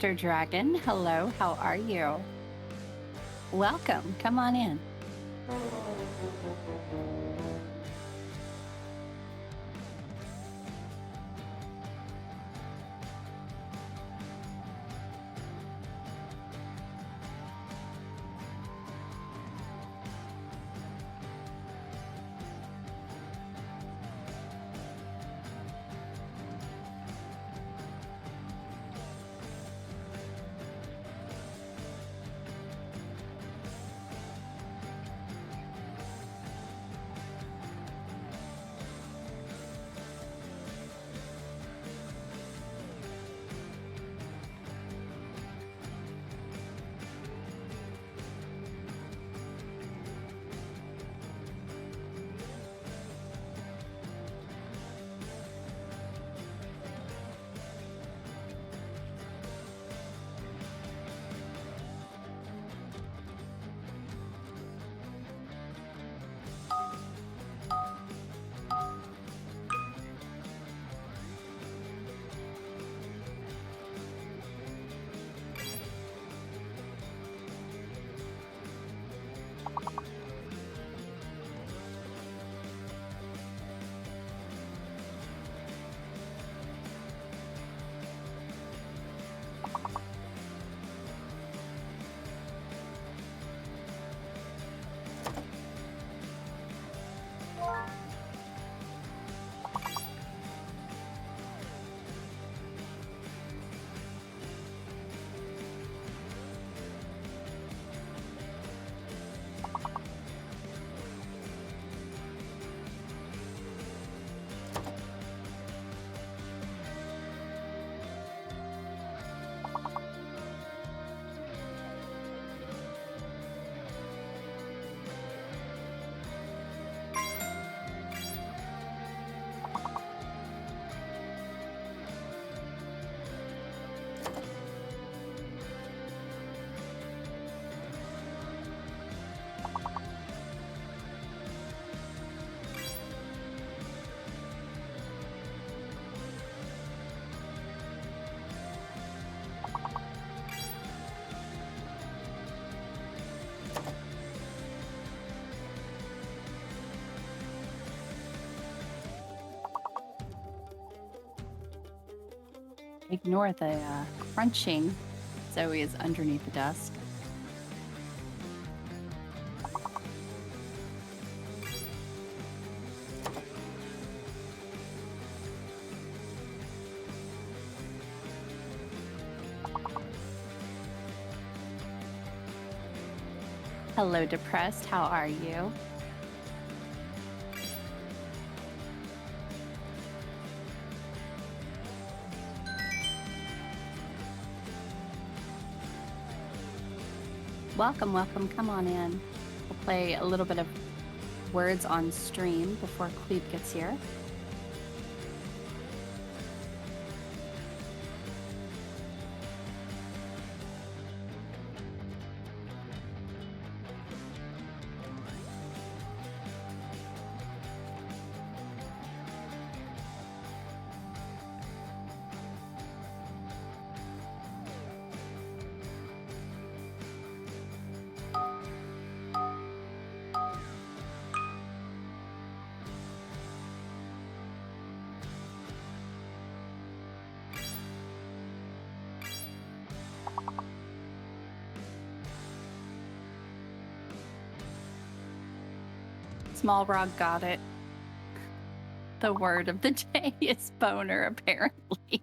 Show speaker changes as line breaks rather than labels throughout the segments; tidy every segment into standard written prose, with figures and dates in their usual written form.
Dr. Dragon. Hello, how are you? Welcome. Come on in. Ignore the crunching. Zoe is underneath the desk. Hello, Depressed. How are you? Welcome, welcome. Come on in. We'll play a little bit of words on stream before McQueeb gets here. Small Rog got it. The word of the day is boner, apparently.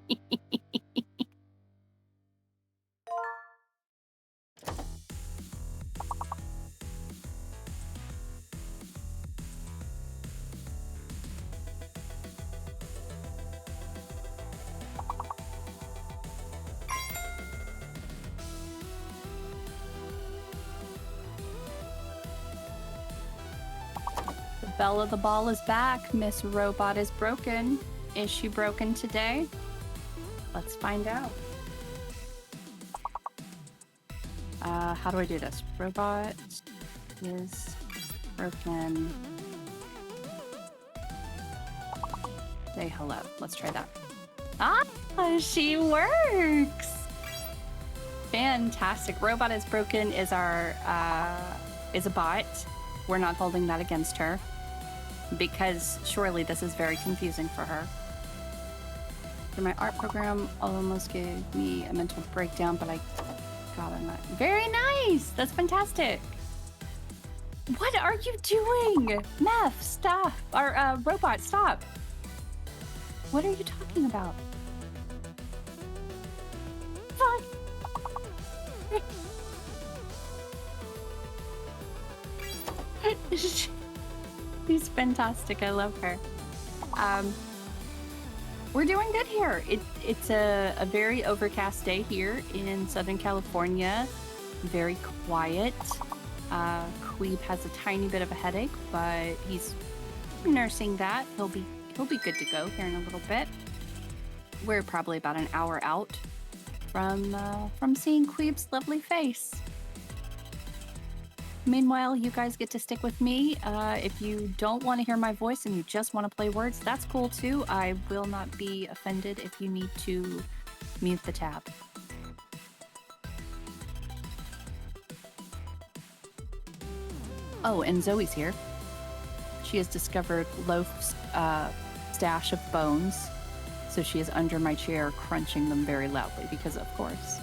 Belle of the Ball is back. Miss Robot is broken. Is she broken today? Let's find out. How do I do this? Robot is broken. Say hello. Let's try that. Ah, she works. Fantastic. Robot is broken is our is a bot. We're not holding that against her because surely this is very confusing for her. For my art program almost gave me a mental breakdown, but I got a nut. Very nice. That's fantastic. What are you doing? Meth, stop. Or robot, stop. What are you talking about? Fuck. She's fantastic. I love her. We're doing good here. It's a very overcast day here in Southern California. Very quiet. McQueeb has a tiny bit of a headache, but he's nursing that. He'll be good to go here in a little bit. We're probably about an hour out from seeing McQueeb's lovely face. Meanwhile, you guys get to stick with me. If you don't want to hear my voice and you just want to play words, that's cool too. I will not be offended if you need to mute the tab. Oh, and Zoe's here. She has discovered Loaf's stash of bones, so she is under my chair crunching them very loudly because, of course.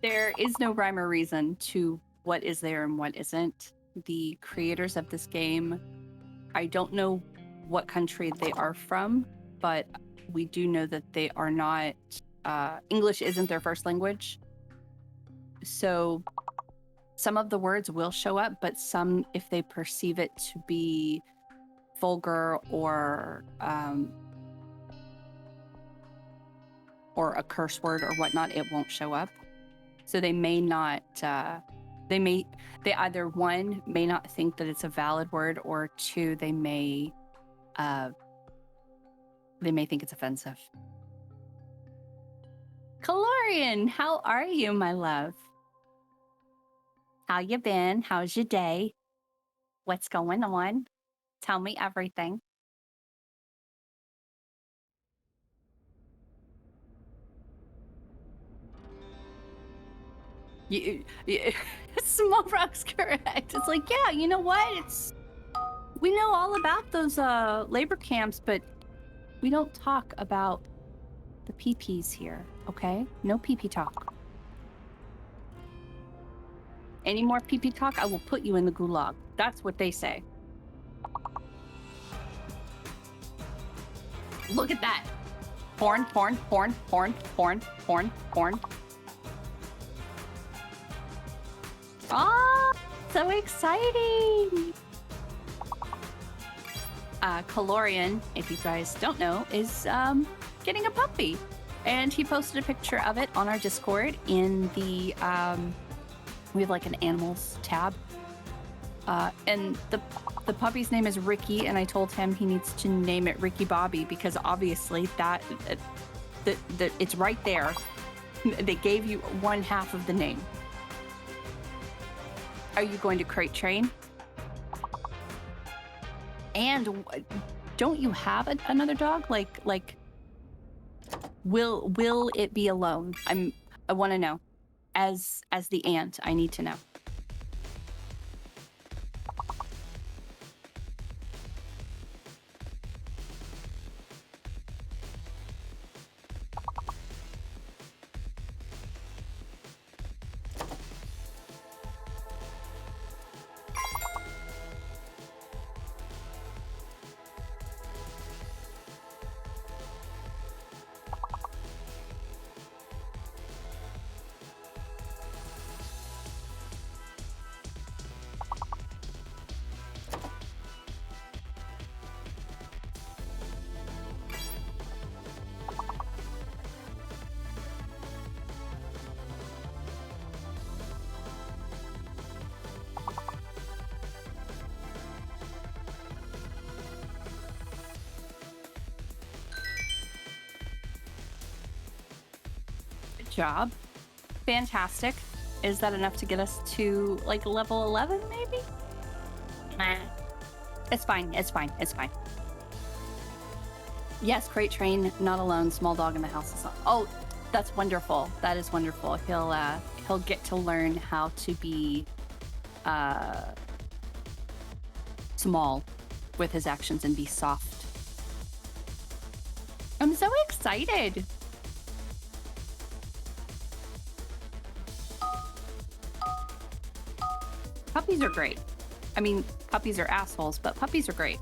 There is no rhyme or reason to what is there and what isn't. The creators of this game, I don't know what country they are from, but we do know that they are not, English isn't their first language. So some of the words will show up, but some, if they perceive it to be vulgar or a curse word or whatnot, it won't show up. So they may not, they either one, may not think that it's a valid word, or two, they may think it's offensive. Calorian, how are you, my love? How you been? How's your day? What's going on? Tell me everything. Small Rock's correct. It's like, yeah, you know what? We know all about those labor camps, but we don't talk about the PPs here, okay? No PP talk. Any more PP talk, I will put you in the gulag. That's what they say. Look at that. Porn, porn, porn, porn, porn, porn, porn. Oh, so exciting! Calorian, if you guys don't know, is getting a puppy. And he posted a picture of it on our Discord in the, we have like an animals tab. And the puppy's name is Ricky, and I told him he needs to name it Ricky Bobby because obviously that it's right there. They gave you one half of the name. Are you going to crate train? And don't you have another dog? Like, will it be alone? I want to know. As the aunt, I need to know. Job. Fantastic. Is that enough to get us to like level 11 maybe? Nah. It's fine. It's fine. It's fine. Yes, crate train, not alone. Small dog in the house is not. Oh, that's wonderful. That is wonderful. He'll get to learn how to be small with his actions and be soft. I'm so excited. Puppies are great. I mean, puppies are assholes, but puppies are great.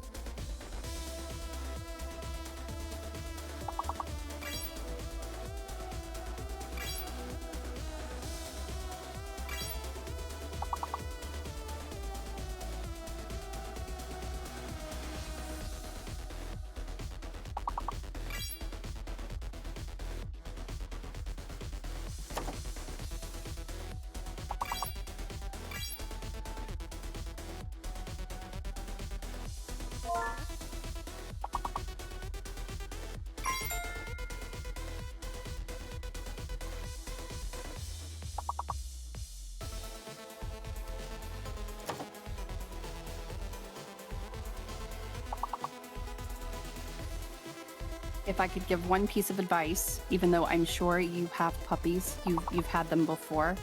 If I could give one piece of advice, even though I'm sure you have puppies, you've had them before,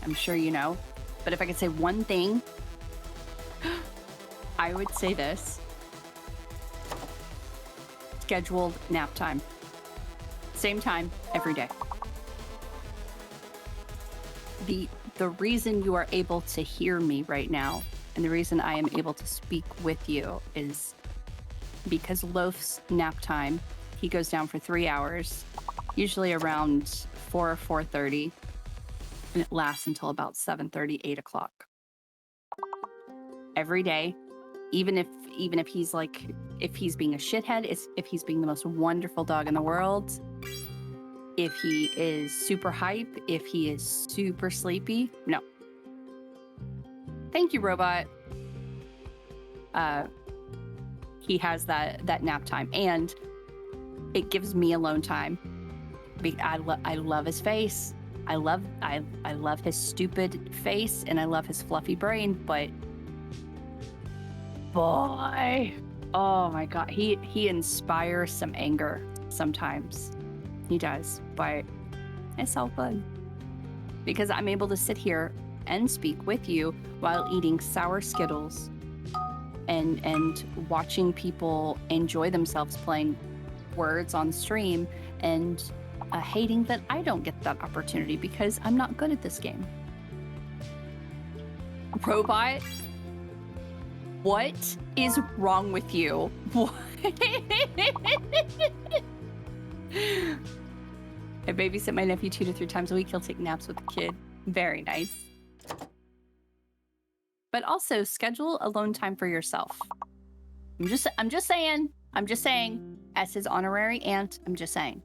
I'm sure you know, but if I could say one thing, I would say this: scheduled nap time. Same time every day. The reason you are able to hear me right now, and the reason I am able to speak with you, is because Loaf's nap time, he goes down for 3 hours, usually around 4 or 4:30, and it lasts until about 7:30, 8 o'clock. Every day, even if he's like, if he's being a shithead, if he's being the most wonderful dog in the world, if he is super hype, if he is super sleepy, no. Thank you, robot. He has that nap time, and it gives me alone time. I love his face. I love his stupid face, and I love his fluffy brain, but boy, oh my god, he inspires some anger sometimes. He does, but it's all good because I'm able to sit here and speak with you while eating sour Skittles and watching people enjoy themselves playing words on stream, and hating that I don't get that opportunity because I'm not good at this game. Robot, what is wrong with you? What? I babysit my nephew 2 to 3 times a week. He'll take naps with the kid. Very nice. But also schedule alone time for yourself. I'm just saying, as his honorary aunt, I'm just saying.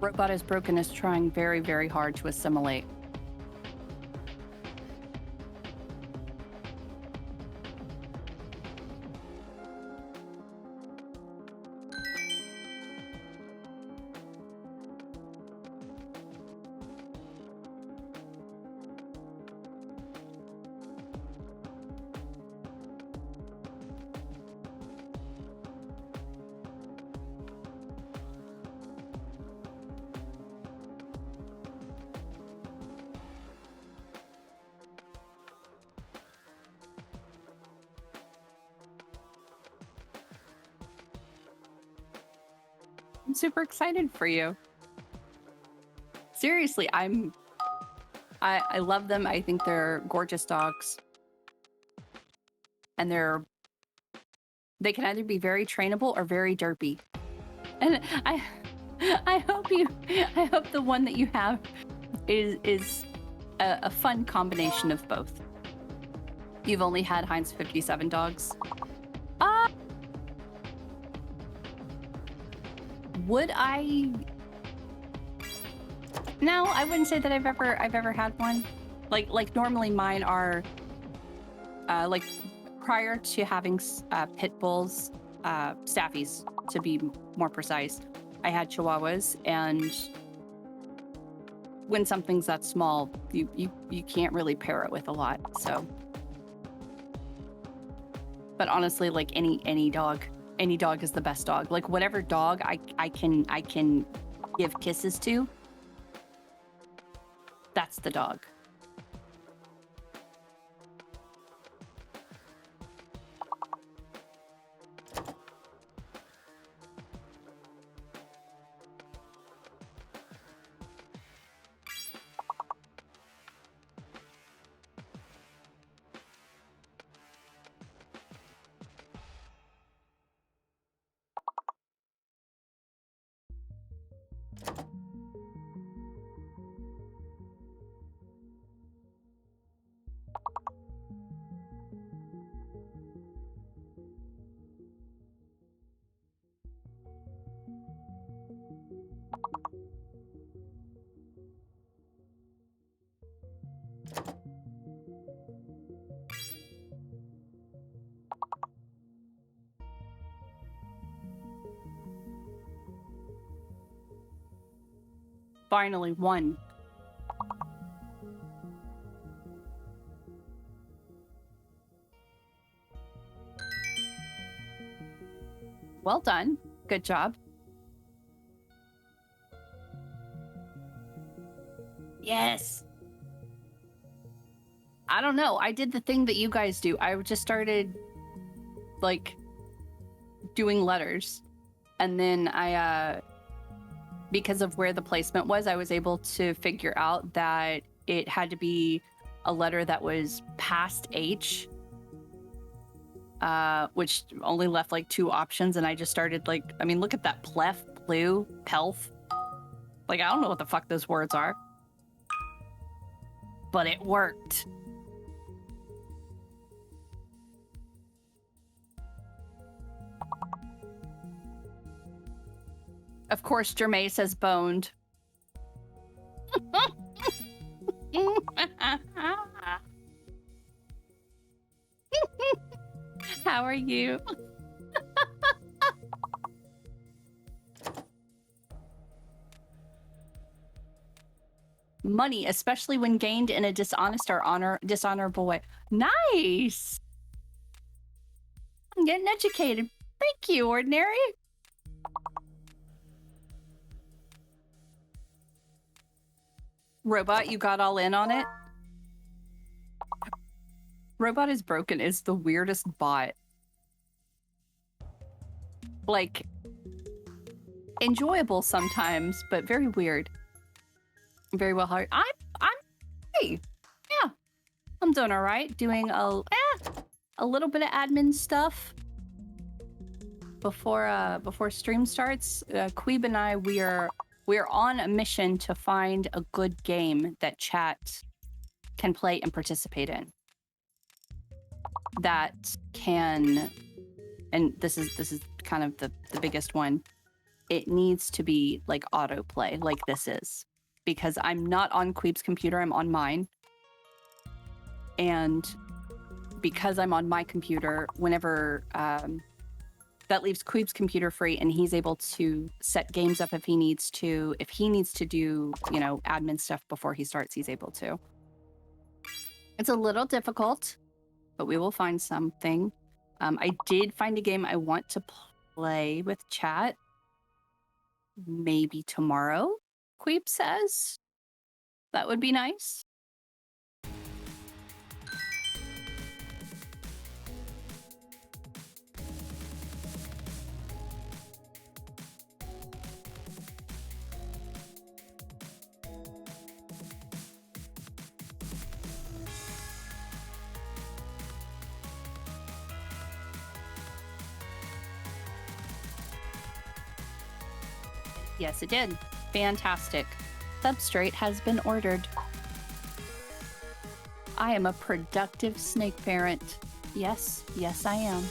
Robot is broken is trying very, very hard to assimilate. I'm super excited for you. Seriously, I love them. I think they're gorgeous dogs. And they can either be very trainable or very derpy. And I hope the one that you have is a fun combination of both. You've only had Heinz 57 dogs. Would I? No, I wouldn't say that I've ever had one. Like normally mine are like prior to having pit bulls, staffies to be more precise. I had Chihuahuas, and when something's that small, you can't really pair it with a lot. So, but honestly, like any dog is the best dog. Like whatever dog I can give kisses to, that's the dog. Finally, one. Well done. Good job. Yes. I don't know. I did the thing that you guys do. I just started, like, doing letters. And then I, because of where the placement was, I was able to figure out that it had to be a letter that was past H, which only left, like, 2 options. And I just started, like, I mean, look at that. Plef, plu, pelf. Like, I don't know what the fuck those words are. But it worked. Of course, Jermaine says boned. How are you? Money, especially when gained in a dishonest or dishonorable way. Nice! I'm getting educated. Thank you, Ordinary. Robot, you got all in on it? Robot is Broken is the weirdest bot. Like, enjoyable sometimes, but very weird. Very well hired. I'm hey, yeah. I'm doing all right. Doing a little bit of admin stuff before stream starts. McQueeb and I, we are on a mission to find a good game that chat can play and participate in. That can, and this is kind of the biggest one. It needs to be like autoplay, like this is, because I'm not on McQueeb's computer. I'm on mine, and because I'm on my computer, whenever that leaves McQueeb's computer free, and he's able to set games up if he needs to. If he needs to do, you know, admin stuff before he starts, he's able to. It's a little difficult, but we will find something. I did find a game I want to play with chat. Maybe tomorrow, McQueeb says. That would be nice. Yes, it did. Fantastic. Substrate has been ordered. I am a productive snake parent. Yes, yes, I am.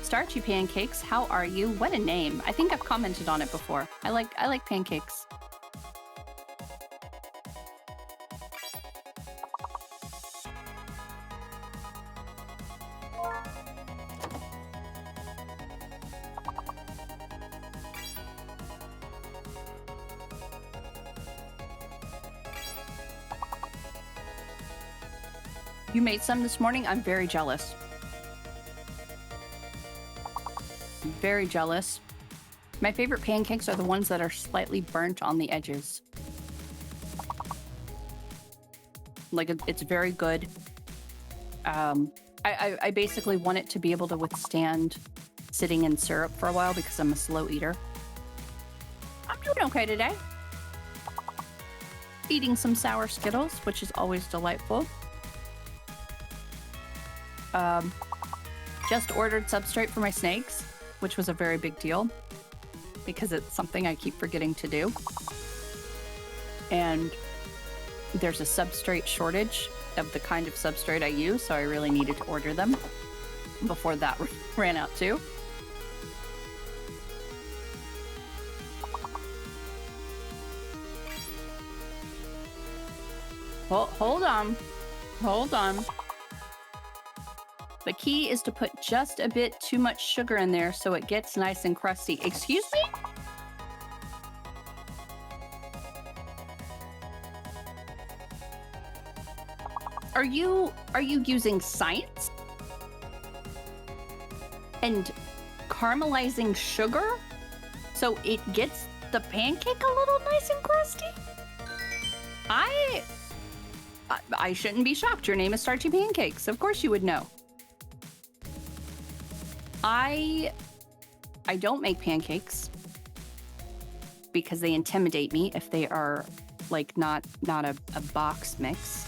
Starchy Pancakes, how are you? What a name. I think I've commented on it before. I like pancakes. You made some this morning? I'm very jealous. Very jealous. My favorite pancakes are the ones that are slightly burnt on the edges. Like, it's very good. I basically want it to be able to withstand sitting in syrup for a while because I'm a slow eater. I'm doing okay today. Eating some sour Skittles, which is always delightful. Just ordered substrate for my snakes, which was a very big deal because it's something I keep forgetting to do. And there's a substrate shortage of the kind of substrate I use, so I really needed to order them before that ran out too. Hold on. Hold on. The key is to put just a bit too much sugar in there so it gets nice and crusty. Excuse me? Are you using science? And caramelizing sugar so it gets the pancake a little nice and crusty? I shouldn't be shocked. Your name is Starchy Pancakes. Of course you would know. I don't make pancakes because they intimidate me if they are like not a box mix.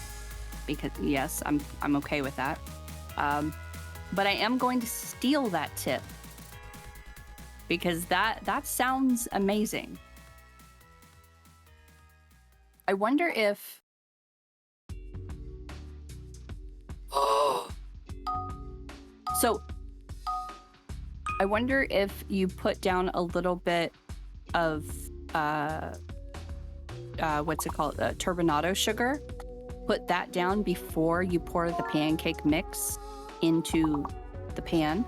Because yes, I'm okay with that. But I am going to steal that tip because that sounds amazing. I wonder if so I wonder if you put down a little bit of what's it called? Turbinado sugar. Put that down before you pour the pancake mix into the pan.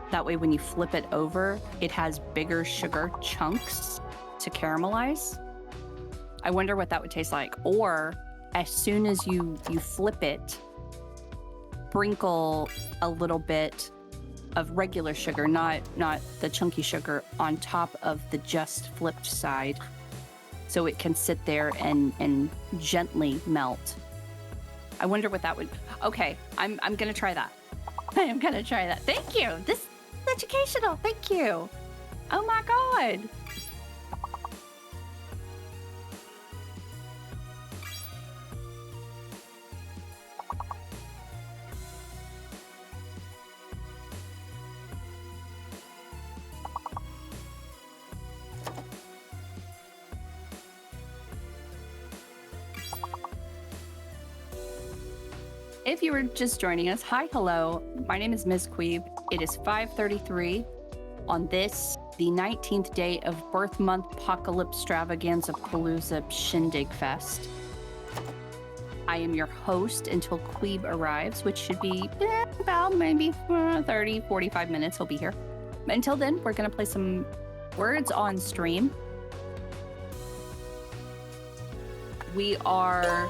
That way when you flip it over, it has bigger sugar chunks to caramelize. I wonder what that would taste like. Or as soon as you flip it, sprinkle a little bit of regular sugar, not the chunky sugar, on top of the just flipped side, so it can sit there and gently melt. I wonder what that would. Okay, I'm gonna try that. I am gonna try that. Thank you. This is educational. Thank you. Oh my God. If you were just joining us, hi, hello. My name is McQueeb. It is 5:33 on this, the 19th day of Birth Month Apocalypse Stravaganza Palooza Shindig Fest. I am your host until Queeb arrives, which should be about maybe 30, 45 minutes. He'll be here. Until then, we're going to play some words on stream. We are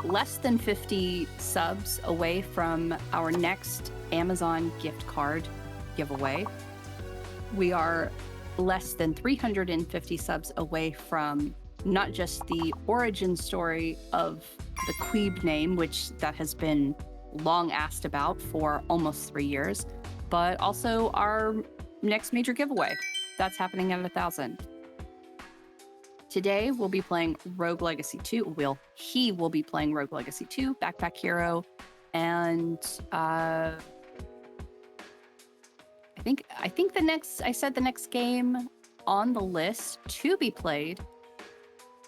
less than 50 subs away from our next Amazon gift card giveaway. We are less than 350 subs away from not just the origin story of the Queeb name, which that has been long asked about for almost 3 years, but also our next major giveaway. That's happening at 1,000. Today we'll be playing Rogue Legacy 2. He will be playing Rogue Legacy 2, Backpack Hero, and I think the next game on the list to be played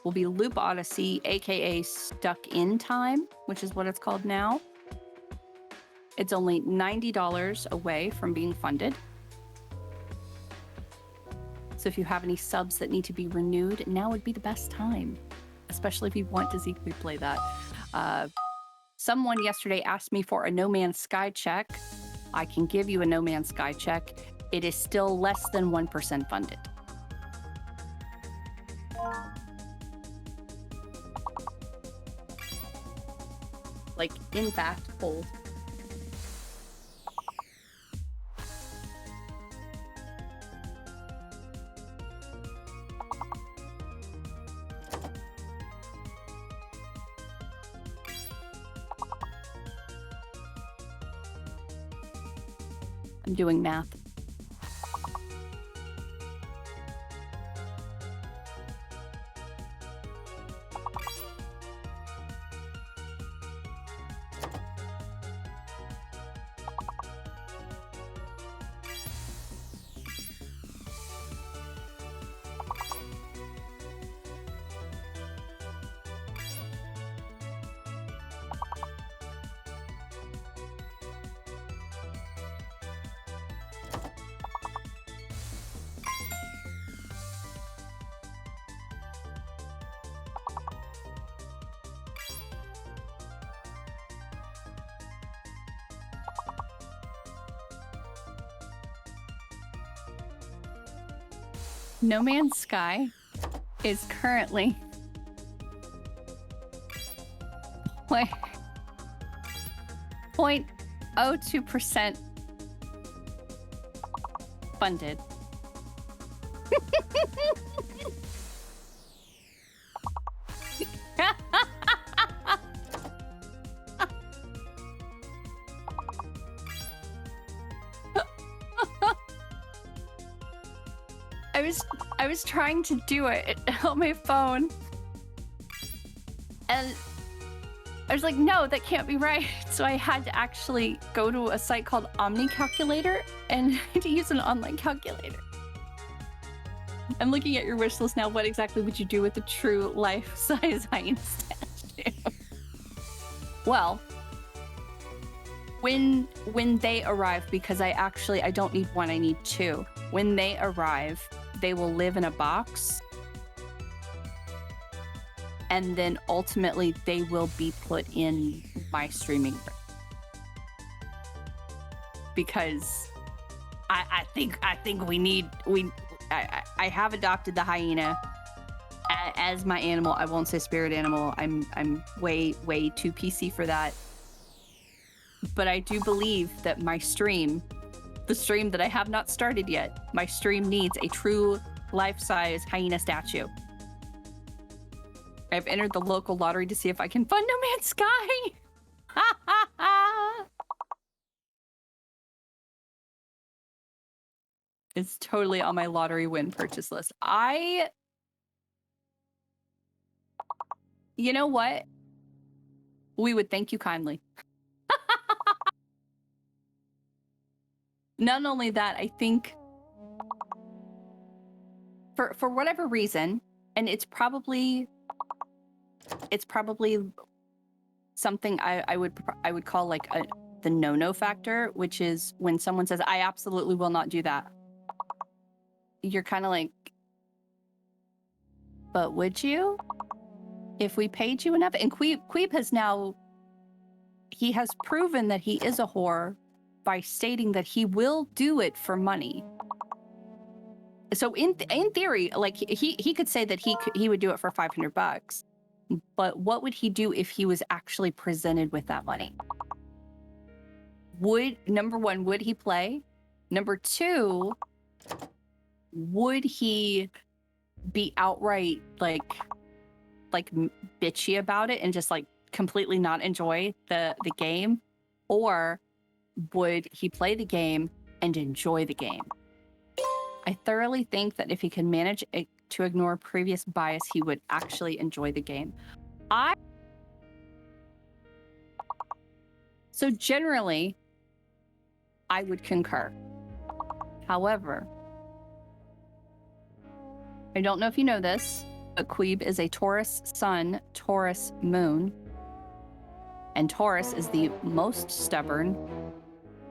will be Loop Odyssey, aka Stuck in Time, which is what it's called now. It's only $90 away from being funded. So if you have any subs that need to be renewed, now would be the best time, especially if you want to see me play that. Someone yesterday asked me for a No Man's Sky check. I can give you a No Man's Sky check. It is still less than 1% funded. Like, in fact, hold. I'm doing math. No Man's Sky is currently 0.02% funded. I was trying to do it on my phone, and I was like, no, that can't be right. So I had to actually go to a site called Omni Calculator and to use an online calculator. I'm looking at your wish list now. What exactly would you do with the true life-size hyena statue? Well, when they arrive, because I don't need one, I need two. When they arrive, they will live in a box, and then ultimately they will be put in my streaming room. Because I think I have adopted the hyena as my animal. I won't say spirit animal. I'm way too PC for that. But I do believe that my stream, the stream that I have not started yet, my stream needs a true life-size hyena statue. I've entered the local lottery to see if I can fund No Man's Sky. It's totally on my lottery win purchase list. You know what? We would thank you kindly. Not only that, I think for whatever reason, and it's probably something I would call like the no factor, which is when someone says, I absolutely will not do that. You're kind of like, but would you? If we paid you enough? And McQueeb has now, he has proven that he is a whore by stating that he will do it for money. So in theory, like he could say that he would do it for $500, but what would he do if he was actually presented with that money? Number one, would he play? Number two, would he be outright like bitchy about it and just like completely not enjoy the game? Or would he play the game and enjoy the game? thoroughly think that if he can manage to ignore previous bias, he would actually enjoy the game. So generally, I would concur. However, I don't know if you know this, but McQueeb is a Taurus sun, Taurus moon. And Taurus is the most stubborn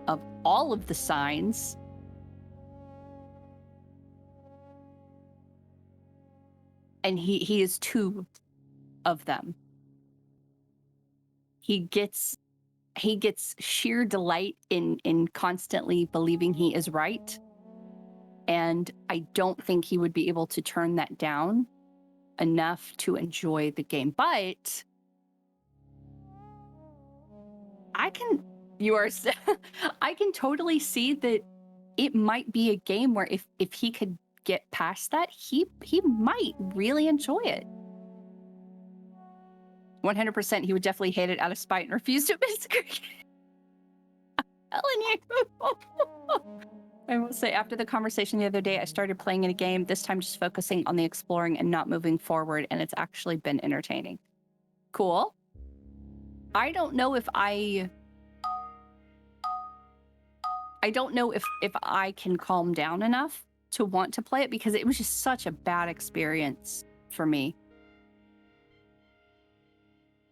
of all of the signs. And he is two of them. He gets sheer delight in constantly believing he is right. And I don't think he would be able to turn that down enough to enjoy the game. But I can totally see that it might be a game where if he could get past that, he might really enjoy it. 100%, he would definitely hate it out of spite and refuse to migrate. I'm telling you. I will say, after the conversation the other day, I started playing in a game, this time just focusing on the exploring and not moving forward, and it's actually been entertaining. Cool. I don't know if I don't know if I can calm down enough to want to play it, because it was just such a bad experience for me.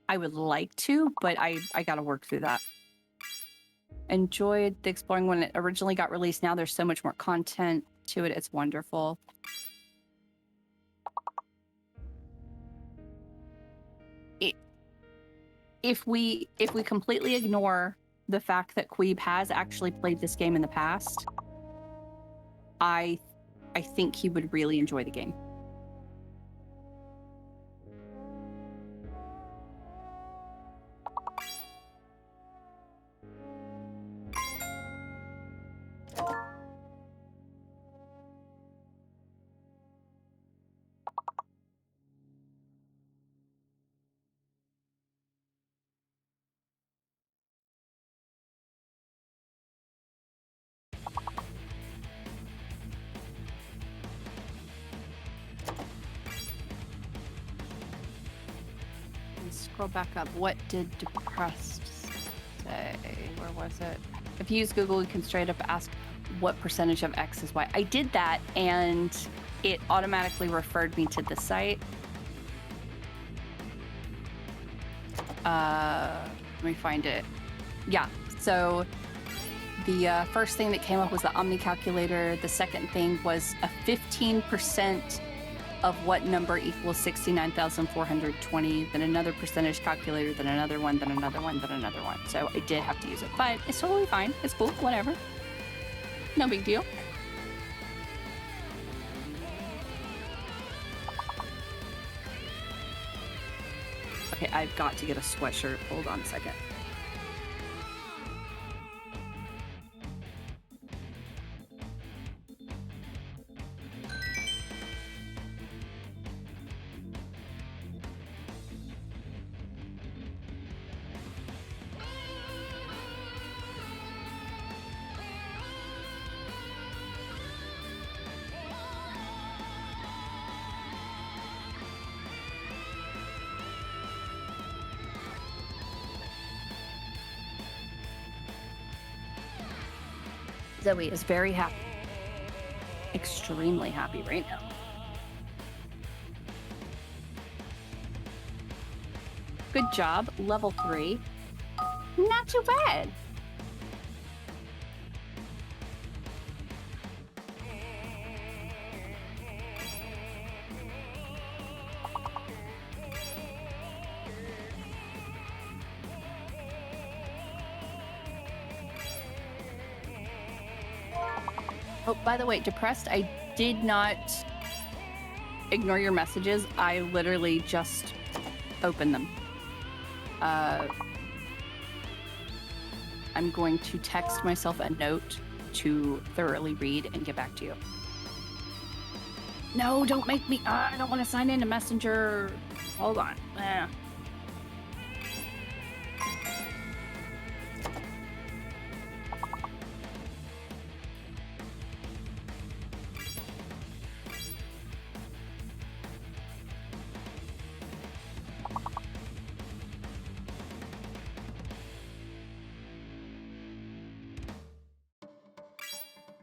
I would like to, but I gotta work through that. Enjoyed the exploring when it originally got released. Now there's so much more content to it. It's wonderful. If we completely ignore the fact that McQueeb has actually played this game in the past, I think he would really enjoy the game. Scroll back up. What did Depressed say? Where was it? If you use Google, you can straight up ask what percentage of X is Y. I did that, and it automatically referred me to the site. Let me find it. Yeah, so the first thing that came up was the Omni calculator. The second thing was a 15% of what number equals 69,420, then another percentage calculator, then another one, then another one, then another one. So I did have to use it, but it's totally fine. It's cool, whatever. No big deal. Okay, I've got to get a sweatshirt. Hold on a second. Zoe is very happy. Extremely happy right now. Good job. Level 3. Not too bad. Oh, by the way, Depressed, I did not ignore your messages. I literally just opened them. I'm going to text myself a note to thoroughly read and get back to you. No, don't make me. I don't want to sign into Messenger. Hold on.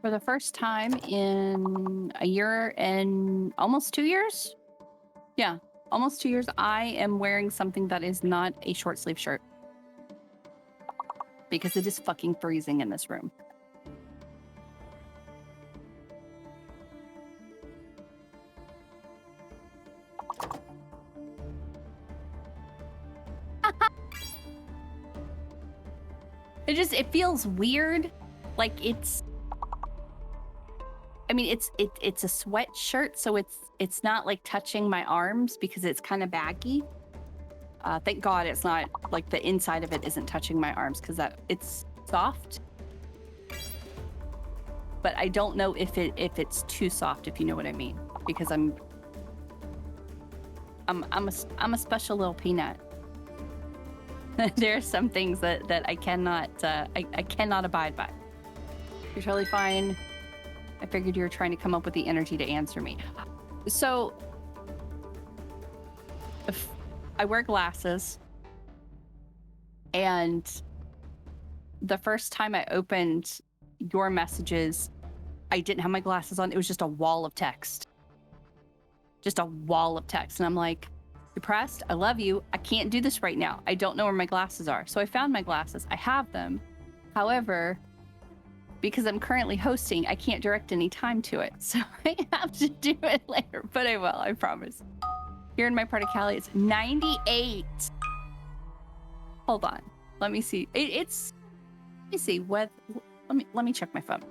For the first time in a year and almost 2 years? Yeah, almost 2 years, I am wearing something that is not a short sleeve shirt. Because it is fucking freezing in this room. It feels weird. Like it's, I mean, it's a sweatshirt, so it's not like touching my arms because it's kind of baggy. Thank God it's not like the inside of it isn't touching my arms because it's soft. But I don't know if it's too soft, if you know what I mean, because I'm a special little peanut. There are some things that I cannot I cannot abide by. You're totally fine. I figured you were trying to come up with the energy to answer me. So, I wear glasses, and the first time I opened your messages, I didn't have my glasses on. It was just a wall of text. Just a wall of text. And I'm like, depressed, I love you. I can't do this right now. I don't know where my glasses are. So I found my glasses. I have them. However, because I'm currently hosting, I can't direct any time to it. So I have to do it later, but I will, I promise. Here in my part of Cali, it's 98. Hold on. Let me see. Let me see what, let me check my phone.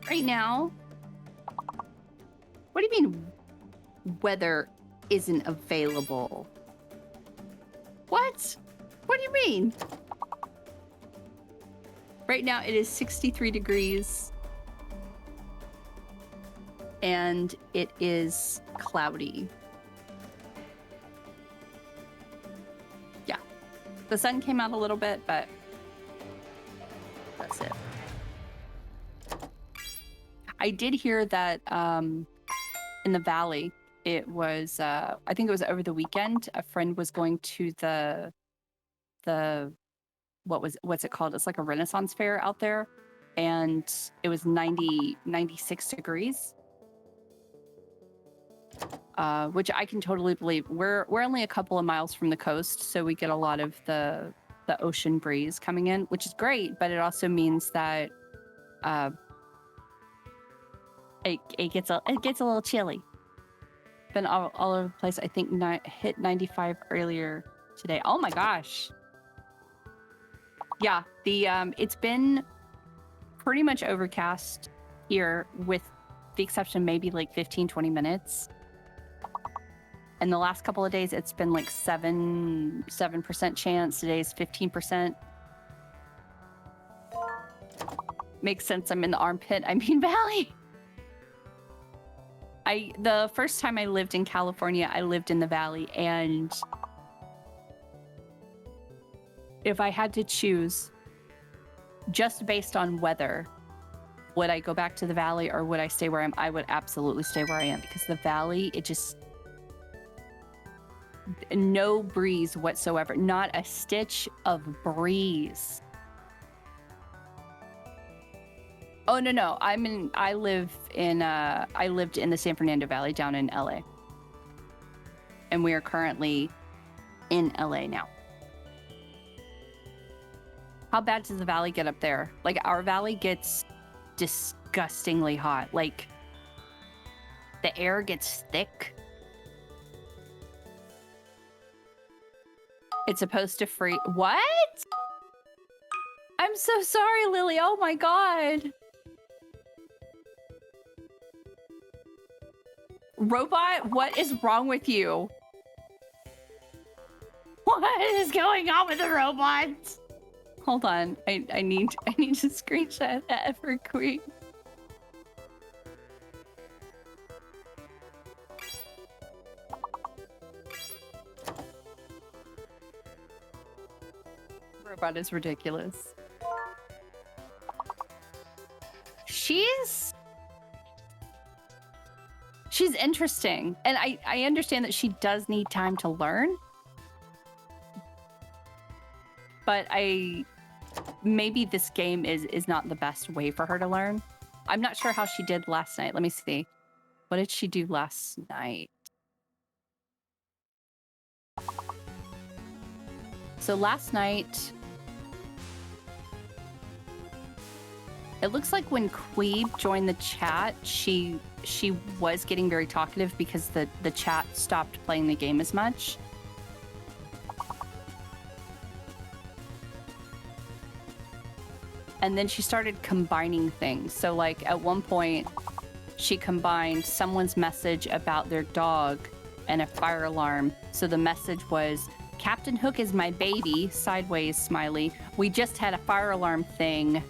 Right now, what do you mean weather isn't available? What? What do you mean? Right now it is 63 degrees and it is cloudy. Yeah. The sun came out a little bit, but that's it. I did hear that in the valley, it was, I think it was over the weekend, a friend was going to what's it called? It's like a Renaissance fair out there. And it was 96 degrees. Which I can totally believe. We're only a couple of miles from the coast, so we get a lot of the ocean breeze coming in, which is great, but it also means that it gets a little chilly. Been all over the place. I think hit 95 earlier today. Oh my gosh. Yeah, it's been pretty much overcast here with the exception maybe like 15-20 minutes. And the last couple of days it's been like 7% chance. Today's 15%. Makes sense. I'm in the armpit. I mean valley. The first time I lived in California, I lived in the valley, and if I had to choose just based on weather, would I go back to the valley or would I stay where I am? I would absolutely stay where I am because the valley, it just, no breeze whatsoever, not a stitch of breeze. Oh, no. I lived in the San Fernando Valley down in LA. And we are currently in LA now. How bad does the valley get up there? Like, our valley gets disgustingly hot. Like, the air gets thick. It's supposed to freeze. What? I'm so sorry, Lily. Oh my God. Robot, what is wrong with you? What is going on with the robots? Hold on, I need to screenshot that for Queen. Robot is ridiculous. She's interesting, and I understand that she does need time to learn, but maybe this game is not the best way for her to learn. I'm not sure how she did last night. Let me see. What did she do last night? So last night, it looks like when McQueeb joined the chat, she was getting very talkative because the chat stopped playing the game as much. And then she started combining things. So like at one point, she combined someone's message about their dog and a fire alarm. So the message was, Captain Hook is my baby, sideways smiley. We just had a fire alarm thing.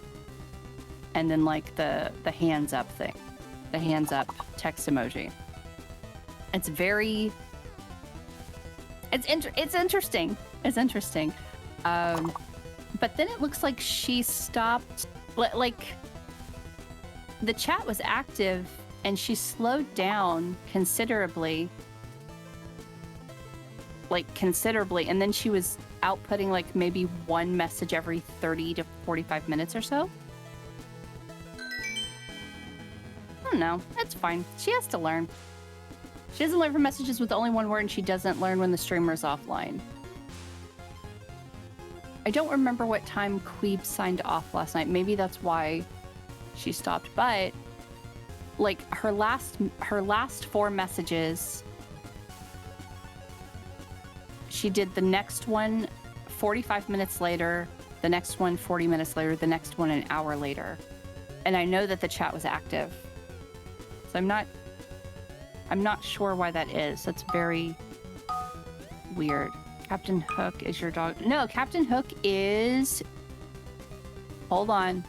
And then like the hands up thing, the hands up text emoji. It's very, it's interesting. It's interesting. But then it looks like she stopped, like the chat was active and she slowed down considerably. And then she was outputting like maybe one message every 30 to 45 minutes or so. I don't know. That's fine. She has to learn. She doesn't learn from messages with only one word, and she doesn't learn when the streamer's offline. I don't remember what time McQueeb signed off last night. Maybe that's why she stopped. But like her last 4 messages, she did the next one 45 minutes later, the next one 40 minutes later, the next one an hour later. And I know that the chat was active. So I'm not sure why that is. That's very weird. Captain Hook is your dog. No, Captain Hook is... Hold on.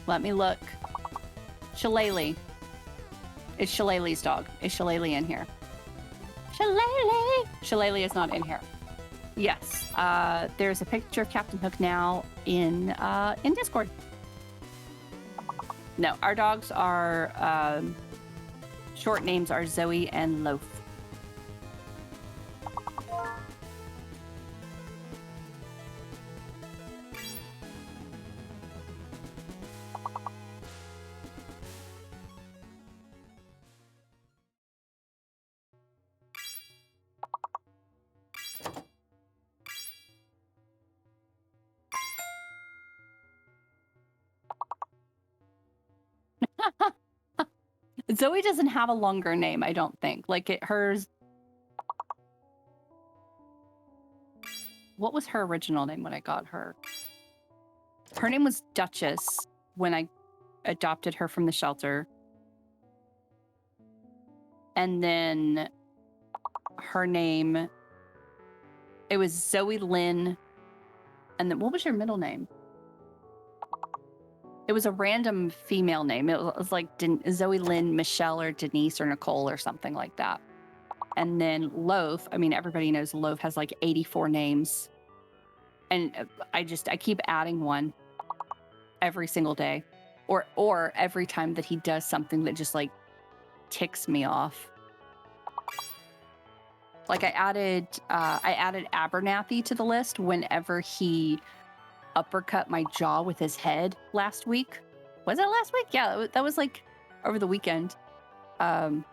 Let me look. Shillelagh. It's Shillelagh's dog. Is Shillelagh in here? Shillelagh! Shillelagh is not in here. Yes. There's a picture of Captain Hook now in Discord. No, our dogs are... short names are Zoe and Loaf. Zoe doesn't have a longer name, I don't think. Like hers... What was her original name when I got her? Her name was Duchess when I adopted her from the shelter. And then her name... It was Zoe Lynn. And then what was your middle name? It was a random female name. It was like Zoe Lynn, Michelle, or Denise, or Nicole, or something like that. And then Loaf, I mean, everybody knows Loaf has like 84 names. And I keep adding one every single day. Or every time that he does something that just like ticks me off. Like I added Abernathy to the list whenever he uppercut my jaw with his head last week. Was it last week? Yeah, that was like over the weekend. And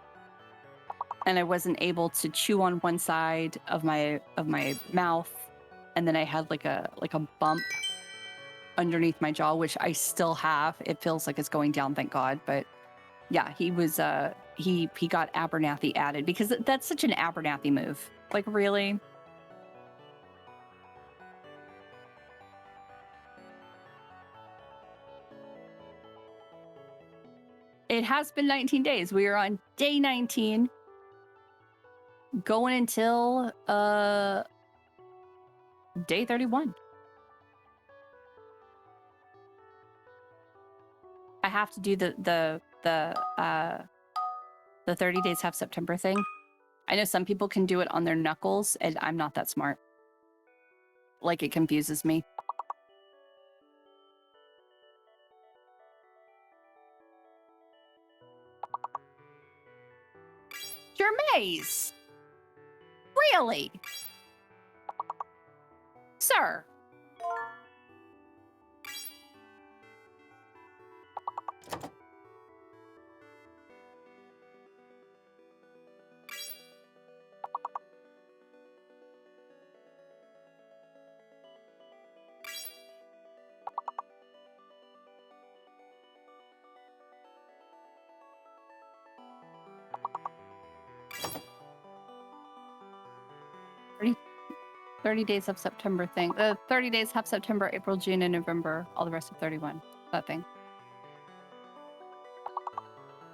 I wasn't able to chew on one side of my mouth, and then I had like a bump underneath my jaw, which I still have. It feels like it's going down, thank God. But yeah, he was he got Abernathy added because that's such an Abernathy move. Like, really? It has been 19 days. We are on day 19. Going until day 31. I have to do the 30 days have September thing. I know some people can do it on their knuckles, and I'm not that smart. Like, it confuses me. Maze. Really? Sir. Thirty 30 days of September thing. 30 days have September, April, June, and November. All the rest of 31. That thing.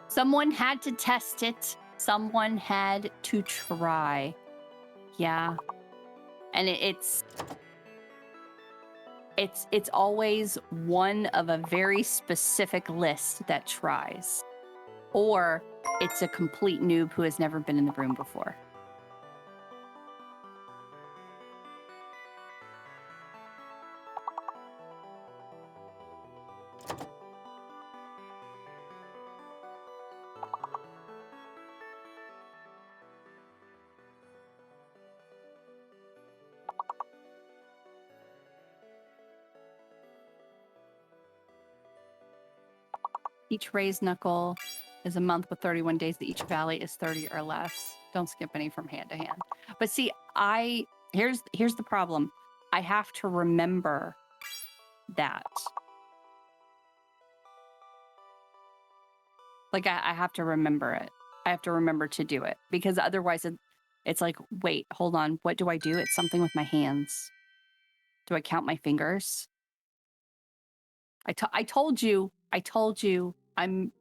Someone had to test it. Someone had to try. Yeah. And it's always one of a very specific list that tries. Or it's a complete noob who has never been in the room before. Each raised knuckle is a month with 31 days. Each valley is 30 or less. Don't skip any from hand to hand. But see, here's the problem. I have to remember that. Like, I have to remember it. I have to remember to do it. Because otherwise it's like, wait, hold on. What do I do? It's something with my hands. Do I count my fingers? I told you, I'm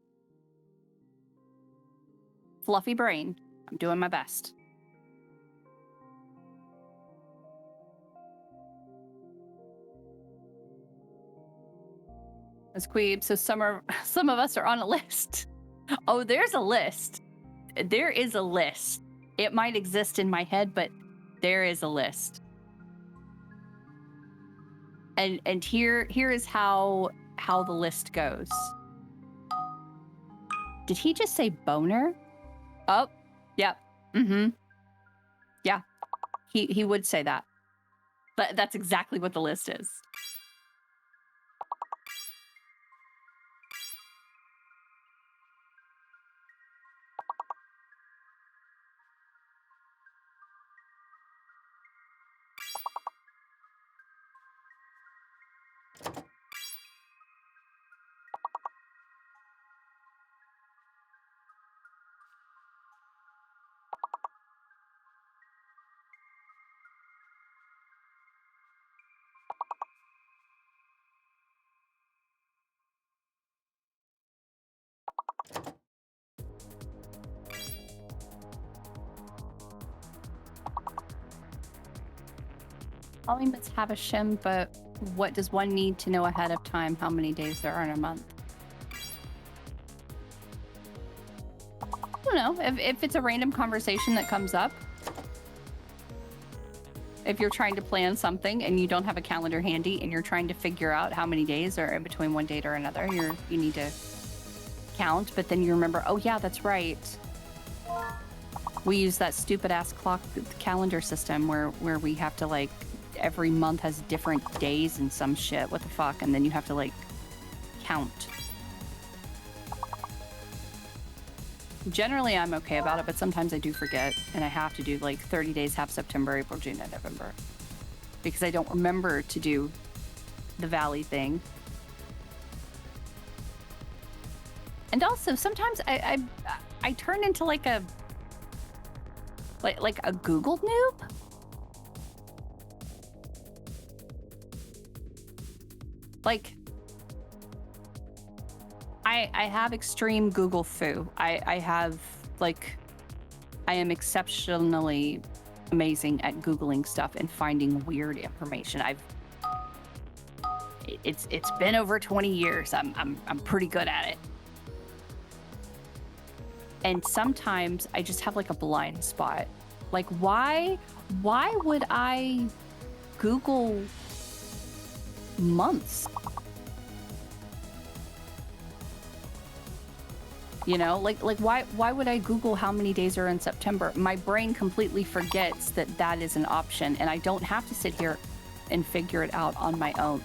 fluffy brain. I'm doing my best. McQueeb, so some of us are on a list. Oh, there's a list. There is a list. It might exist in my head, but there is a list. And here is how the list goes. Did he just say boner? Oh, yep. Mm-hmm. Yeah. He would say that. But that's exactly what the list is. All limits have a shim, but what does one need to know ahead of time how many days there are in a month? I don't know. If it's a random conversation that comes up, if you're trying to plan something and you don't have a calendar handy and you're trying to figure out how many days are in between one date or another, you need to count, but then you remember, oh yeah, that's right. We use that stupid ass clock calendar system where we have to, like, every month has different days and some shit. What the fuck? And then you have to, like, count. Generally, I'm okay about it, but sometimes I do forget, and I have to do, like, 30 days, half September, April, June, and November. Because I don't remember to do the valley thing. And also, sometimes I turn into, like a Google noob? Like, I have extreme Google foo. I have, like, I am exceptionally amazing at Googling stuff and finding weird information. It's been over 20 years. I'm pretty good at it. And sometimes I just have, like, a blind spot. Like, why would I Google months? You know, like why would I Google how many days are in September? My brain completely forgets that that is an option, and I don't have to sit here and figure it out on my own.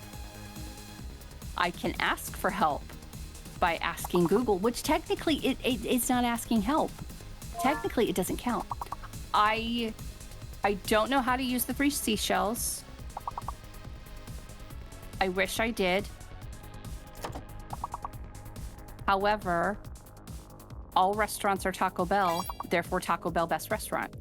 I can ask for help by asking Google, which technically it's not asking help. Technically, it doesn't count. I don't know how to use the 3 seashells. I wish I did. However, all restaurants are Taco Bell, therefore Taco Bell best restaurant.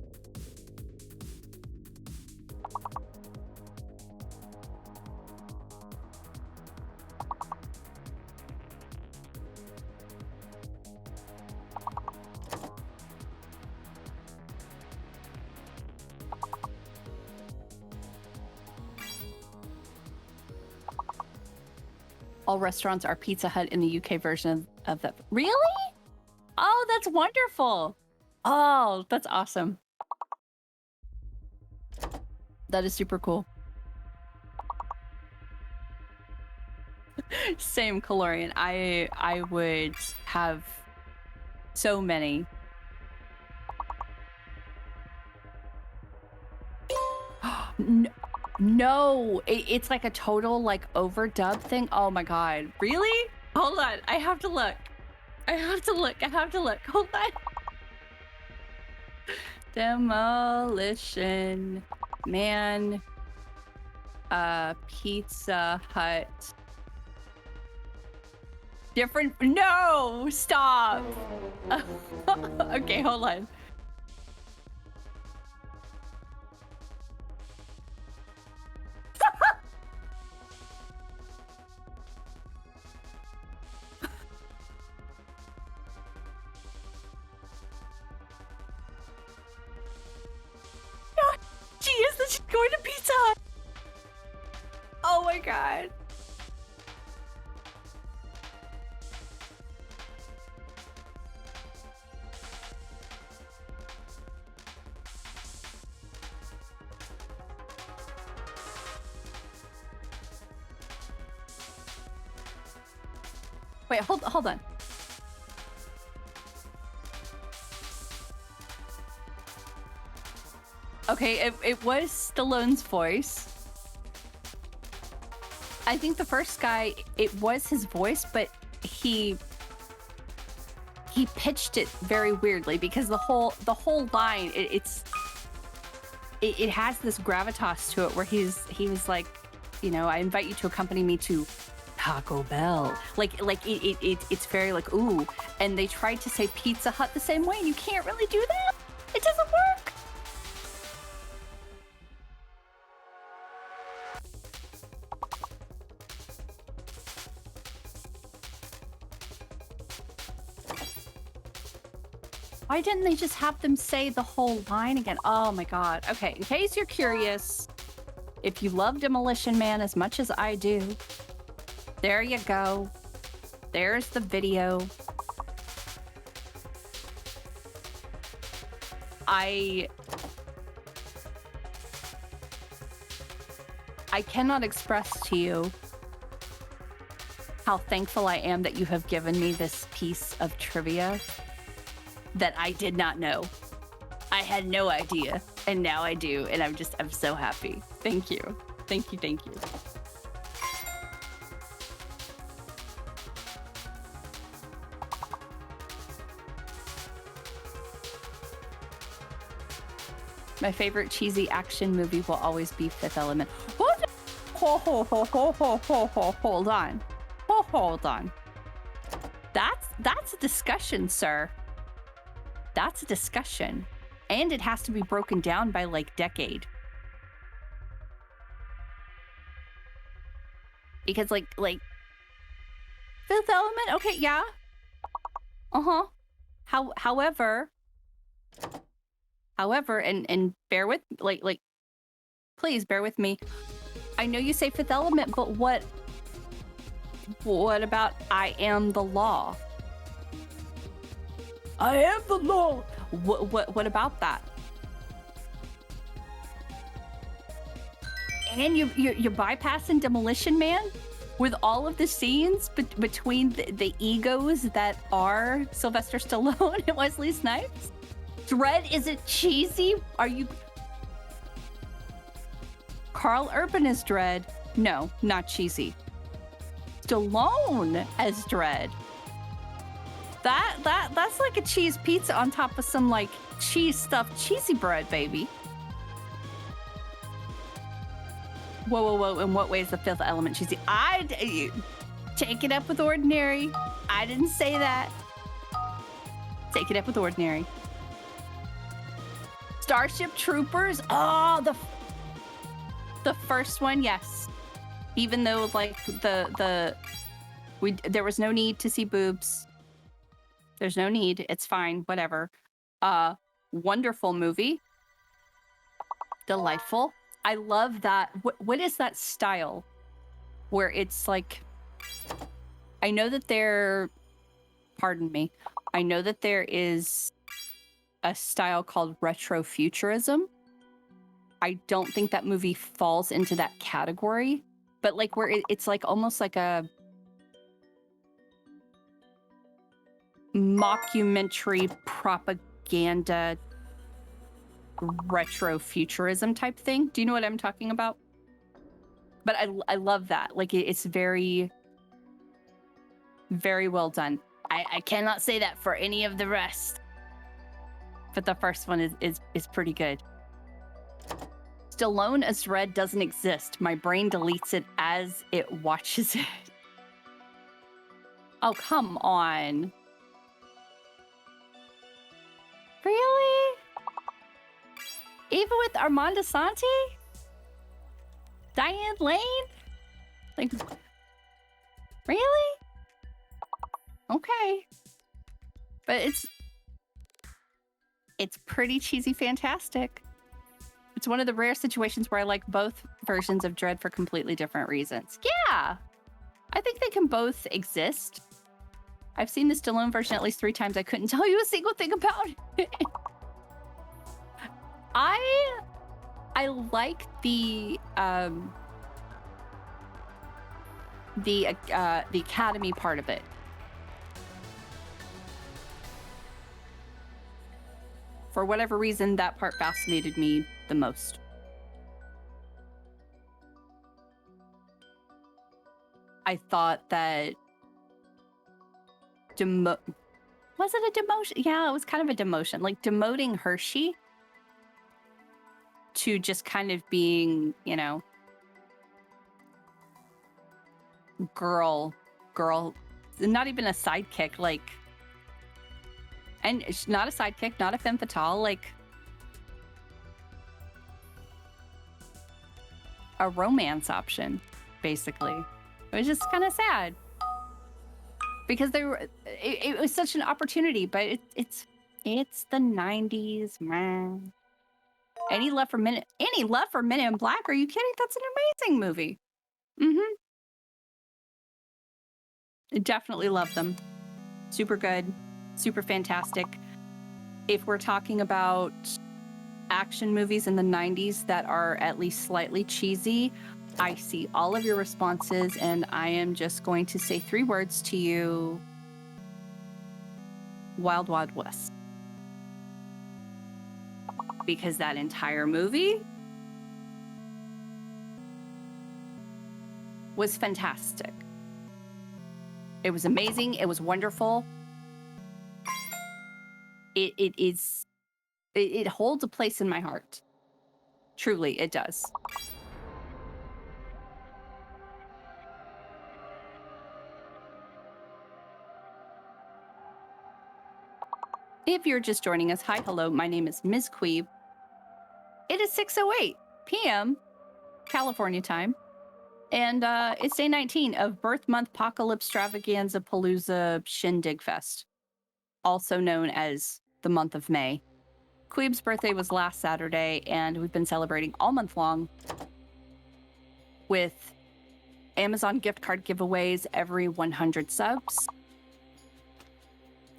All restaurants are Pizza Hut in the UK version of that. Really? Oh, that's wonderful. Oh, that's awesome. That is super cool. Same, Calorian. I would have so many. No, it's like a total like overdub thing. Oh my god. Really? Hold on. I have to look. Hold on. Demolition Man. Pizza Hut. Different. No, stop. Okay, hold on. She is that she's going to Pizza Hut. Oh my god. Wait, hold on. Okay, it was Stallone's voice. I think the first guy, it was his voice, but he pitched it very weirdly because the whole line it has this gravitas to it where he was like, you know, I invite you to accompany me to Taco Bell. Like it's very like, ooh. And they tried to say Pizza Hut the same way, and you can't really do that. It doesn't work. Why didn't they just have them say the whole line again? Oh my god. Okay, in case you're curious, if you love Demolition Man as much as I do, there you go. There's the video. I cannot express to you how thankful I am that you have given me this piece of trivia that I did not know. I had no idea, and now I do, and I'm so happy. Thank you. Thank you, thank you. My favorite cheesy action movie will always be Fifth Element. Hold on. Hold on. That's a discussion, sir. That's a discussion. And it has to be broken down by, like, decade. Because, like... Fifth Element? Okay, yeah. Uh-huh. However, and bear with... Like... Please, bear with me. I know you say Fifth Element, but what about I Am the Law? I am the law. What about that? And you're bypassing Demolition Man? with all of the scenes between the egos that are Sylvester Stallone and Wesley Snipes. Dredd isn't cheesy? Are you... Carl Urban as Dredd? No, not cheesy. Stallone as Dredd. That's like a cheese pizza on top of some like cheese stuffed cheesy bread, baby. Whoa. In what way is the Fifth Element cheesy? Take it up with Ordinary. I didn't say that. Take it up with Ordinary. Starship Troopers? Oh, the first one, yes. Even though like there was no need to see boobs. There's no need. It's fine. Whatever. Wonderful movie. Delightful. I love that. What is that style? Where it's like... I know that pardon me. I know that there is a style called retrofuturism. I don't think that movie falls into that category. But like where it's like almost like a mockumentary propaganda retrofuturism type thing. Do you know what I'm talking about? But I love that. Like it's very, very well done. I cannot say that for any of the rest. But the first one is pretty good. Stallone as Dredd doesn't exist. My brain deletes it as it watches it. Oh, come on. Really? Even with Armando Santi? Diane Lane? Like, really? Okay. But it's pretty cheesy fantastic. It's one of the rare situations where I like both versions of Dredd for completely different reasons. Yeah! I think they can both exist. I've seen the Stallone version at least 3 times. I couldn't tell you a single thing about it. I like the Academy part of it. For whatever reason, that part fascinated me the most. I thought that was it a demotion? Yeah, it was kind of a demotion. Like demoting Hershey to just kind of being, you know, girl, not even a sidekick, like, and not a sidekick, not a femme fatale, like a romance option, basically. It was just kind of sad because it was such an opportunity, but it's the 90s, man. Any Love for Men in Black? Are you kidding? That's an amazing movie. I definitely love them. Super good, super fantastic. If we're talking about action movies in the 90s that are at least slightly cheesy, I see all of your responses, and I am just going to say 3 words to you. Wild Wild West. Because that entire movie was fantastic. It was amazing. It was wonderful. It holds a place in my heart. Truly, it does. If you're just joining us, hi, hello, my name is McQueeb. It is 6:08 p.m. California time, and it's day 19 of Birth Month Apocalypse Extravaganza Palooza Shindig Fest, also known as the month of May. Queeb's birthday was last Saturday, and we've been celebrating all month long with Amazon gift card giveaways every 100 subs.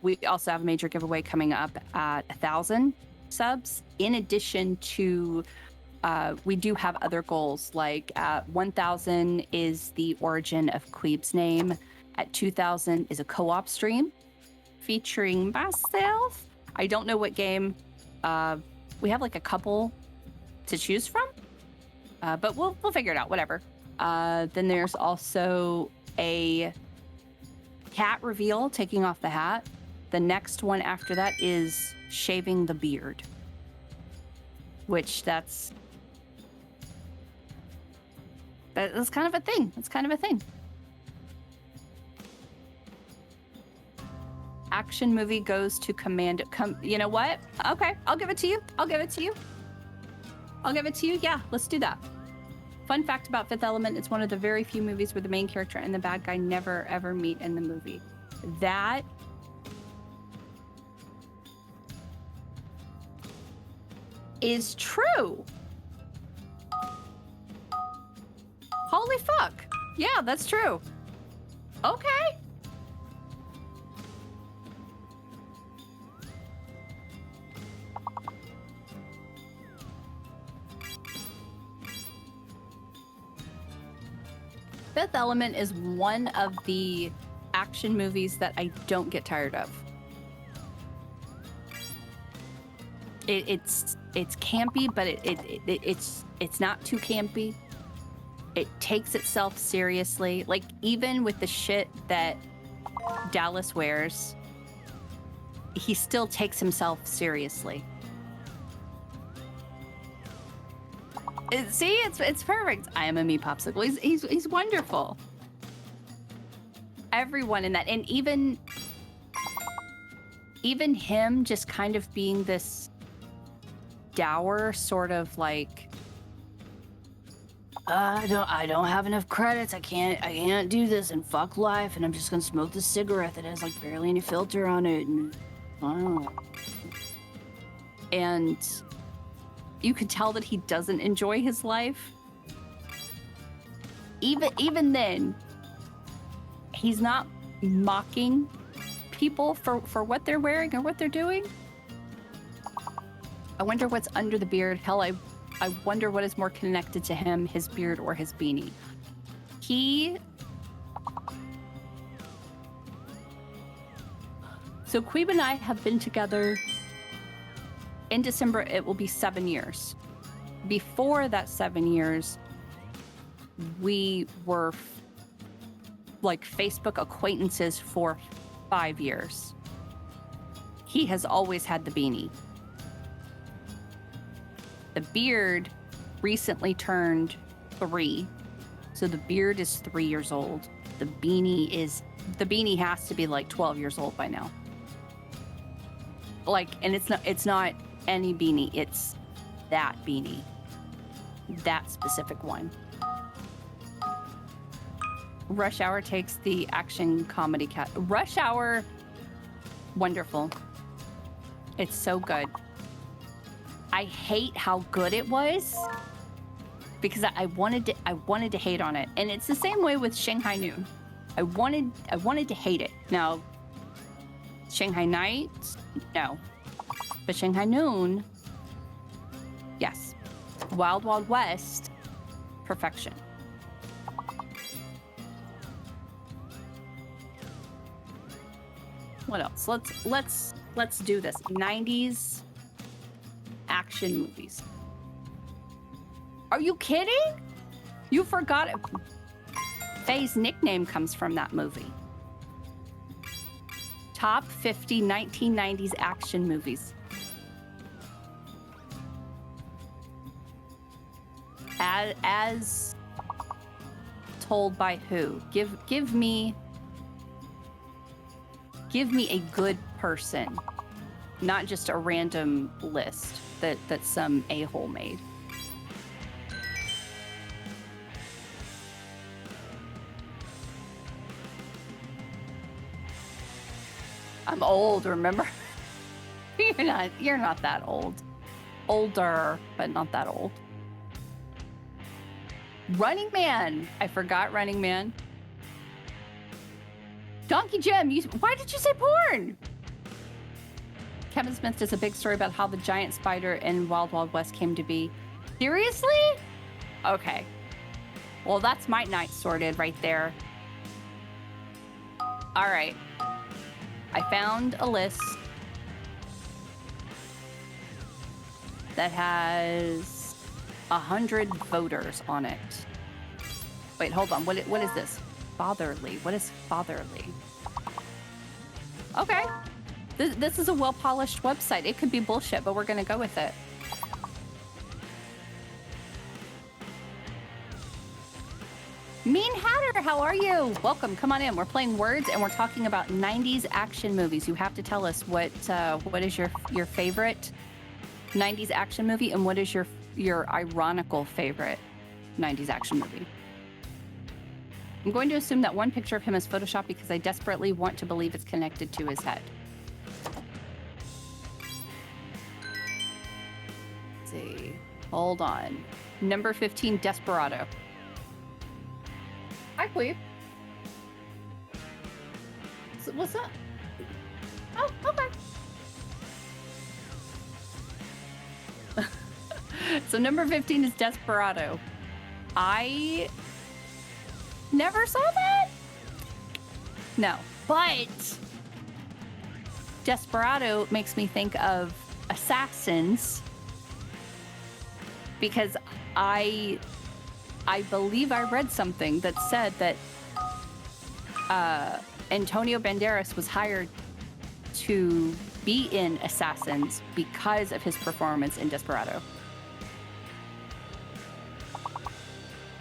We also have a major giveaway coming up at 1,000 subs, in addition to we do have other goals, like 1,000 is the origin of McQueeb's name. At 2,000 is a co-op stream featuring myself. I don't know what game. We have like a couple to choose from, but we'll figure it out. Whatever. Then there's also a cat reveal, taking off the hat. The next one after that is shaving the beard, which that's kind of a thing. It's kind of a thing. Action movie goes to Commando. You know what? Okay, I'll give it to you. I'll give it to you. I'll give it to you. Yeah, let's do that. Fun fact about Fifth Element, it's one of the very few movies where the main character and the bad guy never, ever meet in the movie. That is true. Holy fuck. Yeah, that's true. Okay. Fifth Element is one of the action movies that I don't get tired of. It's campy, but it's not too campy. It takes itself seriously. Like, even with the shit that Dallas wears, he still takes himself seriously. See, it's perfect. I am a me popsicle. He's wonderful. Everyone in that, and even him just kind of being this dour sort of like, I don't have enough credits. I can't do this, and fuck life, and I'm just gonna smoke this cigarette that has like barely any filter on it, and I don't know. And you could tell that he doesn't enjoy his life. Even then, he's not mocking people for what they're wearing or what they're doing. I wonder what's under the beard. Hell, I wonder what is more connected to him, his beard or his beanie. So Queeb and I have been together. In December, it will be 7 years. Before that 7 years, we were like Facebook acquaintances for 5 years. He has always had the beanie. The beard recently turned 3. So the beard is 3 years old. The beanie has to be like 12 years old by now. Like, and it's not any beanie, it's that beanie. That specific one. Rush Hour takes the action comedy cat. Rush Hour, wonderful. It's so good. I hate how good it was because I wanted to hate on it. And it's the same way with Shanghai Noon. I wanted to hate it. Now, Shanghai Night, no. But Shanghai Noon, yes. Wild Wild West, perfection. What else? Let's do this. 90s action movies. Are you kidding? You forgot it. Faye's nickname comes from that movie. Top 50 1990s action movies. As told by who? Give me a good person, not just a random list that some a-hole made. I'm old, remember? You're not that old. Older, but not that old. Running Man. I forgot Running Man. Donkey Jim, why did you say porn? Kevin Smith does a big story about how the giant spider in Wild Wild West came to be. Seriously? Okay. Well, that's my night sorted right there. All right. I found a list that has 100 voters on it. Wait, hold on. What is this? Fatherly. What is fatherly? Okay. This is a well-polished website. It could be bullshit, but we're going to go with it. Mean Hatter, how are you? Welcome. Come on in. We're playing words, and we're talking about 90s action movies. You have to tell us what is your favorite 90s action movie, and what is your ironical favorite 90s action movie. I'm going to assume that one picture of him is Photoshopped because I desperately want to believe it's connected to his head. Let's see. Hold on. Number 15, Desperado. Hi, Queeb. So, what's up? Oh, okay. So number 15 is Desperado. I never saw that. No, but Desperado makes me think of Assassins because I believe I read something that said that Antonio Banderas was hired to be in Assassins because of his performance in Desperado.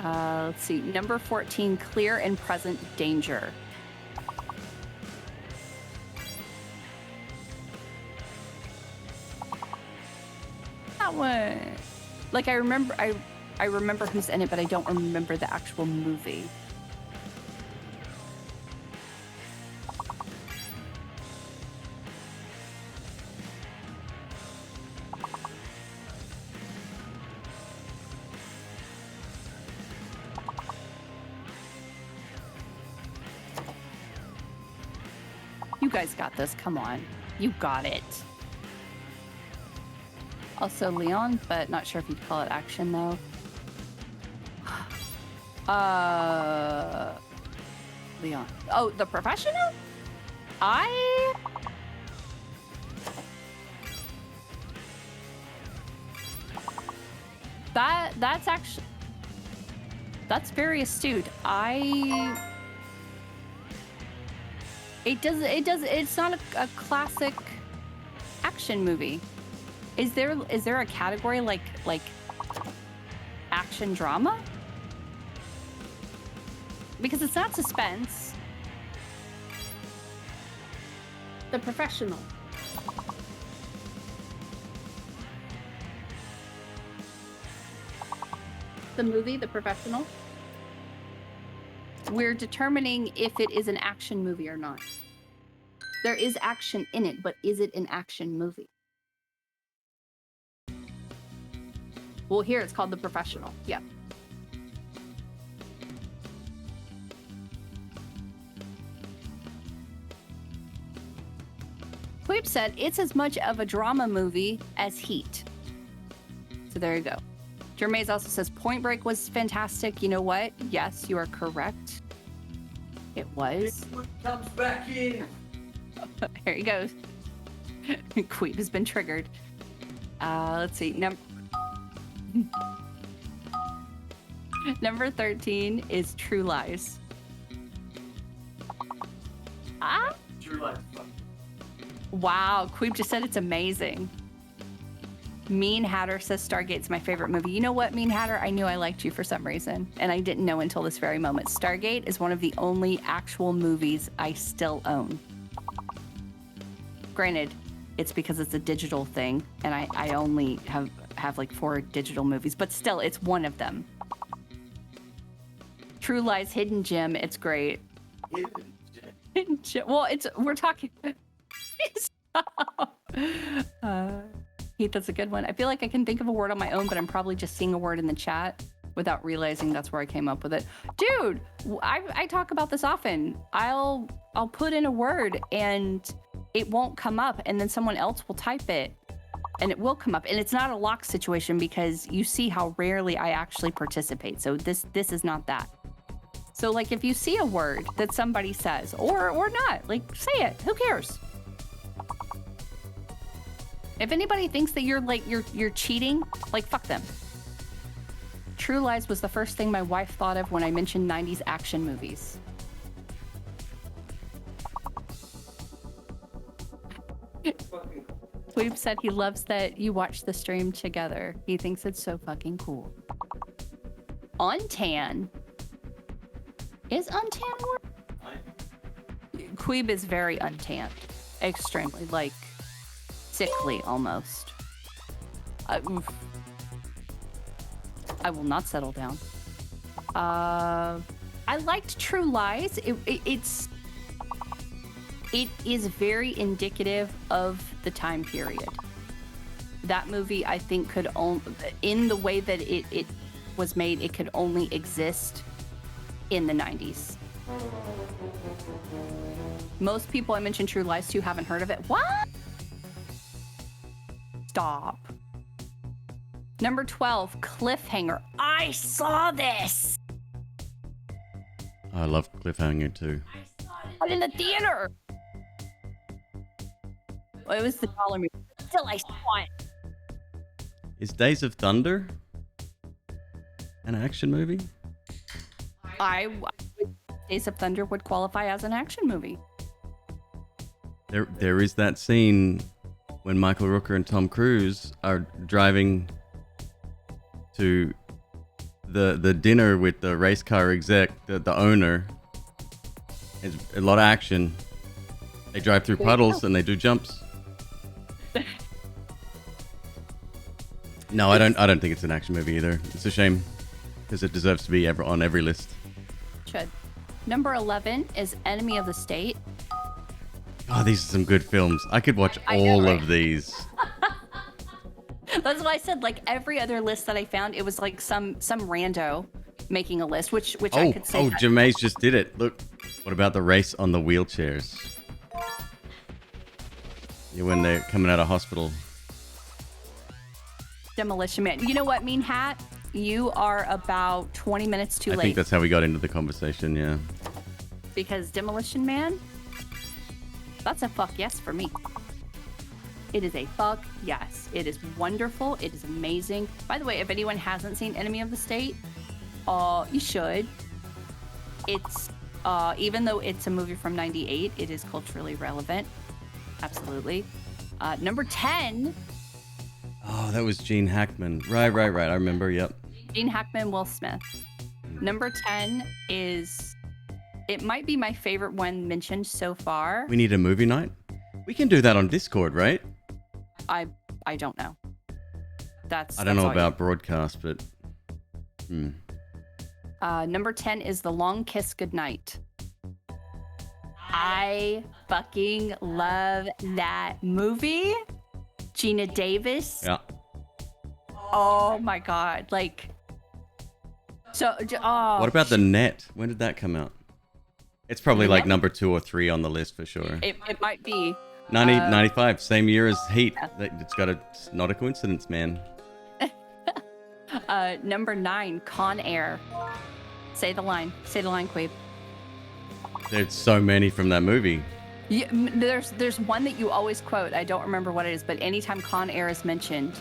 Let's see. Number 14, Clear and Present Danger. That one. Like, I remember who's in it, but I don't remember the actual movie. You guys got this. Come on. You got it. Also Leon, but not sure if you'd call it action, though. Leon. Oh, The Professional? That's actually... That's very astute. It's not a classic action movie. Is there a category like action drama? Because it's not suspense. The Professional. The movie, The Professional. We're determining if it is an action movie or not. There is action in it, but is it an action movie? Well, here it's called The Professional. Yeah. Queeb said it's as much of a drama movie as Heat. So there you go. Jermaine also says Point Break was fantastic. You know what? Yes, you are correct. It was.
Comes back in.
Here he goes. Queeb has been triggered. Let's see. Number 13 is True Lies.
True Lies.
Wow, Queeb just said it's amazing. Mean Hatter says Stargate's my favorite movie. You know what, Mean Hatter? I knew I liked you for some reason, and I didn't know until this very moment. Stargate is one of the only actual movies I still own. Granted, it's because it's a digital thing, and I only have like 4 digital movies, but still, it's one of them. True Lies, Hidden Gem, it's great. Hidden Gem. Well, we're talking... Heath, that's a good one. I feel like I can think of a word on my own, but I'm probably just seeing a word in the chat without realizing that's where I came up with it. Dude, I talk about this often. I'll put in a word and it won't come up, and then someone else will type it. and it will come up. And it's not a lock situation because you see how rarely I actually participate. So this is not that. So like if you see a word that somebody says or not, like say it. Who cares? If anybody thinks that you're cheating, like fuck them. True Lies was the first thing my wife thought of when I mentioned 90s action movies. We've said he loves that you watch the stream together. He thinks it's so fucking cool. Untan. Is untan work? Queeb is very untanned. Extremely, like, sickly almost. Oof. I will not settle down. I liked True Lies. It is very indicative of the time period. That movie, I think, could only, in the way that it was made, it could only exist in the 90s. Most people I mentioned True Lies to haven't heard of it. What? Stop. Number 12, Cliffhanger. I saw this.
I love Cliffhanger too.
I saw it in the theater. Well, it was the dollar movie. Still, I saw it.
Is Days of Thunder an action movie?
Days of Thunder would qualify as an action movie.
There is that scene when Michael Rooker and Tom Cruise are driving to the dinner with the race car exec, the owner. It's a lot of action. They drive through puddles and they do jumps. No, I don't think it's an action movie either. It's a shame because it deserves to be on every list.
Should. Number 11 is Enemy of the State.
Oh, these are some good films. I could watch all of these.
That's why I said, like, every other list that I found, it was like some rando making a list, which I could say.
Oh, Jameis just did it. Look, what about the race on the wheelchairs? Yeah, when they're coming out of hospital.
Demolition Man. You know what, Mean Hat? You are about 20 minutes too late.
I think that's how we got into the conversation, yeah.
Because Demolition Man, that's a fuck yes for me. It is a fuck yes. It is wonderful. It is amazing. By the way, if anyone hasn't seen Enemy of the State, you should. It's, even though it's a movie from 98, it is culturally relevant. Absolutely. Number 10.
Oh, that was Gene Hackman. Right. I remember, yep.
Gene Hackman, Will Smith. Number 10 is, it might be my favorite one mentioned so far.
We need a movie night? We can do that on Discord, right?
I don't know.
I don't know about broadcast, but...
Number 10 is The Long Kiss Goodnight. I fucking love that movie. Gina Davis.
Yeah.
Oh my God. Like, so,
What about The Net? When did that come out? It's probably like number 2 or 3 on the list for sure.
It might be.
95, same year as Heat. Yeah. It's not a coincidence, man.
Number 9, Con Air. Say the line. Say the line, Quabe.
There's so many from that movie.
Yeah, there's one that you always quote. I don't remember what it is, but anytime Con Air is mentioned.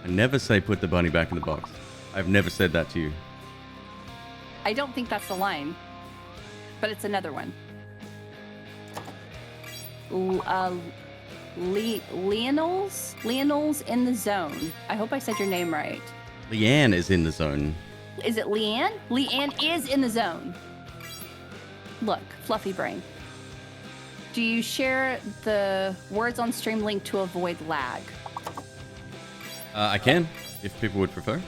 I never say put the bunny back in the box. I've never said that to you.
I don't think that's the line, but it's another one. Leonel's in the zone. I hope I said your name right.
Leanne is in the zone.
Is it Leanne? Leanne is in the zone. Look, fluffy brain. Do you share the words on stream link to avoid lag?
I can, if people would prefer.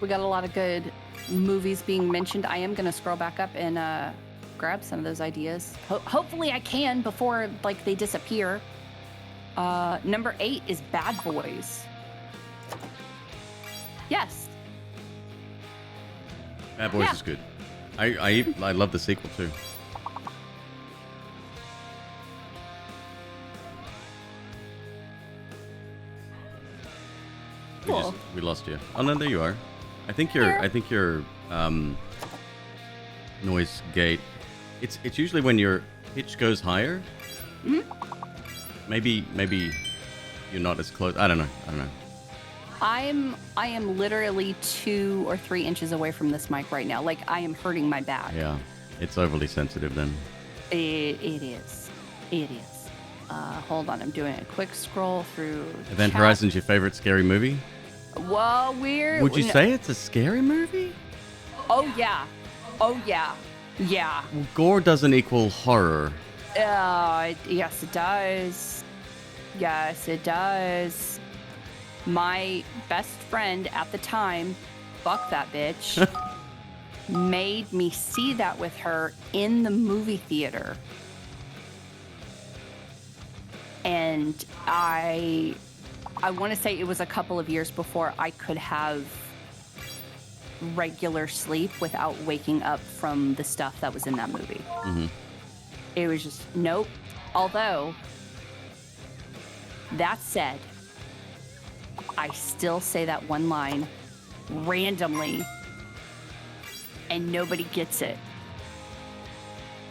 We got a lot of good movies being mentioned. I am going to scroll back up and grab some of those ideas. Hopefully I can before like they disappear. Number 8 is Bad Boys. Yes.
Bad Boys is good. I love the sequel too.
cool.
We lost you. Oh no, there you are. I think your noise gate. It's usually when your pitch goes higher.
Mm-hmm.
Maybe you're not as close. I don't know.
I am literally 2 or 3 inches away from this mic right now. Like, I am hurting my back.
Yeah, it's overly sensitive then.
It is. Hold on, I'm doing a quick scroll through.
Event
chat.
Horizon's your favorite scary movie?
Well,
Would you say it's a scary movie?
Oh yeah. Yeah.
Well, gore doesn't equal horror.
Yes, it does. My best friend at the time, fuck that bitch, made me see that with her in the movie theater. And I want to say it was a couple of years before I could have regular sleep without waking up from the stuff that was in that movie.
Mm-hmm.
It was just, nope. Although, that said, I still say that one line randomly and nobody gets it.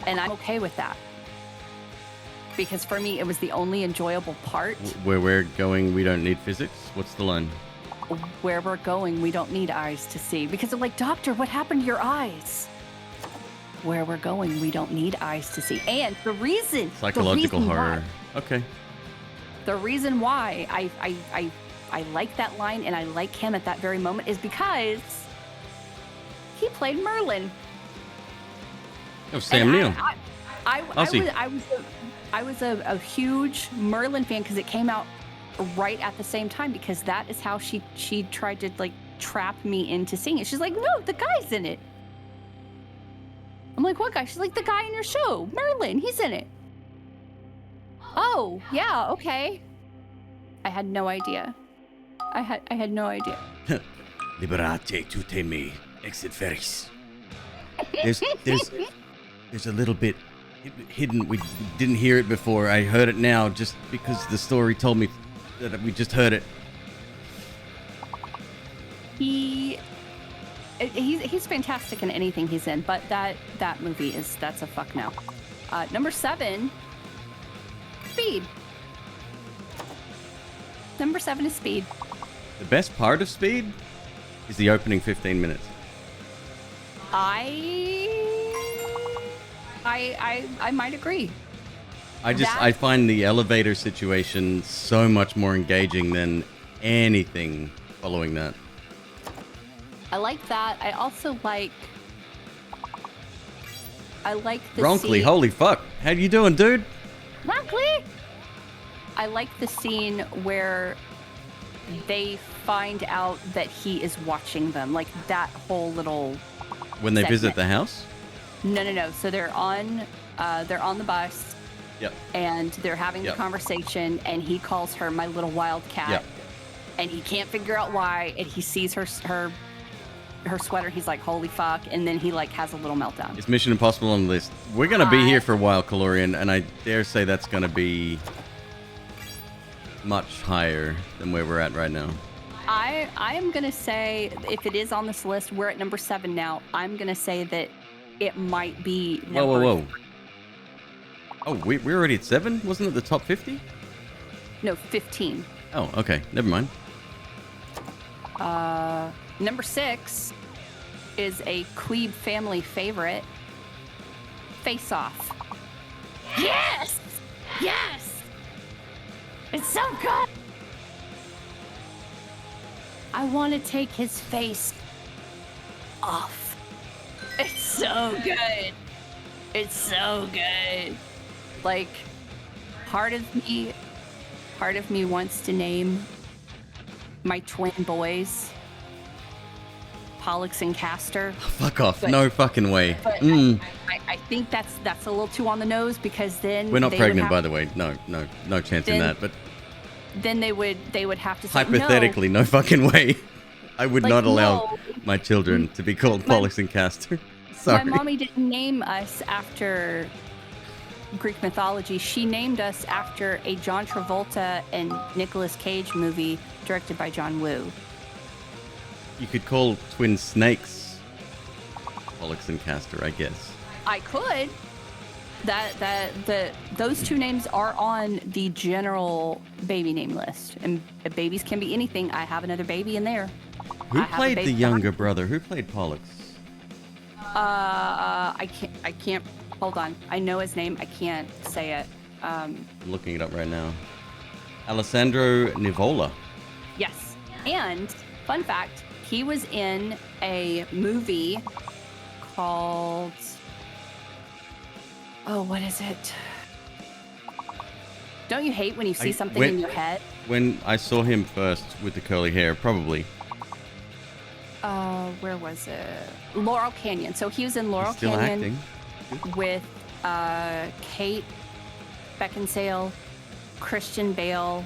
And I'm okay with that. Because for me, it was the only enjoyable part.
Where we're going, we don't need physics? What's the line?
Where we're going, we don't need eyes to see. Because I'm like, doctor, what happened to your eyes? Where we're going, we don't need eyes to see. And the reason...
Psychological horror.
Why,
okay.
the reason why I like that line and I like him at that very moment is because he played Merlin.
Oh, Sam Neill.
I was a huge Merlin fan because it came out right at the same time, because that is how she tried to like trap me into seeing it. She's like, no, the guy's in it. I'm like, what guy? She's like, the guy in your show, Merlin, he's in it. Oh, yeah, okay. I had no idea. I had no idea.
Liberate tutte me, exit veris. There's a little bit hidden. We didn't hear it before. I heard it now just because the story told me that we just heard it.
He's fantastic in anything he's in, but that movie that's a fuck no. Number 7, Speed. Number 7 is Speed.
The best part of Speed is the opening 15 minutes.
I might agree.
I find the elevator situation so much more engaging than anything following that.
I like that. I also like the
Bronkley,
scene.
holy fuck. How you doing, dude?
Bronkley! I like the scene where they find out that he is watching them. Like that whole little
When they
segment.
visit the house?
No. So they're on the bus.
Yep.
And they're having the conversation, and he calls her my little wildcat.
Yep.
And he can't figure out why, and he sees her sweater. He's like, holy fuck. And then he like has a little meltdown.
It's Mission Impossible on the list. We're going to be here for a while, Calorian, and I dare say that's going to be much higher than where we're at right now.
I am going to say, if it is on this list, we're at number 7 now. I'm going to say that it might be number...
Whoa. Oh, we're already at 7? Wasn't it the top 50?
No, 15.
Oh, okay. Never mind.
Number 6 is a McQueeb family favorite, Face Off. Yes! It's so good! I want to take his face off. It's so good. Like, part of me wants to name my twin boys Pollux and Castor.
Fuck off.
But,
no fucking way.
But I think that's a little too on the nose, because then
we're not pregnant, by the way. No chance in that. But
then they would have to say,
hypothetically, no fucking way. I would not allow
no.
my children to be called Pollux and Castor. Sorry.
My mommy didn't name us after Greek mythology. She named us after a John Travolta and Nicolas Cage movie directed by John Woo.
You could call twin snakes Pollux and Castor, I guess.
I could. Those two names are on the general baby name list, and babies can be anything. I have another baby in there.
Who played the younger brother? Who played Pollux?
I can't. Hold on. I know his name. I can't say it.
I'm looking it up right now. Alessandro Nivola.
Yes. And fun fact, he was in a movie called. Oh, what is it? Don't you hate when you see something in your head?
When I saw him first with the curly hair, probably.
Where was it? Laurel Canyon. So he was in Laurel
Still
Canyon
acting.
with Kate Beckinsale, Christian Bale,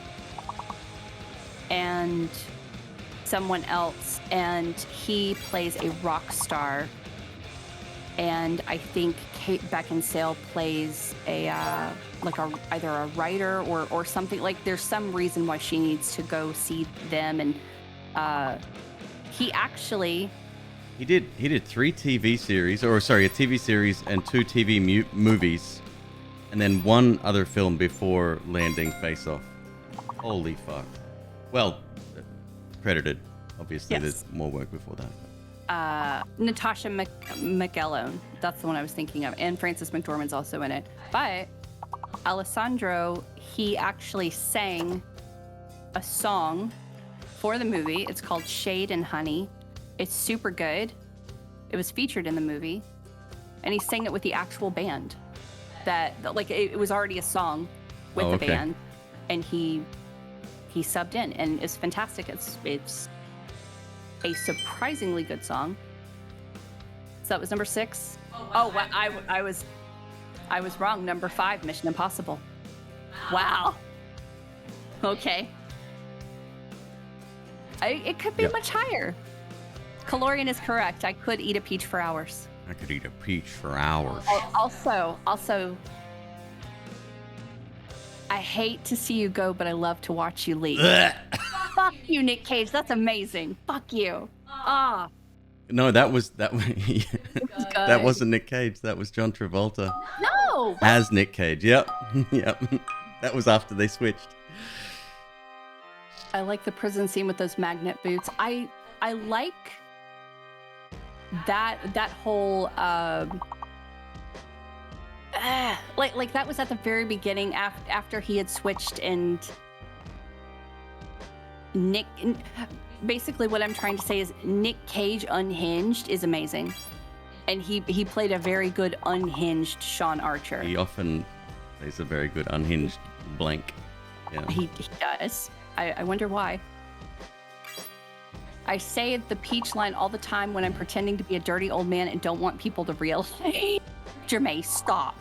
and someone else. And he plays a rock star. And I think Kate Beckinsale plays either a writer or something. Like there's some reason why she needs to go see them. And he
did 3 TV series, a TV series and 2 TV movies, and then 1 other film before landing Face Off. Holy fuck. Well, credited. Obviously,
Yes.
There's more work before that.
Natasha McElhone, that's the one I was thinking of, and Frances McDormand's also in it. But Alessandro, he actually sang a song for the movie. It's called Shade and Honey. It's super good. It was featured in the movie, and he sang it with the actual band. It was already a song with the band, and he subbed in, and it's fantastic. It's a surprisingly good song. So that was number 6. Oh, well, I was wrong. Number 5, Mission Impossible. Wow. Okay. It could be much higher. Calorian is correct. I could eat a peach for hours.
I could eat a peach for hours.
Also, I hate to see you go, but I love to watch you leave. Fuck you, Nick Cage. That's amazing. Fuck you. Ah.
No, that wasn't Nick Cage. That was John Travolta.
No.
As Nick Cage. Yep. Yep. That was after they switched.
I like the prison scene with those magnet boots. I like that whole like that was at the very beginning after he had switched, and basically what I'm trying to say is Nick Cage unhinged is amazing, and he played a very good unhinged Sean Archer.
He often plays a very good unhinged blank. Yeah.
He does. I wonder why. I say the peach line all the time when I'm pretending to be a dirty old man and don't want people to realize. Jermaine, stop.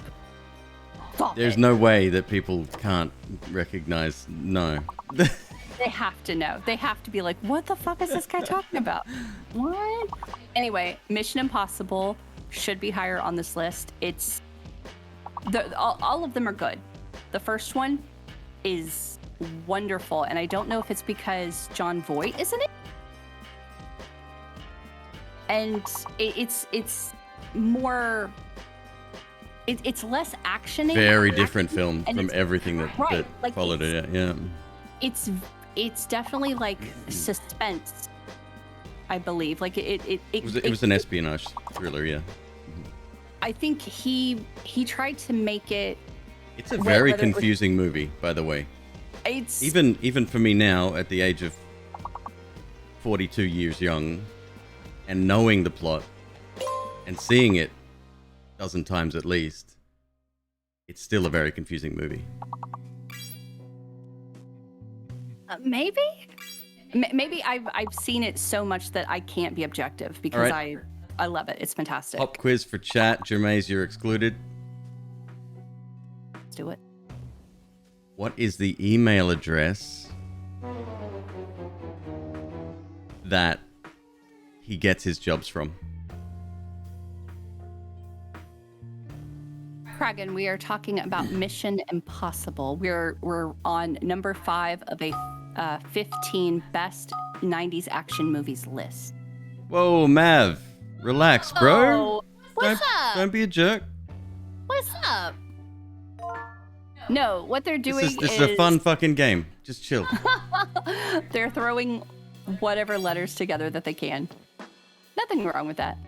There's no way that people can't recognize. No.
They have to know. They have to be like, what the fuck is this guy talking about? What? Anyway, Mission Impossible should be higher on this list. It's all of them are good. The first one is wonderful, and I don't know if it's because Jon Voight is in it. And it's more. It's less actiony.
Very different film from everything that followed it. Yeah.
It's definitely like suspense, I believe. Like it
was an espionage thriller. Yeah.
I think he tried to make it.
It's a very confusing movie, by the way.
It's
even for me now, at the age of 42 years young, and knowing the plot and seeing it a dozen times at least, it's still a very confusing movie.
Maybe I've seen it so much that I can't be objective because I love it. It's fantastic.
Pop quiz for chat. Germais, you're excluded.
Let's do it.
What is the email address that he gets his jobs from?
Kragan, we are talking about Mission Impossible. We're on number 5 of a 15 best 90s action movies list.
Whoa, Mav. Relax, bro.
Oh, what's up?
Don't be a jerk.
What's up? No, what they're doing
This is a fun fucking game. Just chill.
they're throwing whatever letters together that they can. Nothing wrong with that.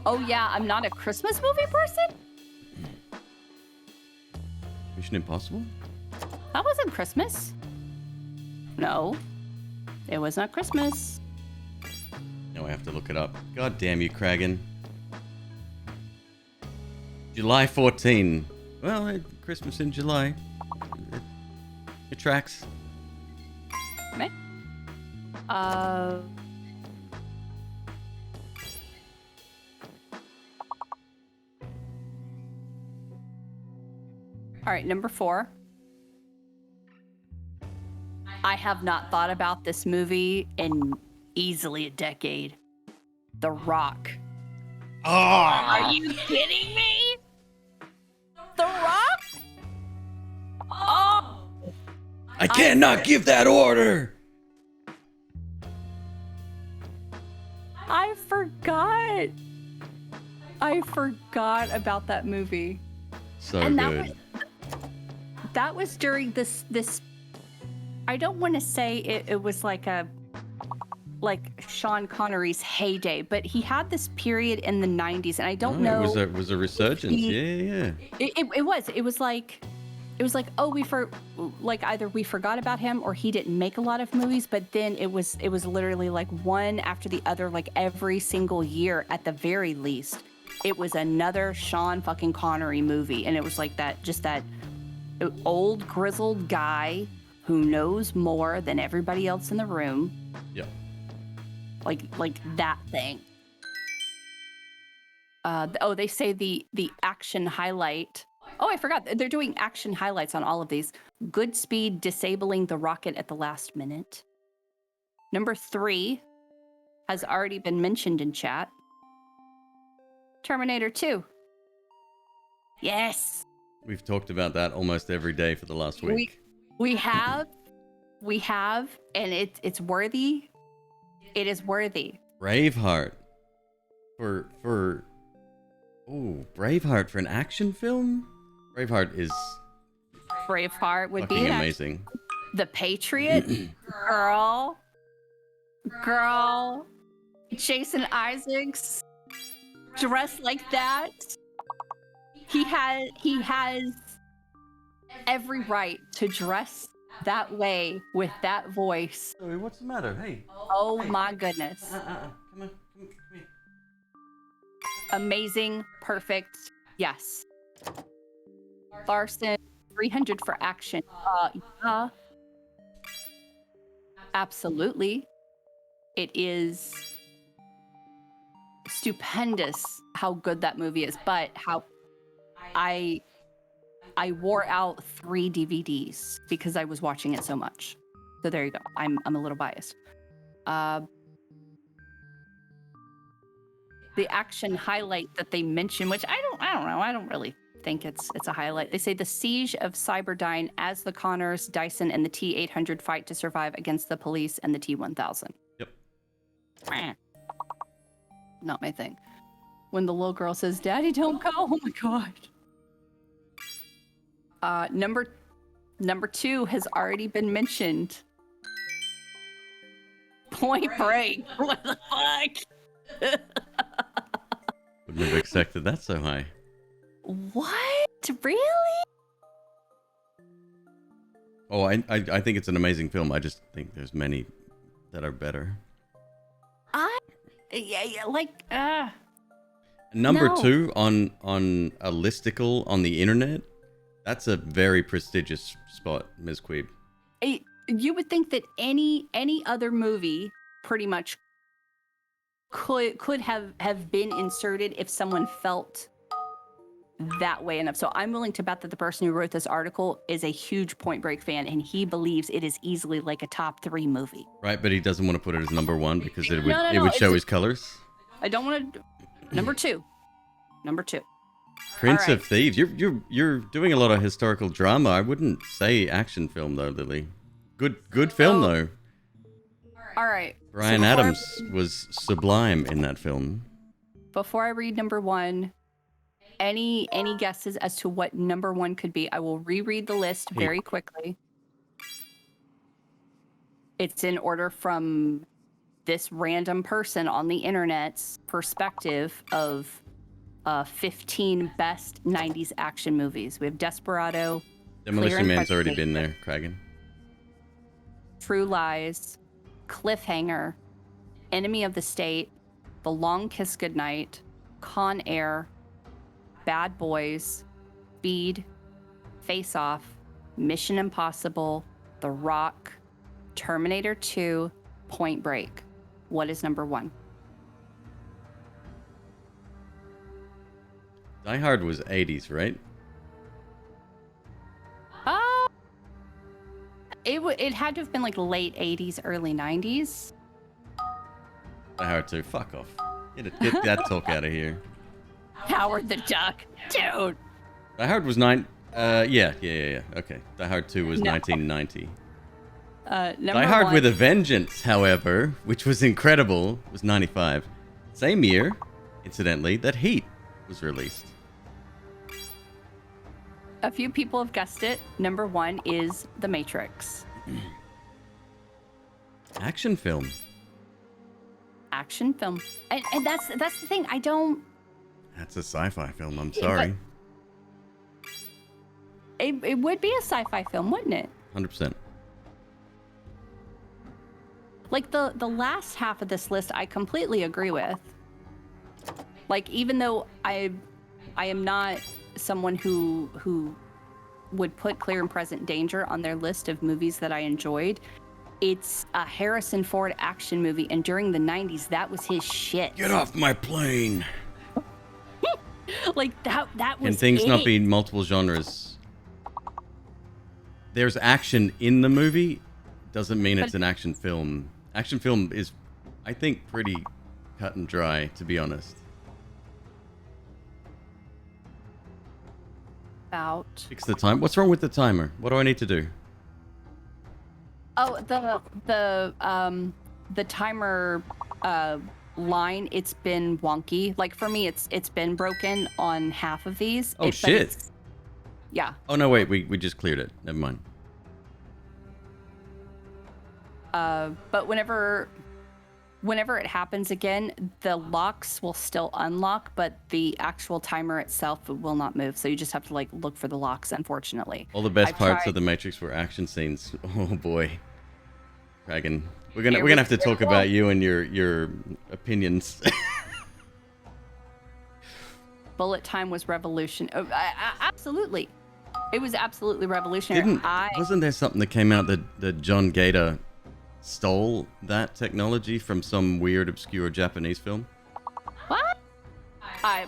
Oh yeah, I'm not a Christmas movie person?
Mission Impossible?
That wasn't Christmas. No, it was not Christmas.
Now I have to look it up. God damn you, Kragan. July 14. Well, Christmas in July. It tracks.
Okay. All right, number 4. I have not thought about this movie in easily a decade. The Rock.
Oh!
Are you kidding me? The Rock? Oh!
I cannot give that order!
I forgot. I forgot about that movie.
So
And
good.
That was during this I don't want to say it was like Sean Connery's heyday, but he had this period in the 90s, and I don't know.
It was a resurgence. Yeah.
It was like either we forgot about him or he didn't make a lot of movies, but then it was literally like one after the other, like every single year at the very least. It was another Sean fucking Connery movie, and it was like that old grizzled guy who knows more than everybody else in the room.
Yeah.
Like that thing. They say the action highlight. Oh, I forgot. They're doing action highlights on all of these. Goodspeed disabling the rocket at the last minute. Number 3 has already been mentioned in chat. Terminator 2. Yes.
We've talked about that almost every day for the last week.
We have, and it's worthy. It is worthy.
Braveheart. Braveheart for an action film? Braveheart would
be
amazing.
The Patriot, girl, Jason Isaacs, dressed like that. He has every right to dress that way with that voice.
Sorry, what's the matter? Hey.
Oh my goodness.
Come here.
Amazing, perfect, yes. Larson, 300 for action. Yeah. Absolutely. It is stupendous how good that movie is, but how I wore out 3 DVDs because I was watching it so much. So there you go. I'm a little biased. The action highlight that they mention, which I don't know. I don't really think it's a highlight. They say the siege of Cyberdyne as the Connors, Dyson, and the T-800 fight to survive against the police and the T-1000.
Yep.
Not my thing. When the little girl says, "Daddy, don't go!" Oh my god. Number 2 has already been mentioned. Point Break. What the fuck?
Wouldn't have expected that so high.
What? Really?
Oh, I think it's an amazing film. I just think there's many that are better. Number 2 on a listicle on the internet. That's a very prestigious spot, Ms. Queeb.
You would think that any other movie pretty much could have been inserted if someone felt that way enough. So I'm willing to bet that the person who wrote this article is a huge Point Break fan, and he believes it is easily like a top 3 movie.
Right, but he doesn't want to put it as number 1 because it would show his colors.
I don't want to. Number 2.
Prince of Thieves. You're doing a lot of historical drama. I wouldn't say action film though, Lily. Good film though.
All right.
Bryan
so
Adams was sublime in that film.
Before I read number one, any guesses as to what number one could be? I will reread the list very quickly. It's in order from this random person on the internet's perspective of 15 best 90s action movies. We have Desperado,
Demolition Man's already been there, Kragan.
True Lies, Cliffhanger, Enemy of the State, The Long Kiss Goodnight, Con Air, Bad Boys, Speed, Face Off, Mission Impossible, The Rock, Terminator 2, Point Break. What is number one?
Die Hard was 80s, right?
It had to have been like late 80s, early 90s.
Die Hard 2, fuck off. Get that talk out of here.
Howard the Duck, dude.
Die Hard was yeah. Okay. Die Hard 2 was 1990. Die Hard
one,
with a Vengeance, however, which was incredible, was 95. Same year, incidentally, that Heat was released.
A few people have guessed it. Number one is The Matrix.
Action film.
Action film. And that's the thing. I don't...
That's a sci-fi film, I'm sorry.
It would be a sci-fi film, wouldn't it?
100%.
Like the last half of this list, I completely agree with. Like, even though I am not someone who would put Clear and Present Danger on their list of movies that I enjoyed, it's a Harrison Ford action movie, and during the 90s, that was his shit.
Get off my plane.
Like that was.
Can things not be multiple genres? There's action in the movie, doesn't mean it's an action film. Action film is, I think, pretty cut and dry, to be honest.
About.
Fix the time. What's wrong with the timer? What do I need to do?
Oh, the timer line, it's been wonky. Like for me, it's been broken on half of these.
Oh, shit.
Yeah.
Oh, no, wait. We just cleared it. Never mind.
But whenever it happens again, the locks will still unlock, but the actual timer itself will not move. So you just have to like look for the locks, unfortunately.
All the best parts of The Matrix were action scenes. Oh boy. Dragon. We're gonna have to talk about you and your opinions.
Bullet time was revolution. Absolutely. It was absolutely revolutionary.
Wasn't there something that came out that John Gator stole that technology from some weird, obscure Japanese film?
What? I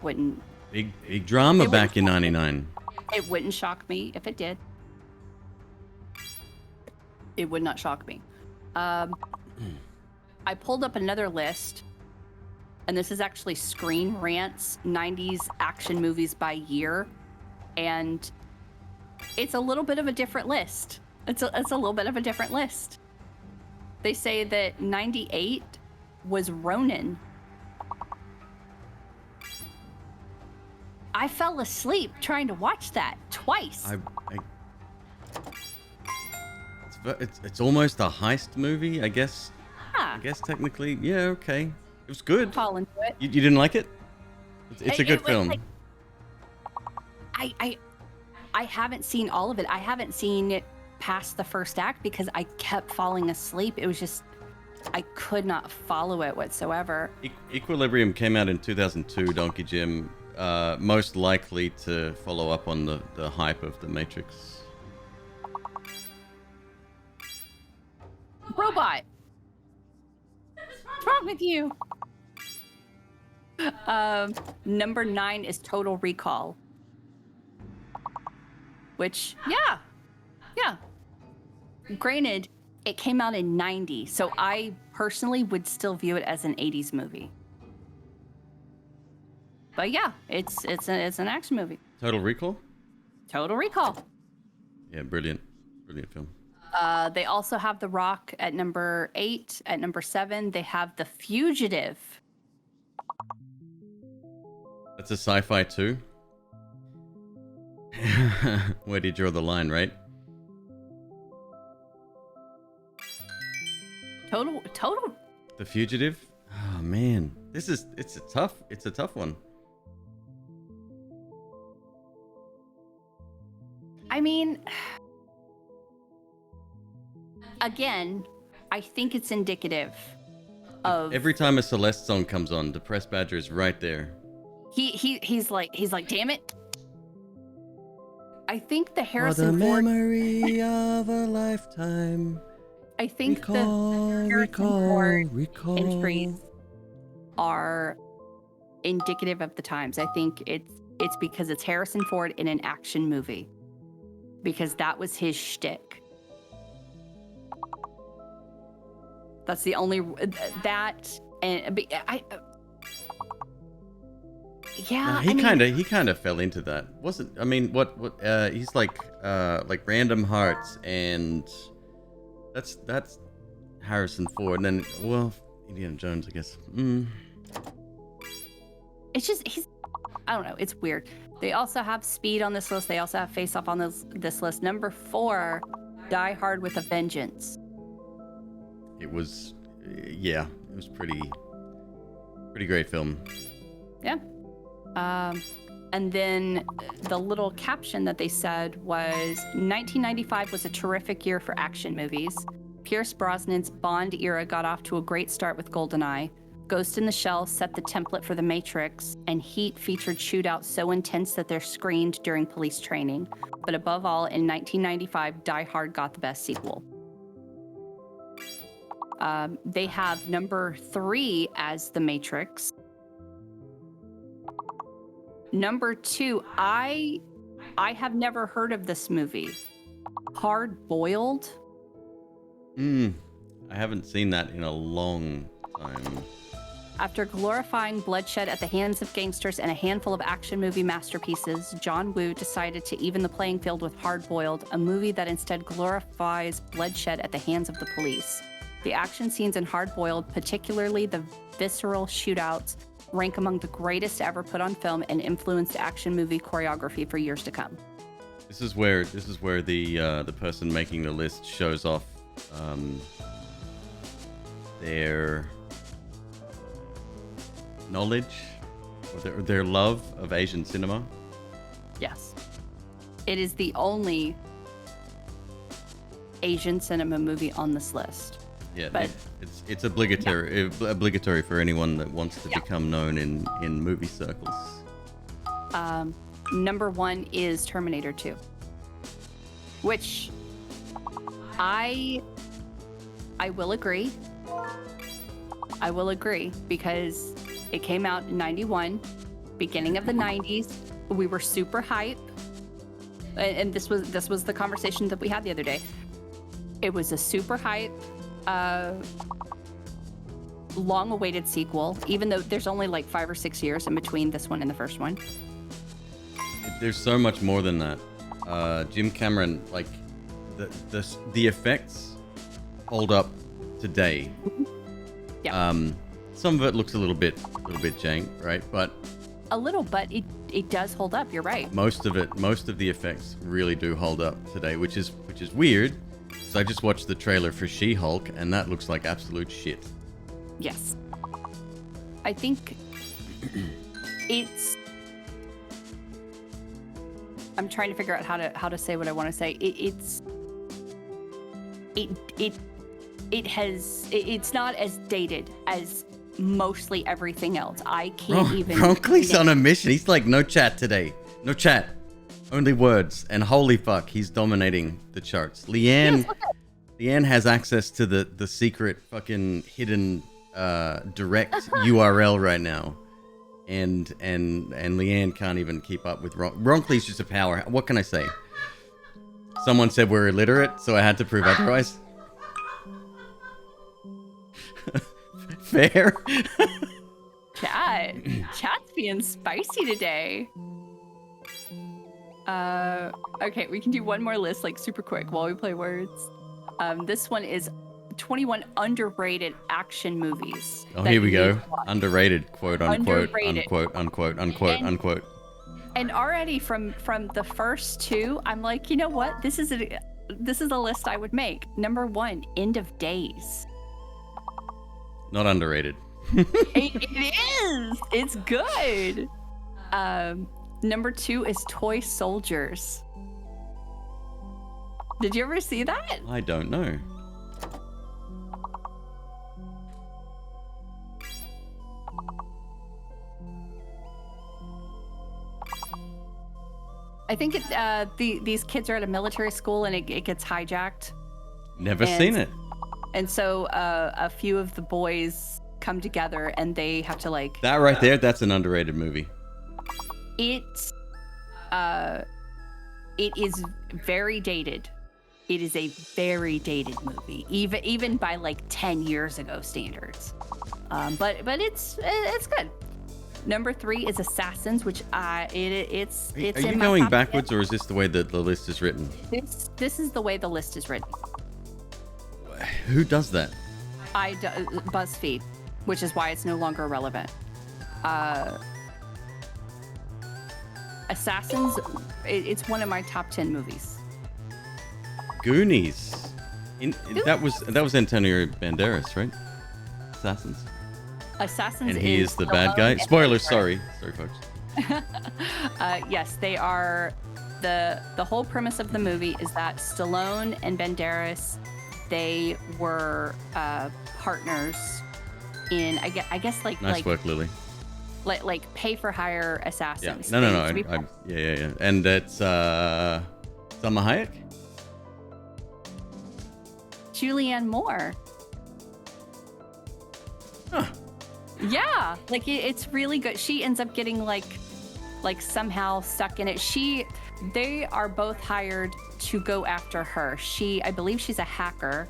wouldn't.
Big drama back in '99.
It wouldn't shock me if it did. It would not shock me. I pulled up another list, and this is actually Screen Rant's 90s action movies by year, and it's a little bit of a different list. It's a little bit of a different list. They say that 98 was Ronin. I fell asleep trying to watch that twice.
It's almost a heist movie, I guess.
Yeah.
I guess technically, yeah, okay. It was good.
Fall into it.
You didn't like it? It's a good film.
Like, I haven't seen all of it. I haven't seen it past the first act because I kept falling asleep. It was just, I could not follow it whatsoever.
Equilibrium came out in 2002, Donkey Jim. Most likely to follow up on the hype of The Matrix.
Robot! What's wrong with you? Number 9 is Total Recall. Which, yeah. Granted, it came out in 90, so I personally would still view it as an 80s movie. But yeah, it's an action movie.
Total Recall?
Total Recall.
Yeah, brilliant film.
They also have The Rock at number 8. At number 7, they have The Fugitive.
That's a sci-fi too. Where do you draw the line, right?
Total.
The Fugitive. Oh man, it's a tough one.
I mean, again, I think it's indicative of
Every time a Celeste song comes on, Depressed Badger is right there.
he's like, damn it. I think the
For the
Harrison Ford.
memory of a lifetime.
I think
Recall,
the Harrison Ford
recall.
entries are indicative of the times. I think it's because it's Harrison Ford in an action movie, because that was his shtick. That's the only that and yeah.
He kind of fell into that. Wasn't I mean what he's like Random Hearts, and that's Harrison Ford, and then Indiana Jones, I guess.
It's just I don't know, it's weird. They also have Speed on this list. They also have Face Off on this list. Number 4, Die Hard with a Vengeance.
It was it was pretty great film.
Yeah. And then the little caption that they said was 1995 was a terrific year for action movies. Pierce Brosnan's Bond era got off to a great start with GoldenEye. Ghost in the Shell set the template for The Matrix, and Heat featured shootouts so intense that they're screened during police training. But above all, in 1995, Die Hard got the best sequel. They have number 3 as The Matrix. Number 2, I have never heard of this movie. Hard Boiled.
I haven't seen that in a long time.
After glorifying bloodshed at the hands of gangsters and a handful of action movie masterpieces, John Woo decided to even the playing field with Hard Boiled, a movie that instead glorifies bloodshed at the hands of the police. The action scenes in Hard Boiled, particularly the visceral shootouts, rank among the greatest ever put on film and influenced action movie choreography for years to come.
This is where the person making the list shows off their knowledge or their love of Asian cinema.
Yes. It is the only Asian cinema movie on this list.
Yeah,
but
it's obligatory for anyone that wants to become known in movie circles.
Number 1 is Terminator 2, which I will agree. I will agree because it came out in 91, beginning of the 90s. We were super hype, and this was the conversation that we had the other day. It was a super hype, long-awaited sequel, even though there's only like 5 or 6 years in between this one and the first one.
There's so much more than that. Jim Cameron, like the effects hold up today.
Yeah.
Some of it looks a little bit jank, right? But
it does hold up. You're right.
Most of the effects really do hold up today, which is weird. So I just watched the trailer for She-Hulk, and that looks like absolute shit.
Yes. I think it's. I'm trying to figure out how to say what I want to say. It's not as dated as mostly everything else. I can't even.
Bronkley's on a mission. He's like, no chat today. No chat. Only words. And holy fuck, he's dominating the charts. Leanne has access to the secret fucking hidden direct URL right now. And Leanne can't even keep up with Bronkley's just a power. What can I say? Someone said we're illiterate, so I had to prove otherwise. Fair.
Chat's being spicy today. Okay, we can do one more list, like super quick while we play words. This one is 21 underrated action movies.
Oh,
that
here we
you
go.
need to watch.
Underrated, quote unquote,
Underrated.
unquote.
And already from the first two, I'm like, you know what? This is a list I would make. Number 1, End of Days.
Not underrated.
It is. It's good. Number 2 is Toy Soldiers. Did you ever see that?
I don't know.
I think these kids are at a military school and it gets hijacked.
Never seen it.
And so a few of the boys come together and they have to like...
That right there, that's an underrated movie.
It is very dated. It is a very dated movie, even by like 10 years ago standards. But it's good. Number 3 is Assassins, which it's
Are you
in my
going
top
backwards,
10.
or is this the way that the list is written?
This is the way the list is written.
Who does that?
BuzzFeed, which is why it's no longer relevant. Assassins, it's one of my top 10 movies.
Goonies. That was Antonio Banderas, right? Assassins.
Assassins
And he is the bad
Stallone
guy.
and
Spoilers,
Banderas.
sorry folks.
Yes, they are. The whole premise of the movie is that Stallone and Banderas, they were partners in I guess like
Nice work, Lily.
like pay for hire
Yeah.
assassins.
No.
They used to be
Yeah. And it's Salma Hayek.
Julianne Moore.
Huh.
Yeah, like it's really good. She ends up getting like somehow stuck in it. They are both hired to go after her. I believe she's a hacker.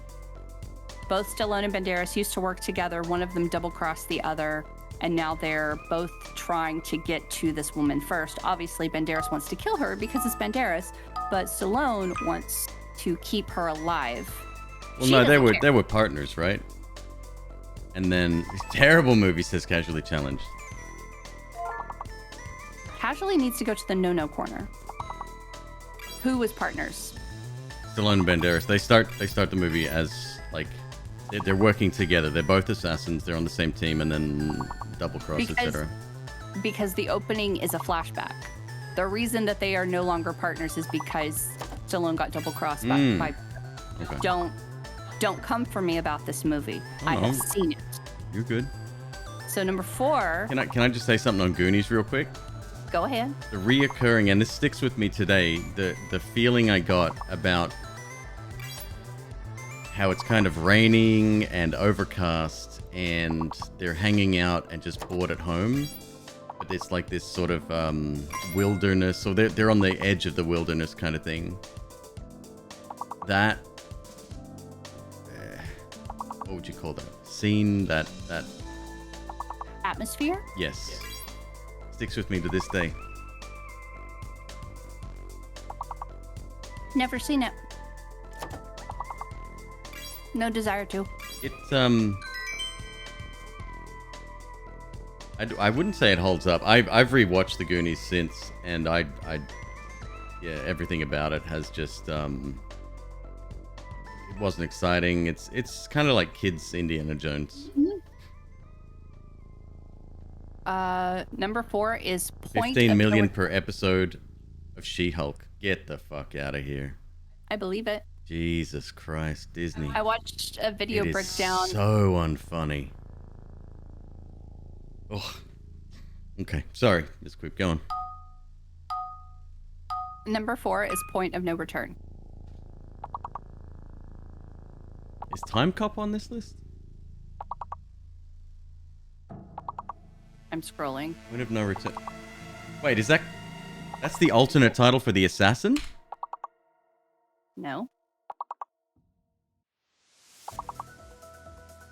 Both Stallone and Banderas used to work together. One of them double-crossed the other, and now they're both trying to get to this woman first. Obviously, Banderas wants to kill her because it's Banderas, but Stallone wants to keep her alive.
Well,
She
no,
doesn't care.
they were partners, right? And then terrible movie, says Casually Challenged.
Casually needs to go to the no-no corner. Who was partners?
Stallone and Banderas. They start the movie as like they're working together. They're both assassins. They're on the same team, and then double cross, etc.
Because the opening is a flashback. The reason that they are no longer partners is because Stallone got double crossed by
Okay.
Don't come for me about this movie.
Oh,
I
no.
have seen it.
You're good.
So number 4,
Can I just say something on Goonies real quick?
go ahead.
The reoccurring, and this sticks with me today, the feeling I got about how it's kind of raining and overcast and they're hanging out and just bored at home. But it's like this sort of wilderness, or they're on the edge of the wilderness kind of thing. That what would you call that? Scene, that
Atmosphere?
yes. Sticks with me to this day.
Never seen it. No desire to.
It's I wouldn't say it holds up. I've rewatched the Goonies since, and I yeah, everything about it has just it wasn't exciting. It's kind of like kids Indiana Jones.
Number 4 is Point
15
of
million
No-
per episode of She-Hulk. Get the fuck out of here.
I believe it.
Jesus Christ, Disney.
I watched a video
It is
breakdown.
so unfunny. Oh. Okay, sorry, Miss Quip, go on.
Number 4 is Point of No Return.
Is Time Cop on this list?
I'm scrolling.
Point of No Return. Wait, that's the alternate title for the assassin?
No.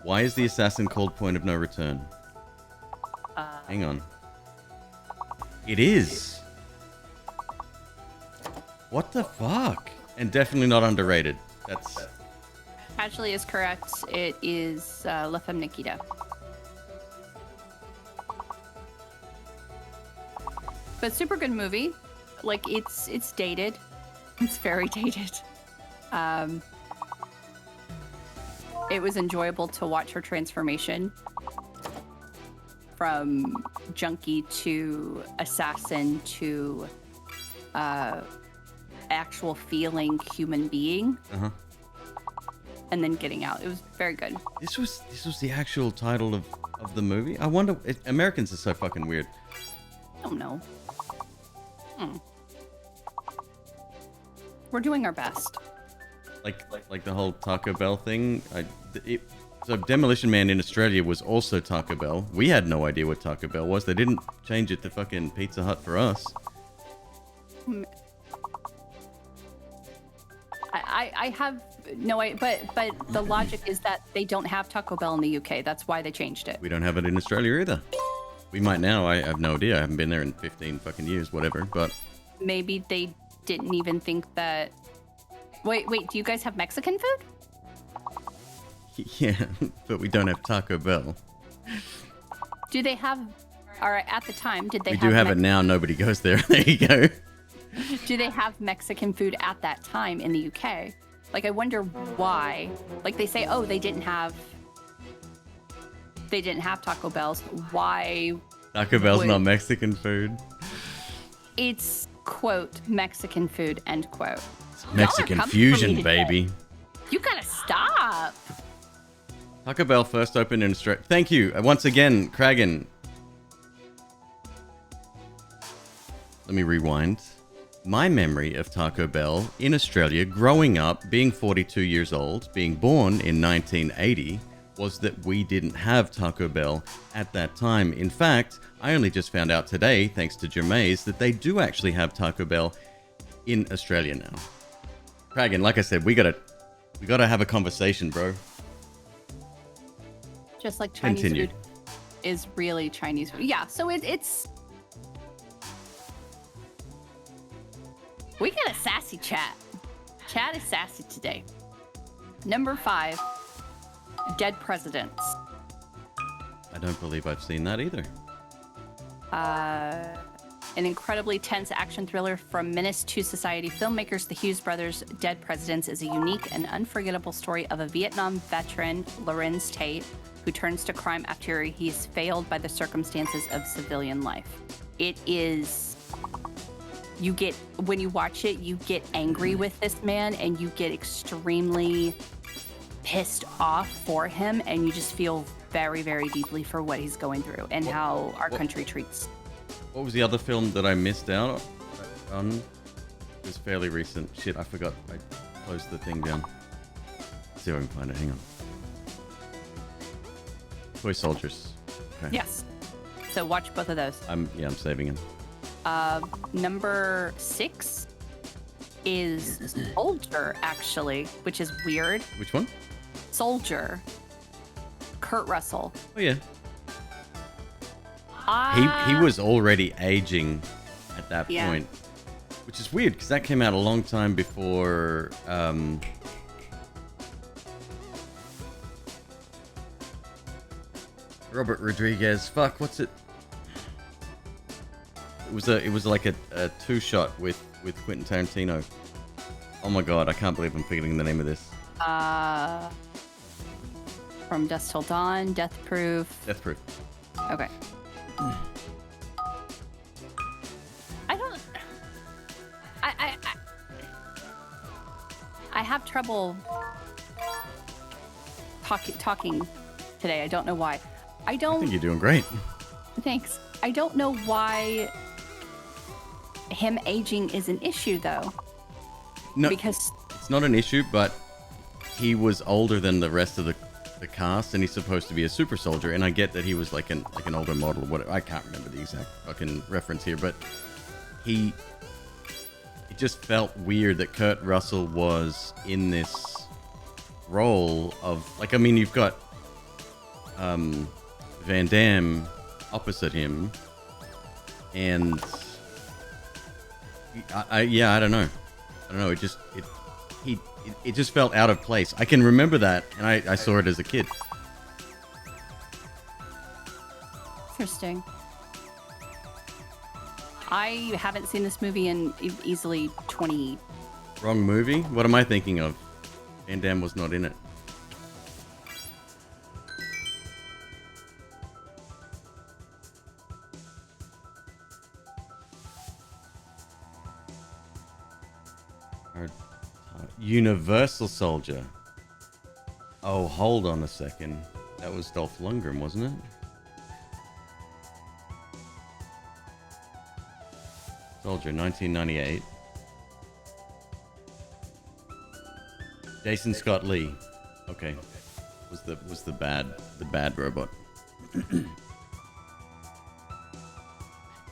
Why is the assassin called Point of No Return? Hang on. It is. What the fuck? And definitely not underrated.
Ashley is correct. It is La Femme Nikita. But super good movie. Like it's dated. It's very dated. It was enjoyable to watch her transformation from junkie to assassin to actual feeling human being.
Uh-huh.
And then getting out. It was very good.
This was the actual title of the movie. I wonder. Americans are so fucking weird.
I don't know. We're doing our best.
Like the whole Taco Bell thing. So Demolition Man in Australia was also Taco Bell. We had no idea what Taco Bell was. They didn't change it to fucking Pizza Hut for us.
I have no idea, but the logic is that they don't have Taco Bell in the UK. That's why they changed it.
We don't have it in Australia either. We might now. I have no idea. I haven't been there in 15 fucking years, whatever. But
maybe they didn't even think that. Wait. Do you guys have Mexican food?
yeah, but we don't have Taco Bell.
Do they have? All right. At the time, did they?
We do have it now. Nobody goes there. There you go.
Do they have Mexican food at that time in the UK? Like, I wonder why. Like, they say, oh, they didn't have Taco Bells. Why?
Taco Bell's not Mexican food.
It's, quote, Mexican food, end quote.
Mexican fusion, baby.
You gotta stop.
Taco Bell first opened in Australia. Thank you. Once again, Kragan. Let me rewind. My memory of Taco Bell in Australia growing up, being 42 years old, being born in 1980, was that we didn't have Taco Bell at that time. In fact, I only just found out today, thanks to Germais, that they do actually have Taco Bell in Australia now. Kragan, like I said, we gotta have a conversation, bro.
Just like Chinese food is really Chinese food. Yeah, so it's... We got a sassy chat. Chat is sassy today. Number 5, Dead Presidents.
I don't believe I've seen that either.
An incredibly tense action thriller from Menace to Society filmmakers, the Hughes brothers' Dead Presidents is a unique and unforgettable story of a Vietnam veteran, Lorenz Tate, who turns to crime after he is failed by the circumstances of civilian life. It is... when you watch it, you get angry with this man and you get extremely pissed off for him, and you just feel very, very deeply for what he's going through and how our country treats.
What was the other film that I missed out on? It was fairly recent. Shit, I forgot. I closed the thing down. Let's see if I can find it. Hang on. Toy Soldiers. Okay.
Yes. So watch both of those.
I'm saving him.
Number 6 is Soldier, actually, which is weird.
Which one?
Soldier. Kurt Russell.
Oh yeah. He was already aging at that point, which is weird because that came out a long time before. Robert Rodriguez. Fuck, what's it? It was like a 2-shot with Quentin Tarantino. Oh my god, I can't believe I'm forgetting the name of this.
From Dusk Till Dawn, Death Proof.
Death Proof.
Okay. I have trouble talking today. I don't know why. I
think you're doing great.
Thanks. I don't know why him aging is an issue, though.
No,
because
it's not an issue, but he was older than the rest of the cast, and he's supposed to be a super soldier. And I get that he was like an older model. What I can't remember the exact fucking reference here, but it just felt weird that Kurt Russell was in this role of like, I mean, you've got Van Damme opposite him, and I don't know. He it just felt out of place. I can remember that, and I saw it as a kid.
Interesting. I haven't seen this movie in easily 20.
Wrong movie? What am I thinking of? Van Damme was not in it. Universal Soldier. Oh, hold on a second. That was Dolph Lundgren, wasn't it? Soldier, 1998. Jason Scott Lee. Okay. Was the bad robot.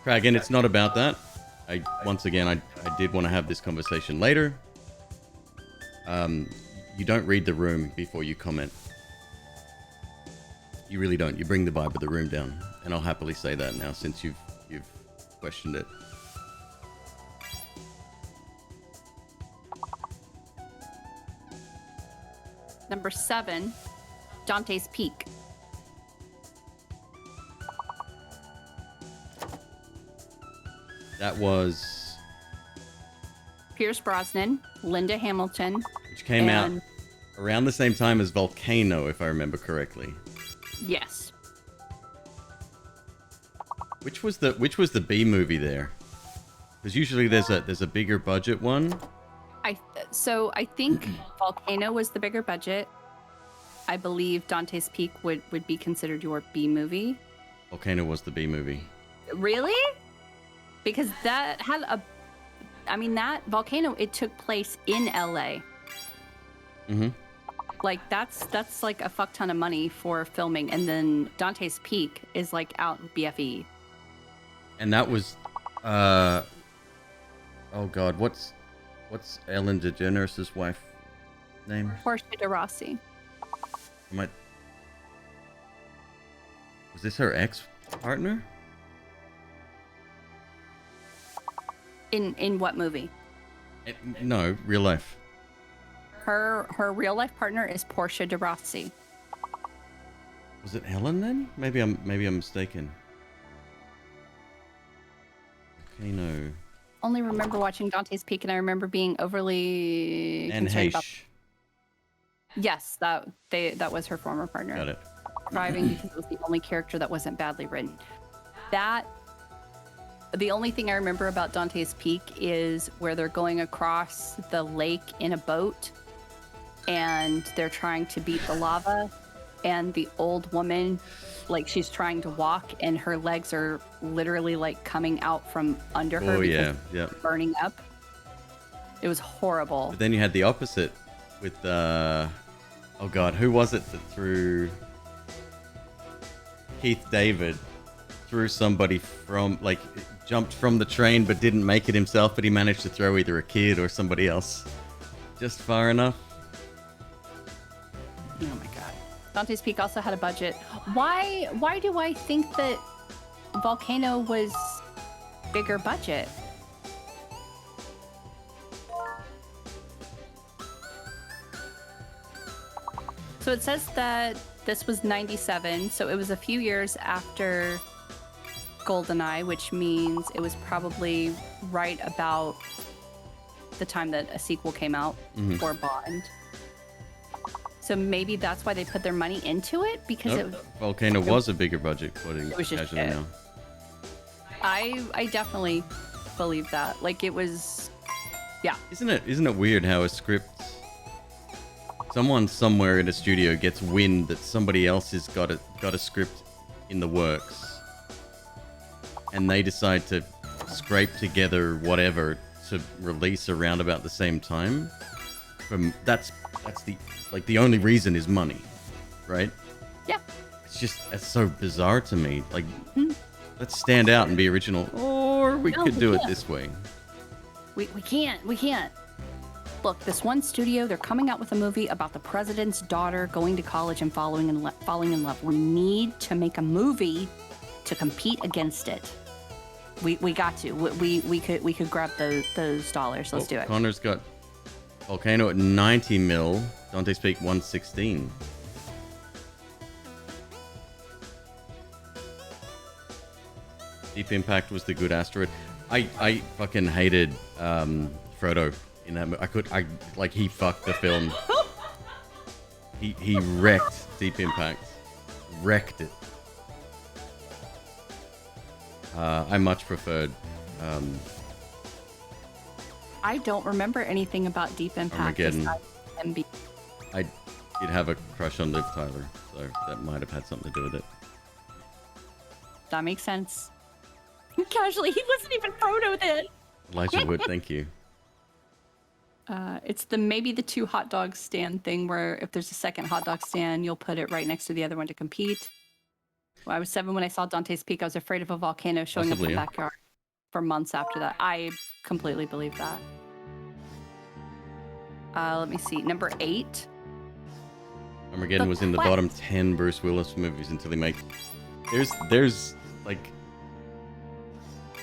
Craig, and it's not about that. Once again, I did want to have this conversation later. You don't read the room before you comment. You really don't. You bring the vibe of the room down, and I'll happily say that now since you've questioned it.
Number 7, Dante's Peak.
That was...
Pierce Brosnan, Linda Hamilton.
Which came out around the same time as Volcano, if I remember correctly.
Yes.
Which was the B movie there? Because usually there's a bigger budget one.
So I think Volcano was the bigger budget. I believe Dante's Peak would be considered your B movie.
Volcano was the B movie.
Really? Because that had that Volcano, it took place in LA.
Mm-hmm.
Like that's like a fuck ton of money for filming, and then Dante's Peak is like out in BFE.
And that was, oh god, what's Ellen DeGeneres' wife name?
Portia de Rossi.
Was this her ex-partner?
In what movie?
No, real life.
Her real life partner is Portia de Rossi.
Was it Helen then? Maybe I'm mistaken. Volcano.
Only remember watching Dante's Peak, and I remember being overly concerned about. Yes, that was her former partner.
Got it.
Driving because it was the only character that wasn't badly written. The only thing I remember about Dante's Peak is where they're going across the lake in a boat, and they're trying to beat the lava, and the old woman, like, she's trying to walk, and her legs are literally like coming out from under her because it's burning up. It was horrible.
But then you had the opposite with oh god, who was it that threw Keith David threw somebody from, like, jumped from the train but didn't make it himself, but he managed to throw either a kid or somebody else just far enough.
Oh my god. Dante's Peak also had a budget. Why do I think that Volcano was bigger budget? So it says that this was 97, so it was a few years after GoldenEye, which means it was probably right about the time that a sequel came out for Bond. So maybe that's why they put their money into it, because
Volcano was a bigger budget, quoting casually now.
I definitely believe that. Like, it was, yeah.
Isn't it weird how a script, someone somewhere in a studio gets wind that somebody else has got a script in the works, and they decide to scrape together whatever to release around about the same time. That's the only reason is money, right?
Yeah.
It's so bizarre to me. Like, let's stand out and be original, or we could do it this way.
We can't. Look, this one studio, they're coming out with a movie about the president's daughter going to college and falling in love. We need to make a movie to compete against it. We got to. We could grab those dollars. Let's do it.
Connor's got Volcano at 90 mil. Dante's Peak 116. Deep Impact was the good asteroid. I fucking hated Frodo in that. He fucked the film. He wrecked Deep Impact. Wrecked it. I much preferred.
I don't remember anything about Deep Impact.
Armageddon.
MB.
I did have a crush on Liv Tyler, so that might have had something to do with it.
That makes sense. Casually, he wasn't even Frodo then.
Elijah Wood, thank you.
It's maybe the two hot dog stand thing where if there's a second hot dog stand, you'll put it right next to the other one to compete. Well, I was 7 when I saw Dante's Peak. I was afraid of a volcano showing up in the backyard for months after that. I completely believe that. Let me see. Number 8.
Armageddon was in the bottom 10 Bruce Willis movies until he made. There's like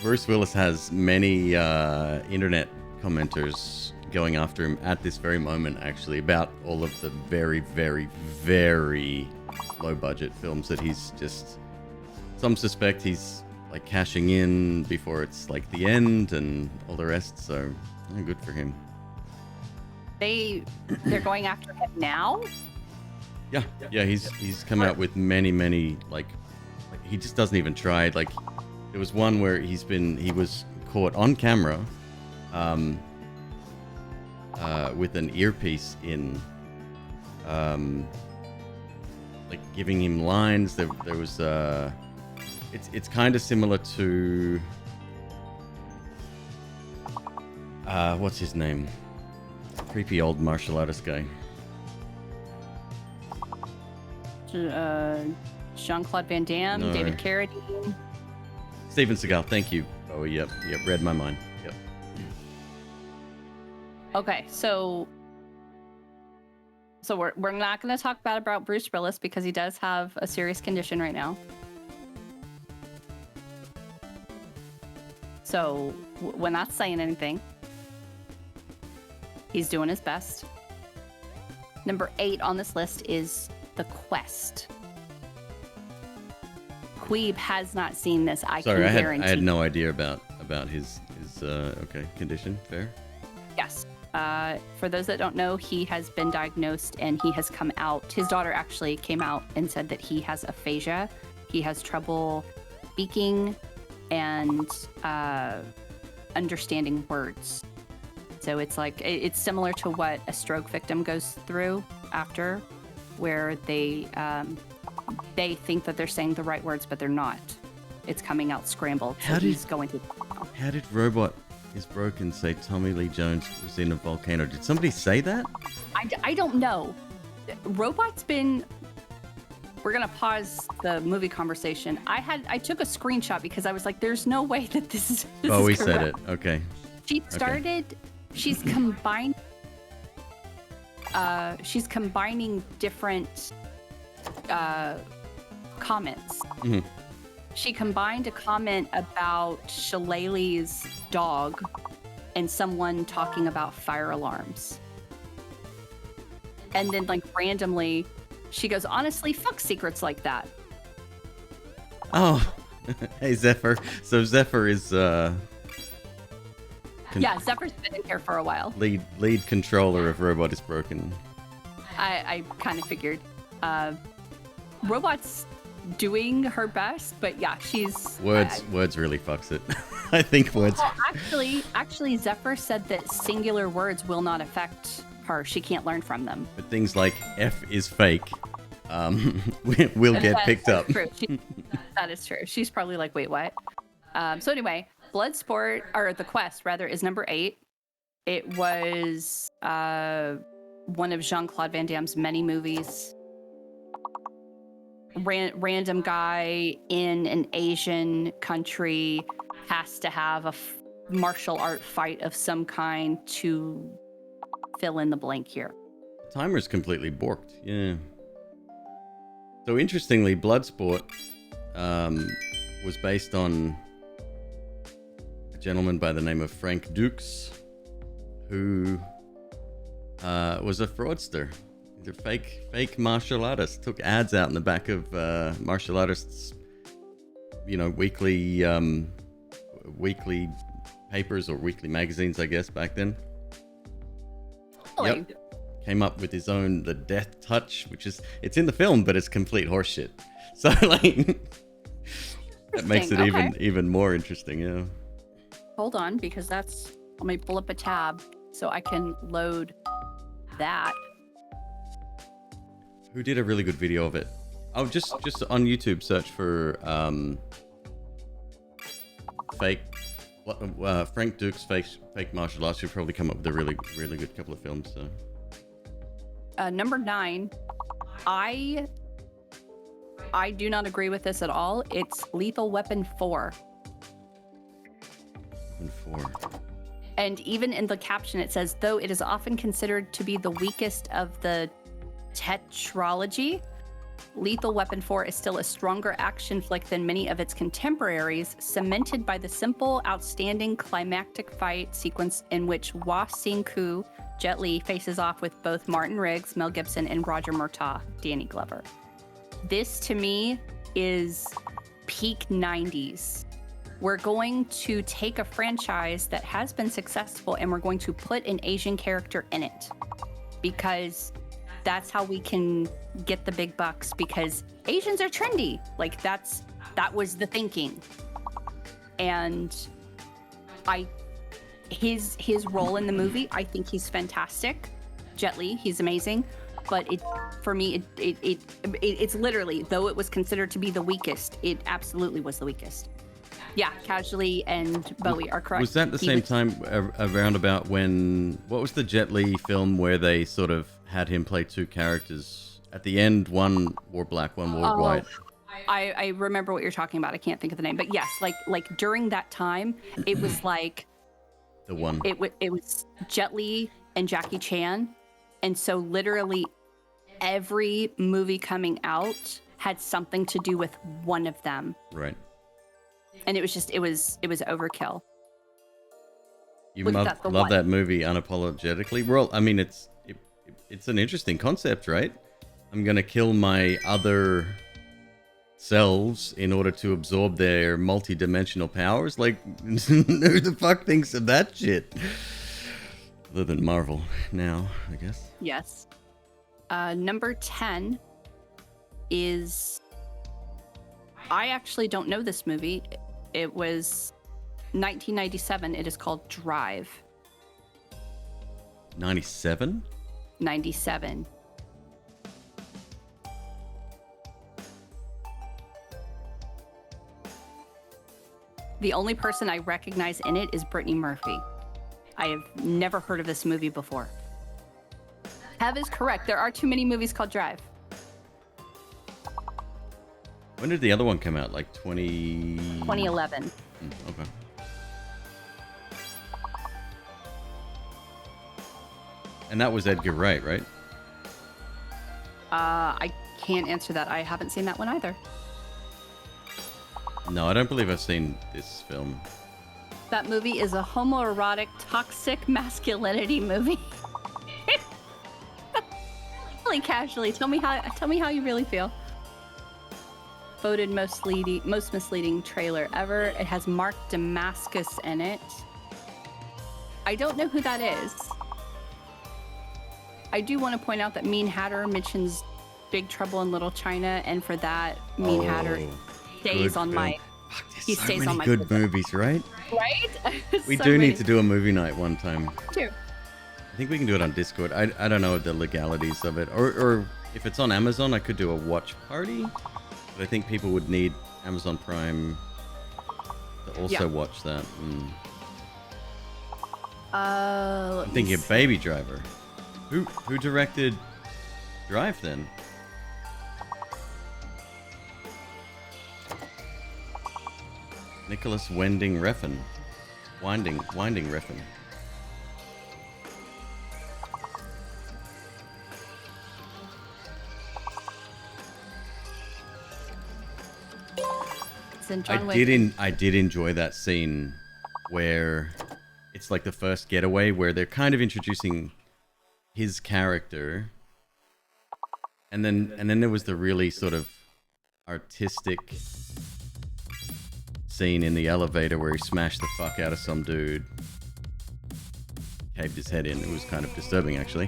Bruce Willis has many internet commenters going after him at this very moment, actually, about all of the very, very, very low budget films that he's just. Some suspect he's like cashing in before it's like the end and all the rest. So good for him.
They're going after him now.
Yeah. He's come out with many like he just doesn't even try. Like there was one where he was caught on camera, with an earpiece in, like giving him lines. There was it's kind of similar to what's his name? Creepy old martial artist guy.
Jean-Claude Van Damme,
No.
David Carradine.
Steven Seagal, thank you. Oh, yep, read my mind. Yep.
Okay, so we're not going to talk bad about Bruce Willis because he does have a serious condition right now. So we're not saying anything. He's doing his best. Number 8 on this list is The Quest. McQueeb has not seen this. I guarantee.
I had no idea about his condition. Fair.
Yes. For those that don't know, he has been diagnosed and he has come out. His daughter actually came out and said that he has aphasia. He has trouble speaking and understanding words. So it's like it's similar to what a stroke victim goes through after, where they think that they're saying the right words, but they're not. It's coming out scrambled. So he's going through.
How did Robot is Broken say Tommy Lee Jones was in a volcano? Did somebody say that?
I don't know. Robot's been. We're gonna pause the movie conversation. I took a screenshot because I was like, "There's no way that this is."
We said it. Okay.
She started. She's combining. She's combining different comments.
Mm-hmm.
She combined a comment about Shillelagh's dog and someone talking about fire alarms. And then, like, randomly, she goes, honestly, fuck secrets like that.
Oh, hey, Zephyr. So Zephyr is...
yeah, Zephyr's been in here for a while.
Lead controller of Robot is Broken.
I kind of figured. Robot's doing her best, but yeah, she's...
Words really fucks it. I think words...
Well, actually, Zephyr said that singular words will not affect her. She can't learn from them.
But things like F is fake will get picked up.
True. That is true. She's probably like, wait, what? So anyway, Bloodsport, or The Quest, rather, is number 8. It was one of Jean-Claude Van Damme's many movies. Random guy in an Asian country has to have a martial art fight of some kind to fill in the blank here.
Timer's completely borked. Yeah. So interestingly, Bloodsport was based on a gentleman by the name of Frank Dukes, who was a fraudster. He's a fake martial artist. Took ads out in the back of martial artists, weekly papers or weekly magazines, I guess, back then.
Really?
Yep. Came up with his own, the Death Touch, which is, it's in the film, but it's complete horseshit. So like, that makes it even more interesting. Yeah.
Hold on, because let me pull up a tab so I can load that.
Who did a really good video of it? Oh, just on YouTube, search for Frank Duke's fake martial arts. You'll probably come up with a really good couple of films. So.
Number 9, I do not agree with this at all. It's Lethal Weapon 4. And even in the caption, it says, though it is often considered to be the weakest of the tetralogy, Lethal Weapon 4 is still a stronger action flick than many of its contemporaries, cemented by the simple, outstanding climactic fight sequence in which Wah Sing Koo, Jet Li, faces off with both Martin Riggs, Mel Gibson, and Roger Murtaugh, Danny Glover. This, to me, is peak 90s. We're going to take a franchise that has been successful and we're going to put an Asian character in it, because that's how we can get the big bucks, because Asians are trendy. Like that was the thinking. And his role in the movie, I think he's fantastic. Jet Li, he's amazing. But for me, it's literally, though it was considered to be the weakest, it absolutely was the weakest. Yeah, Casually and Bowie are correct.
Was that the same time around about when, what was the Jet Li film where they sort of had him play two characters? At the end, one wore black, one wore white.
I remember what you're talking about. I can't think of the name. But yes, like during that time, it was like...
the one.
It was Jet Li and Jackie Chan. And so literally every movie coming out had something to do with one of them.
Right.
And it was just, it was overkill.
You love that movie unapologetically. Well, I mean, it's an interesting concept, right? I'm gonna kill my other selves in order to absorb their multi-dimensional powers. Like, who the fuck thinks of that shit? Other than Marvel now, I guess.
Yes. Number 10 is... I actually don't know this movie. It was 1997. It is called Drive.
97?
97. The only person I recognize in it is Brittany Murphy. I have never heard of this movie before. Hev is correct. There are too many movies called Drive.
When did the other one come out? Like
2011.
Okay. And that was Edgar Wright, right?
I can't answer that. I haven't seen that one either.
No, I don't believe I've seen this film.
That movie is a homoerotic, toxic masculinity movie. Really casually. Tell me how you really feel. Voted most misleading trailer ever. It has Mark Damascus in it. I don't know who that is. I do want to point out that Mean Hatter mentions Big Trouble in Little China, and for that, Mean Hatter stays on my...
He stays on my good movies, right?
Right?
We do need to do a movie night one time.
Too.
I think we can do it on Discord. I don't know the legalities of it. Or if it's on Amazon, I could do a watch party. But I think people would need Amazon Prime to also watch that. I'm thinking of Baby Driver. Who directed Drive then? Nicholas Winding Refn. Winding Refn. I did enjoy that scene where it's like the first getaway where they're kind of introducing his character, and then there was the really sort of artistic scene in the elevator where he smashed the fuck out of some dude, caved his head in. It was kind of disturbing, actually.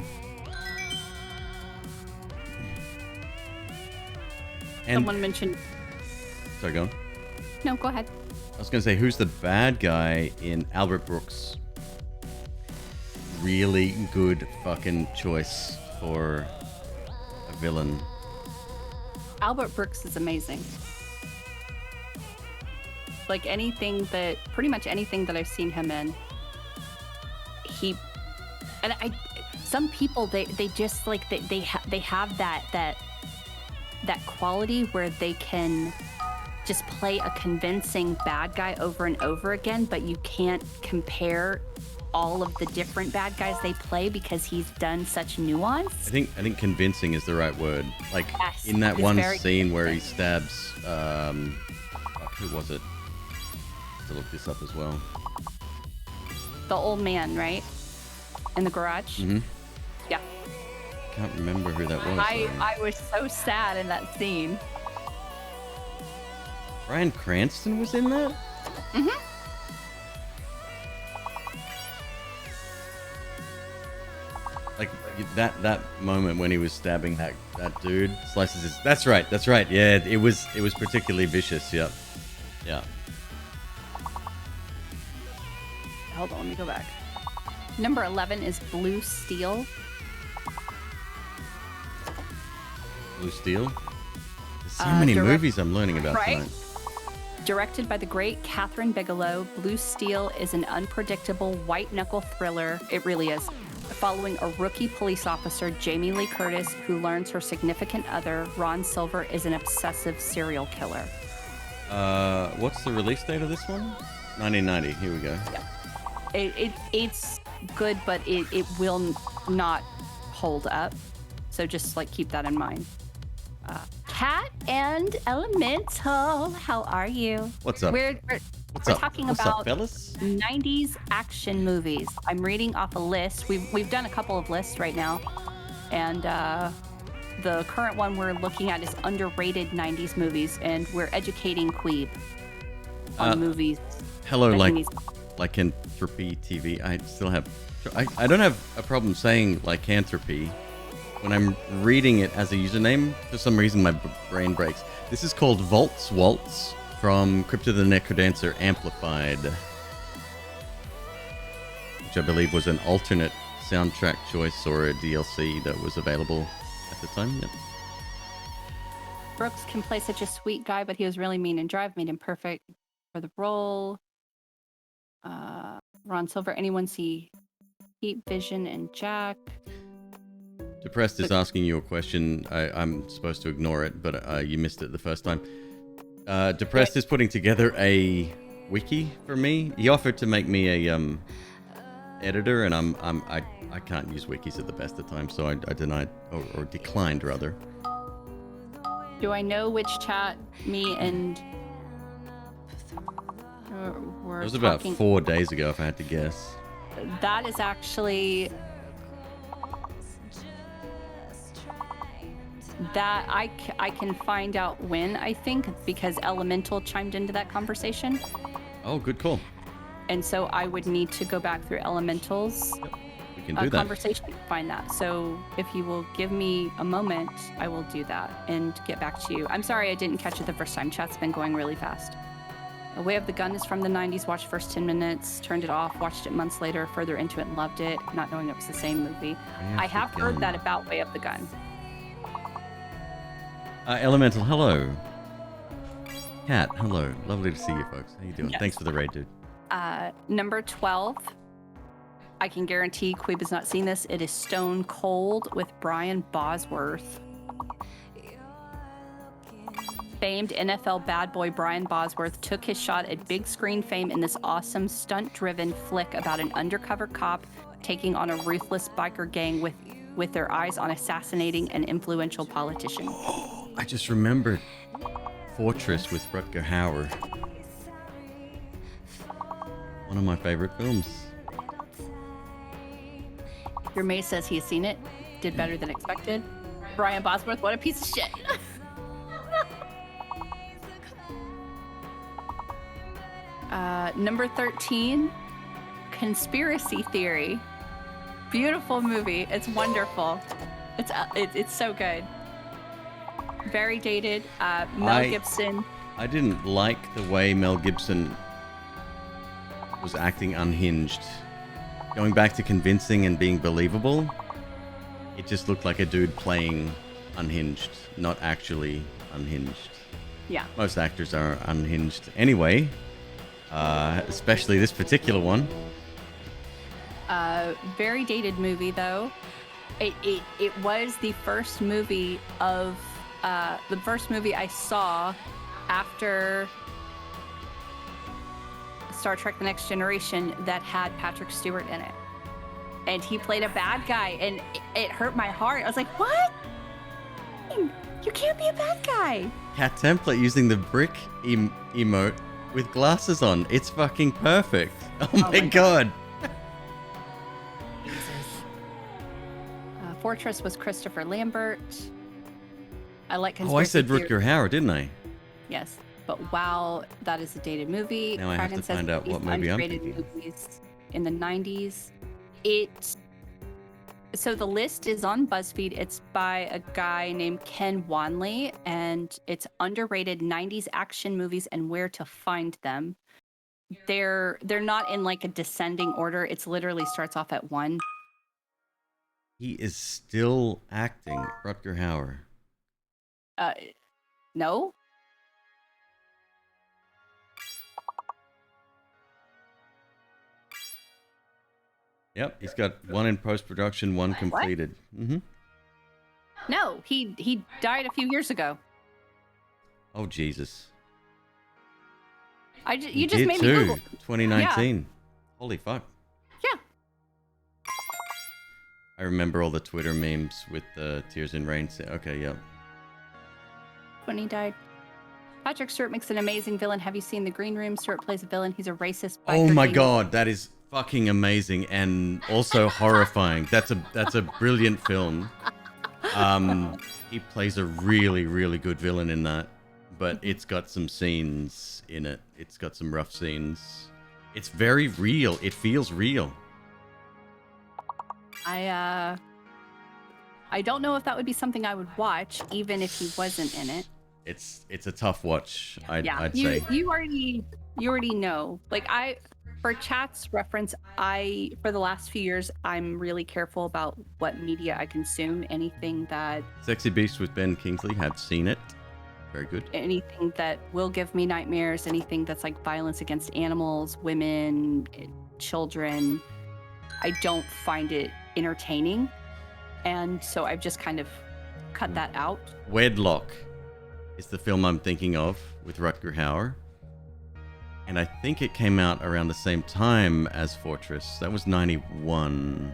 And
Someone mentioned.
sorry, go on.
No, go ahead.
I was going to say, who's the bad guy in Albert Brooks? Really good fucking choice for a villain.
Albert Brooks is amazing. Like pretty much anything that I've seen him in, some people they just like they have that quality where they can just play a convincing bad guy over and over again, but you can't compare all of the different bad guys they play because he's done such nuance.
I think convincing is the right word. Like,
yes,
in that one scene where he stabs, who was it? To look this up as well.
The old man, right? In the garage?
Mm-hmm.
Yeah.
Can't remember who that was.
I was so sad in that scene.
Bryan Cranston was in that?
Mm-hmm.
Like that moment when he was stabbing that dude, slices his. That's right. Yeah, it was particularly vicious. Yep. Yeah.
Hold on, let me go back. Number 11 is Blue Steel.
Blue Steel. There's so many movies I'm learning about tonight.
Directed by the great Catherine Bigelow, Blue Steel is an unpredictable white-knuckle thriller. It really is. Following a rookie police officer, Jamie Lee Curtis, who learns her significant other, Ron Silver, is an obsessive serial killer.
What's the release date of this one? 1990. Here we go.
Yeah. It's good, but it will not hold up. So just like keep that in mind. Cat and Elemental, how are you?
What's up?
We're talking
What's
about
up, fellas?
90s action movies. I'm reading off a list. We've done a couple of lists right now, and the current one we're looking at is underrated 90s movies, and we're educating Queeb on movies.
Hello, lycanthropy TV. I don't have a problem saying lycanthropy. When I'm reading it as a username, for some reason my brain breaks. This is called Waltz from Crypto the Necrodancer Amplified, which I believe was an alternate soundtrack choice or a DLC that was available at the time. Yep.
Brooks can play such a sweet guy, but he was really mean and Drive made him perfect for the role. Ron Silver, anyone see Heat Vision and Jack?
Depressed is asking you a question. I'm supposed to ignore it, but you missed it the first time. Depressed is putting together a wiki for me. He offered to make me a editor, and I can't use wikis at the best of times, so I denied or declined rather.
Do I know which chat me and were
It was
talking?
about 4 days ago, if I had to guess.
That is actually that I can find out when, I think, because Elemental chimed into that conversation.
Oh, good call.
And so I would need to go back through Elemental's
We can do that.
conversation to find that. So if you will give me a moment, I will do that and get back to you. I'm sorry I didn't catch it the first time. Chat's been going really fast. A Way of the Gun is from the 90s. Watched first 10 minutes, turned it off, watched it months later, further into it and loved it, not knowing it was the same movie. I have heard that about Way of the Gun.
Elemental, hello. Cat, hello. Lovely to see you folks. How you doing?
Yes.
Thanks for the raid, dude.
Number 12. I can guarantee Queeb has not seen this. It is Stone Cold with Brian Bosworth. Famed NFL bad boy Brian Bosworth took his shot at big screen fame in this awesome stunt-driven flick about an undercover cop taking on a ruthless biker gang with their eyes on assassinating an influential politician.
I just remembered Fortress with Rutger Hauer. One of my favorite films.
Edgar May says he's seen it. Did better than expected. Brian Bosworth, what a piece of shit. Number 13, Conspiracy Theory. Beautiful movie. It's wonderful. It's so good. Very dated. Mel Gibson.
I didn't like the way Mel Gibson was acting unhinged. Going back to convincing and being believable, it just looked like a dude playing unhinged, not actually unhinged.
Yeah.
Most actors are unhinged anyway, especially this particular one.
Very dated movie though. It was the first movie of the first movie I saw after Star Trek: The Next Generation that had Patrick Stewart in it, and he played a bad guy, and it hurt my heart. I was like, "What? You can't be a bad guy."
Cat template using the brick emote with glasses on. It's fucking perfect. Oh my god.
Fortress was Christopher Lambert. I like Conspiracy
I said
Theory.
Rutger Hauer, didn't I?
Yes, but wow, that is a dated movie.
Now I have to find out what movie I'm
thinking. Movies in the 90s. So the list is on BuzzFeed. It's by a guy named Ken Wanley, and it's underrated 90s action movies and where to find them. They're not in like a descending order. It's literally starts off at 1.
He is still acting, Rutger Hauer.
No.
Yep, he's got 1 in post-production, 1 completed. Mm-hmm.
No, he died a few years ago.
Oh, Jesus.
You just made me Google.
2019.
Yeah.
Holy fuck.
Yeah.
I remember all the Twitter memes with the Tears in Rain. Okay, yep.
When he died. Patrick Stewart makes an amazing villain. Have you seen The Green Room? Stewart plays a villain. He's a racist.
Oh my god, that is fucking amazing and also horrifying. That's a brilliant film. He plays a really, really good villain in that, but it's got some scenes in it. It's got some rough scenes. It's very real. It feels real.
I don't know if that would be something I would watch, even if he wasn't in it.
It's a tough watch. I'd
you,
say.
You already know. Like for chat's reference, for the last few years, I'm really careful about what media I consume. Anything that
Sexy Beast with Ben Kingsley, had seen it. Very good.
Anything that will give me nightmares. Anything that's like violence against animals, women, children. I don't find it entertaining, and so I've just kind of cut that out.
Wedlock is the film I'm thinking of with Rutger Hauer, and I think it came out around the same time as Fortress. That was 91.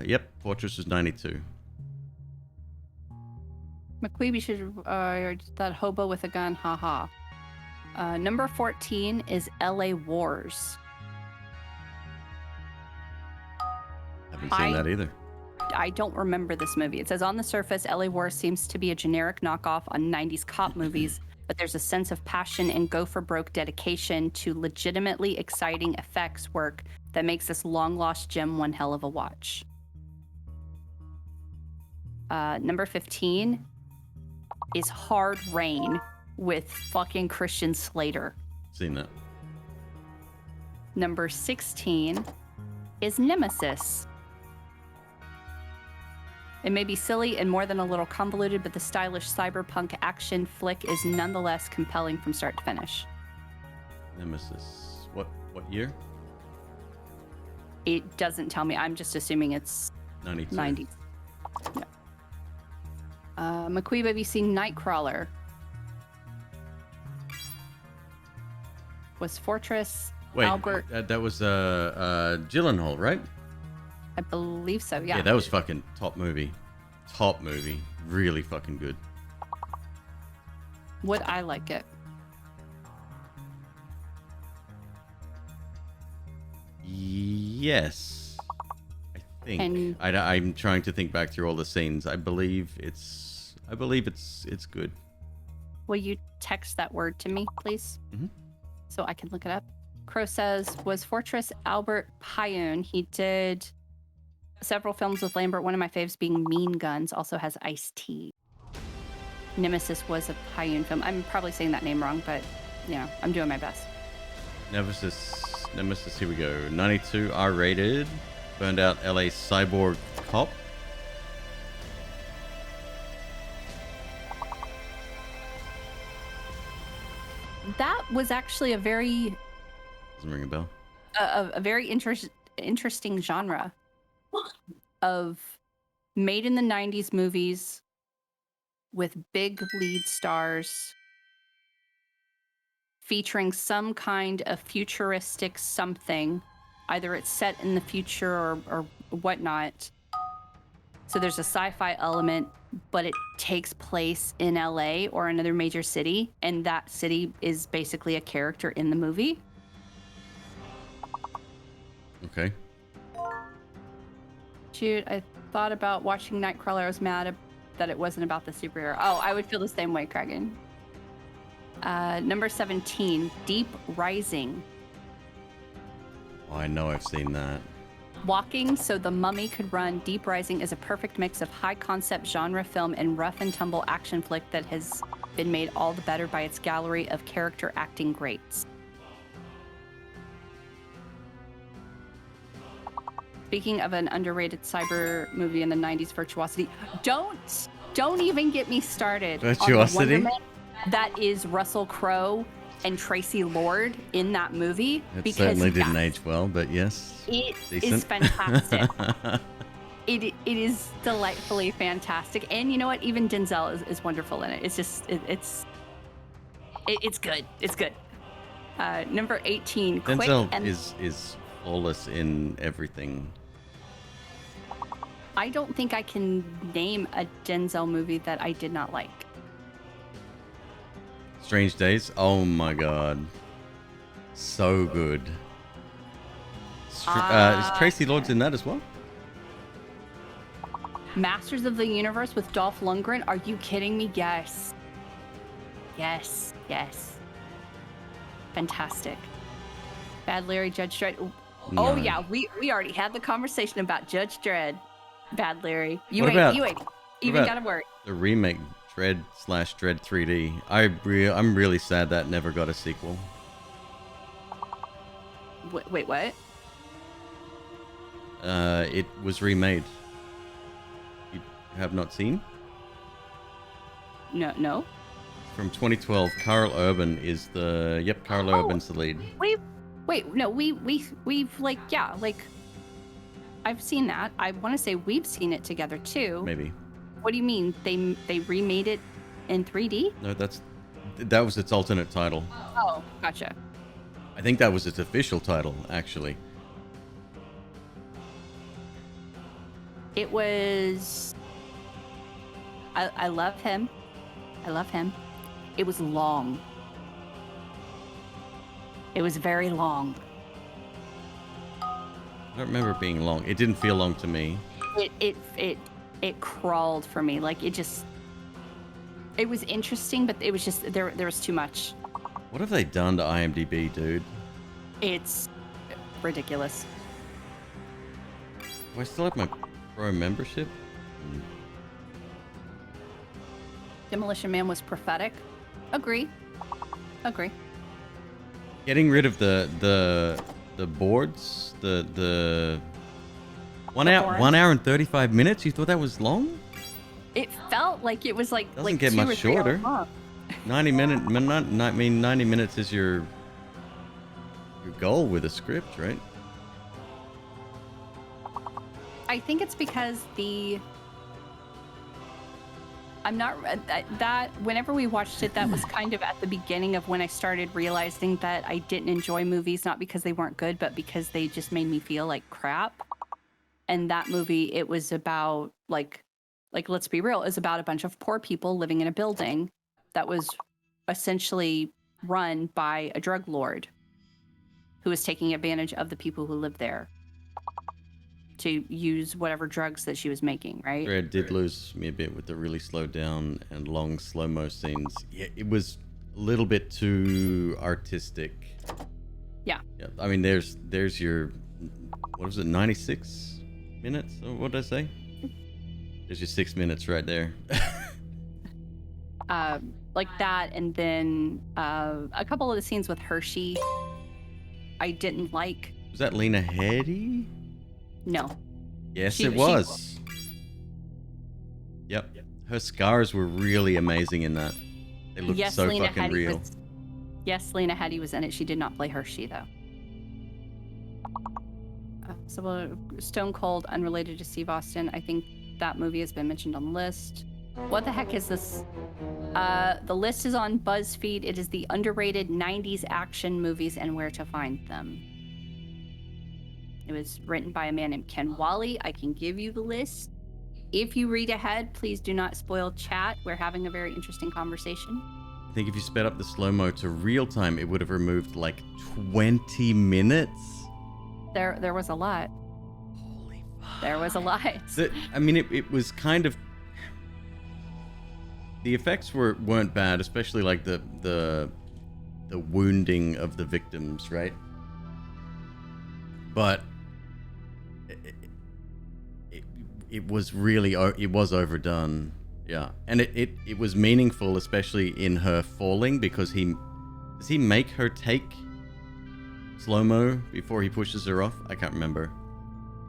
Yep, Fortress was 92.
McQueeb, you should that hobo with a gun, haha. Number 14 is LA Wars.
Haven't seen that either.
I don't remember this movie. It says, on the surface, LA Wars seems to be a generic knockoff on 90s cop movies, but there's a sense of passion and go-for-broke dedication to legitimately exciting effects work that makes this long-lost gem one hell of a watch. Number 15 is Hard Rain with fucking Christian Slater.
Seen that.
Number 16 is Nemesis. It may be silly and more than a little convoluted, but the stylish cyberpunk action flick is nonetheless compelling from start to finish.
Nemesis. What year?
It doesn't tell me. I'm just assuming it's
92.
90s. Yeah. McQueeb, have you seen Nightcrawler? Was Fortress
Wait,
Albert?
that was Gyllenhaal, right?
I believe so, yeah.
Yeah, that was fucking top movie. Top movie. Really fucking good.
Would I like it?
Yes, I think.
And-
I'm trying to think back through all the scenes. I believe it's good.
Will you text that word to me, please?
Mhm.
So I can look it up. Crow says, was Fortress Albert Pyun. He did several films with Lambert. One of my faves being Mean Guns, also has Ice-T. Nemesis was a Pyun film. I'm probably saying that name wrong, but, you know, I'm doing my best.
Nemesis, here we go. 92, R-rated. Burned out LA cyborg cop.
That was actually a very
Doesn't ring a bell.
a very interesting genre of made in the 90s movies with big lead stars featuring some kind of futuristic something. Either it's set in the future or whatnot. So there's a sci-fi element, but it takes place in LA or another major city, and that city is basically a character in the movie.
Okay.
Shoot, I thought about watching Nightcrawler. I was mad that it wasn't about the superhero. Oh, I would feel the same way, Kragan. Number 17, Deep Rising.
Oh, I know I've seen that.
Walking so the mummy could run, Deep Rising is a perfect mix of high concept genre film and rough and tumble action flick that has been made all the better by its gallery of character acting greats. Speaking of an underrated cyber movie in the 90s, Virtuosity. Don't even get me started
Virtuosity?
on the wonderment that is Russell Crowe and Tracy Lord in that movie.
It certainly didn't age well, but yes.
It
decent.
is fantastic. It is delightfully fantastic. And you know what? Even Denzel is wonderful in it. It's just, it's good. It's good. Number 18, Quick
Denzel
and...
is flawless in everything.
I don't think I can name a Denzel movie that I did not like.
Strange Days? Oh my god. So good. Is Tracy Lords in that as well?
Masters of the Universe with Dolph Lundgren? Are you kidding me? Yes. Yes. Yes. Fantastic. Bad Larry, Judge Dredd.
No.
Oh yeah, we already had the conversation about Judge Dredd. Bad Larry. You
What
ain't
about-
even
about-
got to worry.
The remake Dread/Dread 3D. I'm really sad that never got a sequel.
Wait, what?
It was remade. You have not seen?
No.
From 2012, Carl Urban is the... Yep, Carl Urban's the lead.
We've like, yeah, like, I've seen that. I want to say we've seen it together too.
Maybe.
What do you mean? They remade it in 3D?
No, that was its alternate title.
Oh, gotcha.
I think that was its official title, actually.
It was... I love him. I love him. It was long. It was very long.
I don't remember it being long. It didn't feel long to me.
It crawled for me. Like, it was interesting, but it was just, there was too much.
What have they done to IMDb, dude?
It's ridiculous.
Do I still have my pro membership?
Demolition Man was prophetic. Agree.
Getting rid of the boards, the 1 hour and 35 minutes. You thought that was long?
It felt like it was like
Doesn't get
2
much
or 3 hours
shorter.
long.
90 minutes is your goal with a script, right?
I think it's because I'm not that whenever we watched it, that was kind of at the beginning of when I started realizing that I didn't enjoy movies, not because they weren't good, but because they just made me feel like crap. And that movie, it was about like let's be real, is about a bunch of poor people living in a building that was essentially run by a drug lord who was taking advantage of the people who lived there. to use whatever drugs that she was making, right?
It did lose me a bit with the really slowed down and long slow-mo scenes. Yeah, it was a little bit too artistic.
Yeah.
Yeah, I mean, there's your, what was it, 96 minutes? Or what did I say? There's your 6 minutes right there.
Like that, and then a couple of the scenes with Hershey, I didn't like.
Was that Lena Headey?
No.
Yes, it was. Yep. Her scars were really amazing in that. They looked so fucking real.
Yes, Lena Headey was in it. She did not play Hershey, though. Stone Cold, unrelated to Steve Austin. I think that movie has been mentioned on the list. What the heck is this? The list is on BuzzFeed. It is the underrated 90s action movies and where to find them. It was written by a man named Ken Wally. I can give you the list. If you read ahead, please do not spoil chat. We're having a very interesting conversation.
I think if you sped up the slow-mo to real time, it would have removed like 20 minutes.
There was a lot.
Holy fuck.
There was a lot.
I mean, it was kind of... The effects weren't bad, especially like the wounding of the victims, right? But it was really, it was overdone. Yeah, and it was meaningful, especially in her falling, because does he make her take slow-mo before he pushes her off? I can't remember.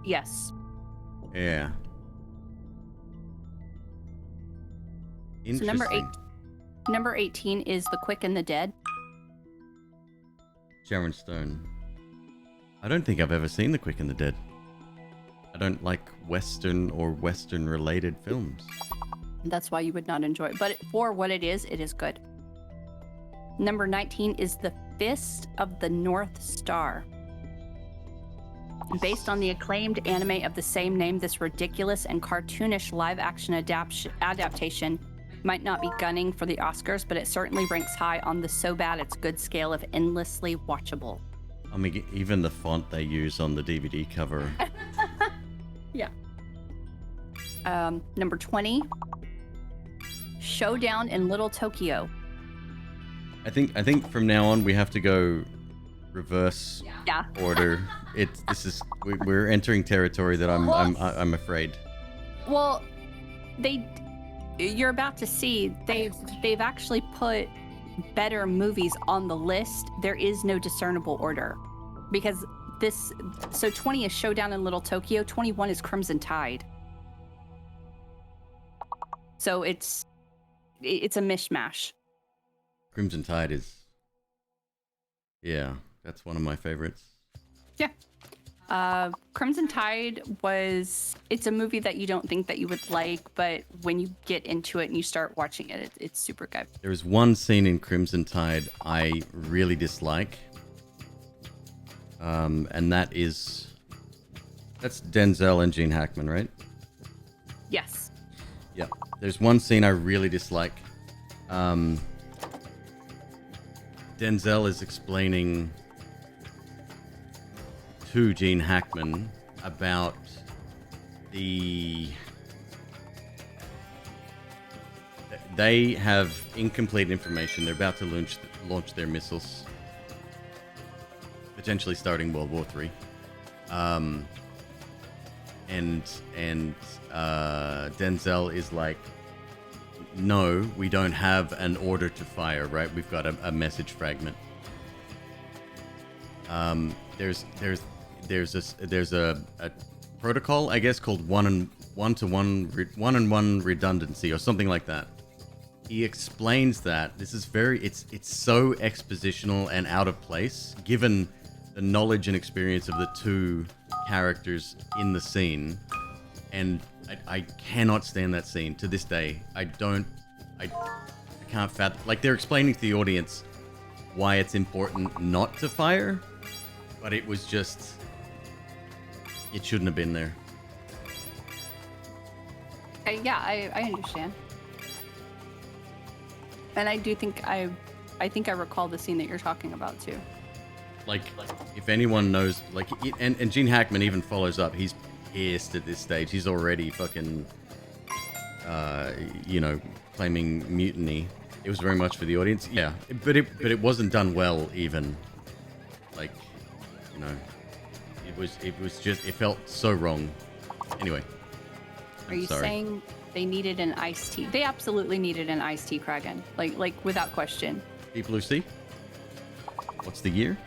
Yes.
Yeah.
So number 18 is The Quick and the Dead.
Sharon Stone. I don't think I've ever seen The Quick and the Dead. I don't like Western or Western-related films.
That's why you would not enjoy it. But for what it is good. Number 19 is The Fist of the North Star. Based on the acclaimed anime of the same name, this ridiculous and cartoonish live-action adaptation might not be gunning for the Oscars, but it certainly ranks high on the so bad it's good scale of endlessly watchable.
I mean, even the font they use on the DVD cover.
Yeah. Number 20, Showdown in Little Tokyo.
I think from now on we have to go reverse order. We're entering territory that I'm afraid.
Well, you're about to see they've actually put better movies on the list. There is no discernible order because 20 is Showdown in Little Tokyo, 21 is Crimson Tide. So it's a mishmash.
Crimson Tide is, yeah, that's one of my favorites.
Yeah. Crimson Tide it's a movie that you don't think that you would like, but when you get into it and you start watching it, it's super good.
There's one scene in Crimson Tide I really dislike. And that's Denzel and Gene Hackman, right?
Yes.
Yeah. There's one scene I really dislike. Denzel is explaining to Gene Hackman about they have incomplete information. They're about to launch their missiles, potentially starting World War III. And Denzel is like, no, we don't have an order to fire, right? We've got a message fragment. There's a protocol, I guess, called one-on-one redundancy or something like that. He explains that this is it's so expositional and out of place given the knowledge and experience of the two characters in the scene, and I cannot stand that scene to this day. I can't fathom, like, they're explaining to the audience why it's important not to fire, but it was just, it shouldn't have been there.
I understand. And I do think I recall the scene that you're talking about too.
Like if anyone knows, like, and Gene Hackman even follows up. pissed at this stage. He's already fucking, you know, claiming mutiny. It was very much for the audience. Yeah, but it wasn't done well even. Like, you know, it was just, it felt so wrong. Anyway.
Are you saying they needed an iced tea? They absolutely needed an iced tea, Kragan. Like without question.
Deep Blue Sea? What's the year?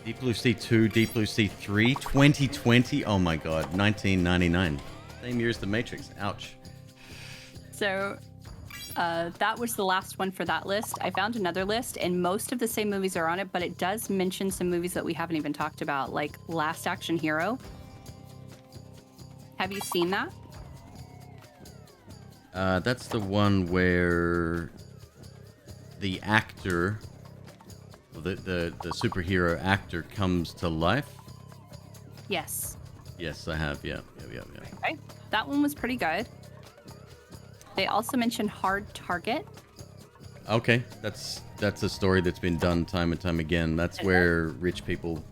Deep Blue Sea 2, Deep Blue Sea 3, 2020. Oh my god, 1999. Same year as The Matrix. Ouch.
So that was the last one for that list. I found another list, and most of the same movies are on it, but it does mention some movies that we haven't even talked about, like Last Action Hero. Have you seen that?
That's the one where the actor, the superhero actor, comes to life.
Yes.
Yes, I have. Yeah.
Okay. That one was pretty good. They also mentioned Hard Target.
Okay, that's a story that's been done time and time again. That's where rich people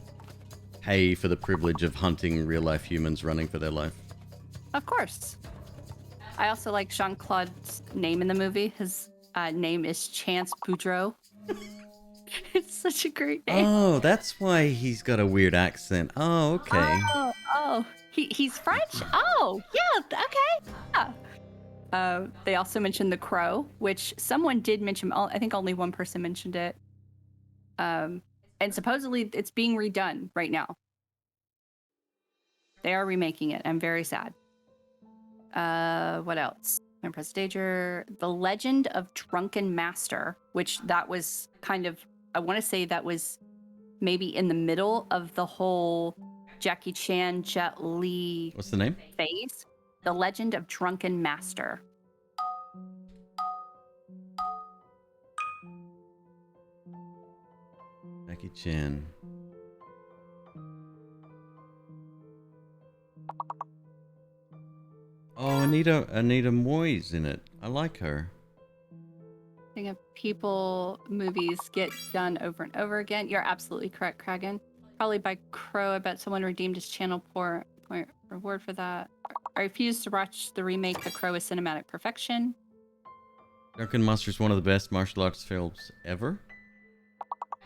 pay for the privilege of hunting real life humans running for their life.
Of course. I also like Jean-Claude's name in the movie. His name is Chance Boudreaux. It's such a great name.
Oh, that's why he's got a weird accent. Oh, okay.
Oh. He's French? Oh, yeah, okay. Yeah. They also mentioned The Crow, which someone did mention. I think only one person mentioned it. And supposedly it's being redone right now. They are remaking it. I'm very sad. What else? Empress Danger, The Legend of Drunken Master, which that was kind of, I want to say that was maybe in the middle of the whole Jackie Chan, Jet Li.
What's the name?
Phase. The Legend of Drunken Master.
Jackie Chan. Oh, Anita Moy's in it. I like her.
Thing of people, movies get done over and over again. You're absolutely correct, Kragan. Probably by Crow. I bet someone redeemed his channel point reward for that. I refuse to watch the remake. The Crow is cinematic perfection.
Drunken Master is one of the best martial arts films ever.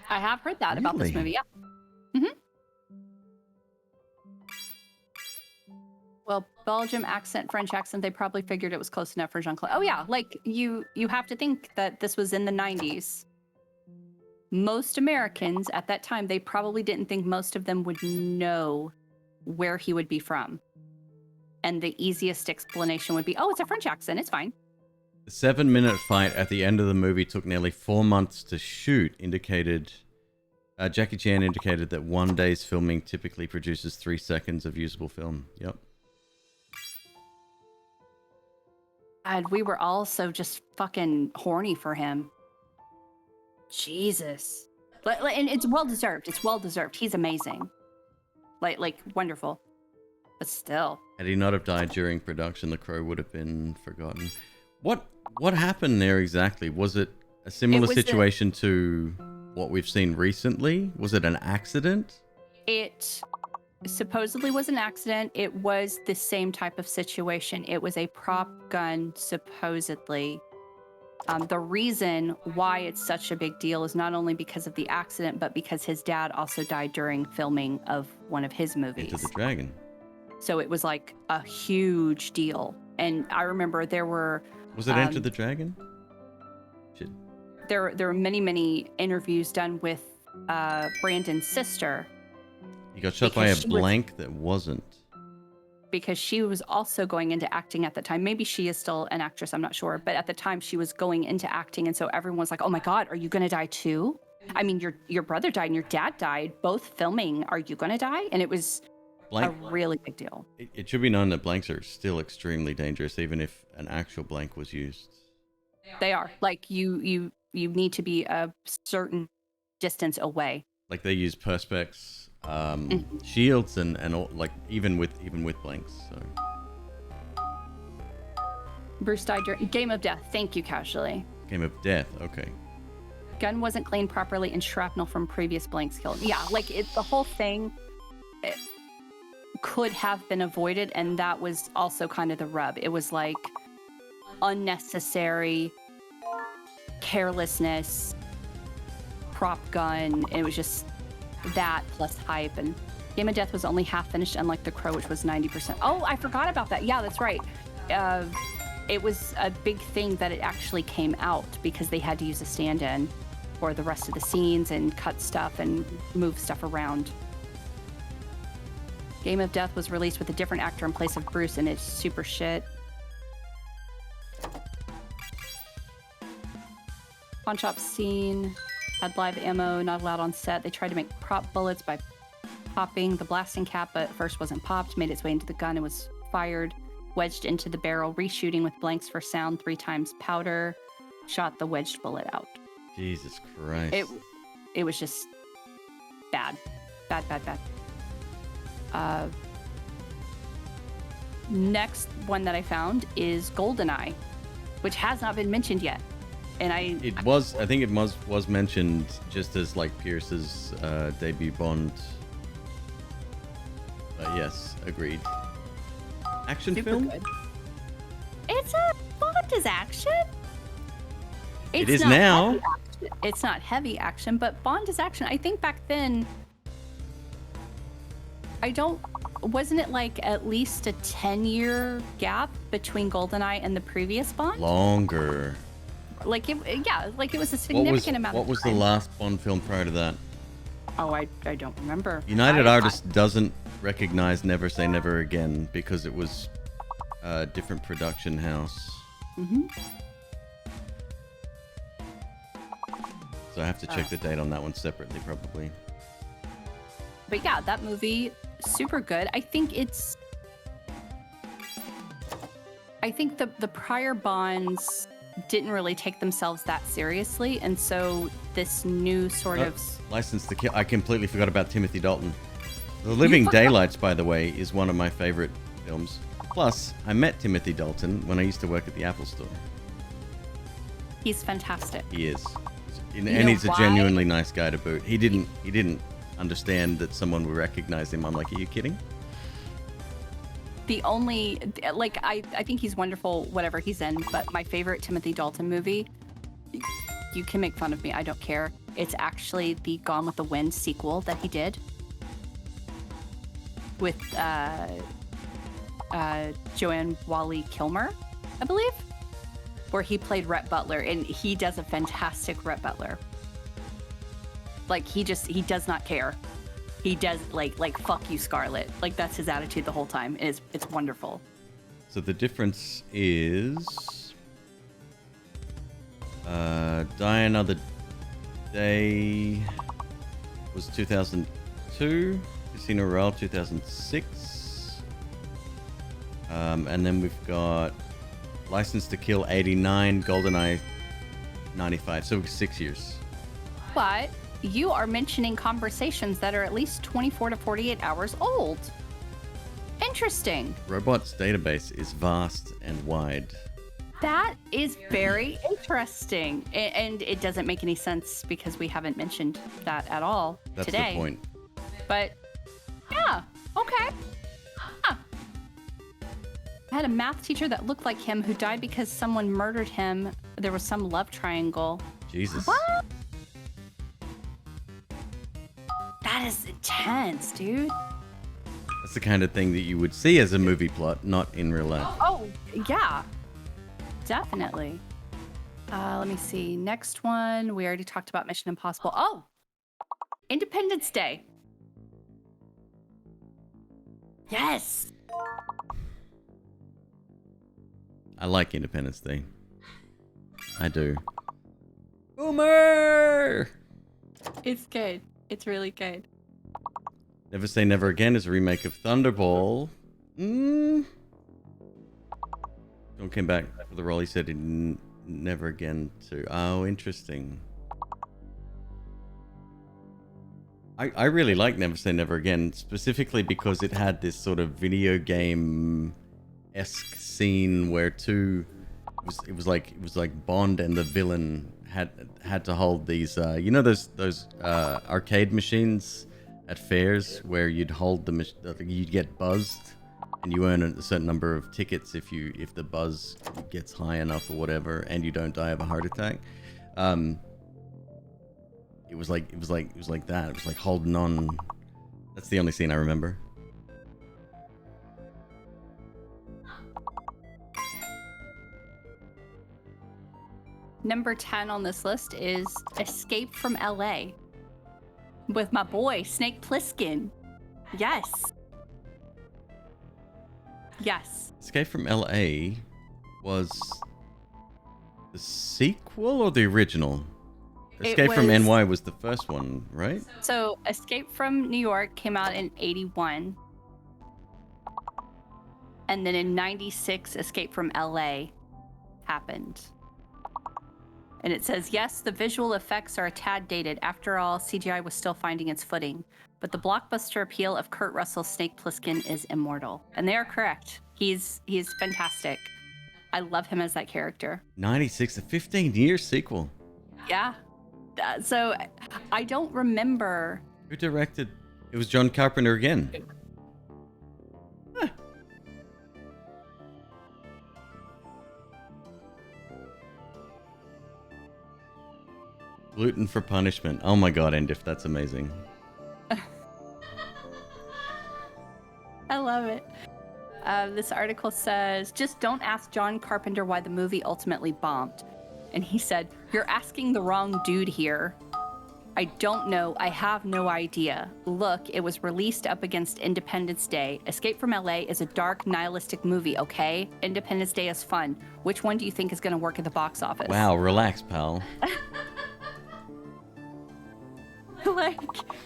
I have heard that about this movie. Yeah. Well, Belgium accent, French accent, they probably figured it was close enough for Jean-Claude. Oh yeah, like you have to think that this was in the 90s. Most Americans at that time, they probably didn't think most of them would know where he would be from. And the easiest explanation would be, oh, it's a French accent, it's fine.
The 7-minute fight at the end of the movie took nearly 4 months to shoot, Jackie Chan indicated that one day's filming typically produces 3 seconds of usable film. Yep.
And we were also just fucking horny for him. Jesus. And it's well-deserved. It's well-deserved. He's amazing. Like wonderful. But still.
Had he not have died during production, The Crow would have been forgotten. What happened there exactly? Was it a similar situation to what we've seen recently? Was it an accident?
It supposedly was an accident. It was the same type of situation. It was a prop gun, supposedly. The reason why it's such a big deal is not only because of the accident, but because his dad also died during filming of one of his movies.
Enter the Dragon.
So it was like a huge deal. And I remember there were...
Was it Enter the Dragon? Shit.
There were many interviews done with Brandon's sister.
He got shot by a blank that wasn't.
Because she was also going into acting at the time. Maybe she is still an actress, I'm not sure. But at the time, she was going into acting. And so everyone was like, oh my God, are you going to die too? I mean, your brother died and your dad died, both filming. Are you going to die? And it was a really big deal.
It should be known that blanks are still extremely dangerous, even if an actual blank was used.
They are. Like, you need to be a certain distance away.
Like, they use perspex. Shields and all, like even with blanks. So
Bruce died during Game of Death. Thank you, Casually.
Game of Death. Okay.
gun wasn't cleaned properly and shrapnel from previous blanks killed. Yeah, like the whole thing could have been avoided, and that was also kind of the rub. It was like unnecessary carelessness, prop gun. It was just that plus hype. And Game of Death was only half finished, unlike The Crow, which was 90%. Oh, I forgot about that. Yeah, that's right. It was a big thing that it actually came out because they had to use a stand-in for the rest of the scenes and cut stuff and move stuff around. Game of Death was released with a different actor in place of Bruce, and it's super shit. Pawn shop scene had live ammo not allowed on set. They tried to make prop bullets by popping the blasting cap, but at first wasn't popped, made its way into the gun and was fired, wedged into the barrel, reshooting with blanks for sound 3 times powder, shot the wedged bullet out.
Jesus Christ.
It was just bad. Bad. Next one that I found is GoldenEye, which has not been mentioned yet. And I think it was mentioned just as like Pierce's debut Bond. Yes, agreed. Action super
film?
good. It's a Bond is action.
It is now.
It's not heavy action, but Bond is action. I think back then, wasn't it like at least a 10-year gap between GoldenEye and the previous Bond?
Longer.
Like it was a significant amount of time.
What was the last Bond film prior to that?
Oh, I don't remember.
United Artists doesn't recognize Never Say Never Again because it was a different production house.
Mm-hmm.
So I have to check the date on that one separately, probably.
But yeah, that movie, super good. I think the prior Bonds didn't really take themselves that seriously, and so this new sort of
License to Kill. I completely forgot about Timothy Dalton. The Living Daylights, by the way, is one of my favorite films. Plus, I met Timothy Dalton when I used to work at the Apple Store.
He's fantastic.
He is, and he's a genuinely nice guy to boot. He didn't understand that someone would recognize him. I'm like, are you kidding?
The only, like, I think he's wonderful, whatever he's in, but my favorite Timothy Dalton movie, you can make fun of me, I don't care. It's actually the Gone with the Wind sequel that he did with Joanne Wally Kilmer, I believe, where he played Rhett Butler, and he does a fantastic Rhett Butler. Like, he does not care. He does like fuck you, Scarlett. Like, that's his attitude the whole time. It's wonderful.
So the difference is Die Another Day was 2002, Casino Royale 2006, and then we've got License to Kill 89, GoldenEye 95. So 6 years.
But you are mentioning conversations that are at least 24 to 48 hours old. Interesting.
Robot's database is vast and wide.
That is very interesting. And it doesn't make any sense because we haven't mentioned that at all
That's
today.
the point.
But yeah, okay. Huh. I had a math teacher that looked like him who died because someone murdered him. There was some love triangle.
Jesus.
What? That is intense, dude.
That's the kind of thing that you would see as a movie plot, not in real life.
Oh, yeah. Definitely. Let me see. Next one. We already talked about Mission Impossible. Oh! Independence Day. Yes!
I like Independence Day. I do. Boomer!
It's good. It's really good.
Never Say Never Again is a remake of Thunderball. John came back for the role. He said in Never Again too. Oh, interesting. I really like Never Say Never Again, specifically because it had this sort of video game-esque scene where it was like Bond and the villain had to hold these. You know those arcade machines at fairs where you'd hold you'd get buzzed, and you earn a certain number of tickets if the buzz gets high enough or whatever, and you don't die of a heart attack. It was like that. It was like holding on. That's the only scene I remember.
Number 10 on this list is Escape from LA with my boy, Snake Plissken. Yes. Yes.
Escape from LA was the sequel or the original? Escape from NY was the first one, right?
So Escape from New York came out in 81. And then in 96, Escape from LA happened. And it says, yes, the visual effects are a tad dated. After all, CGI was still finding its footing. But the blockbuster appeal of Kurt Russell's Snake Plissken is immortal. And they are correct. He's fantastic. I love him as that character.
96, a 15-year sequel.
Yeah. So I don't remember.
Who directed? It was John Carpenter again. Huh. Gluten for Punishment. Oh my god, Endif, that's amazing.
I love it. This article says, just don't ask John Carpenter why the movie ultimately bombed. And he said, you're asking the wrong dude here. I don't know. I have no idea. Look, it was released up against Independence Day. Escape from LA is a dark, nihilistic movie, okay? Independence Day is fun. Which one do you think is going to work at the box office?
Wow, relax, pal.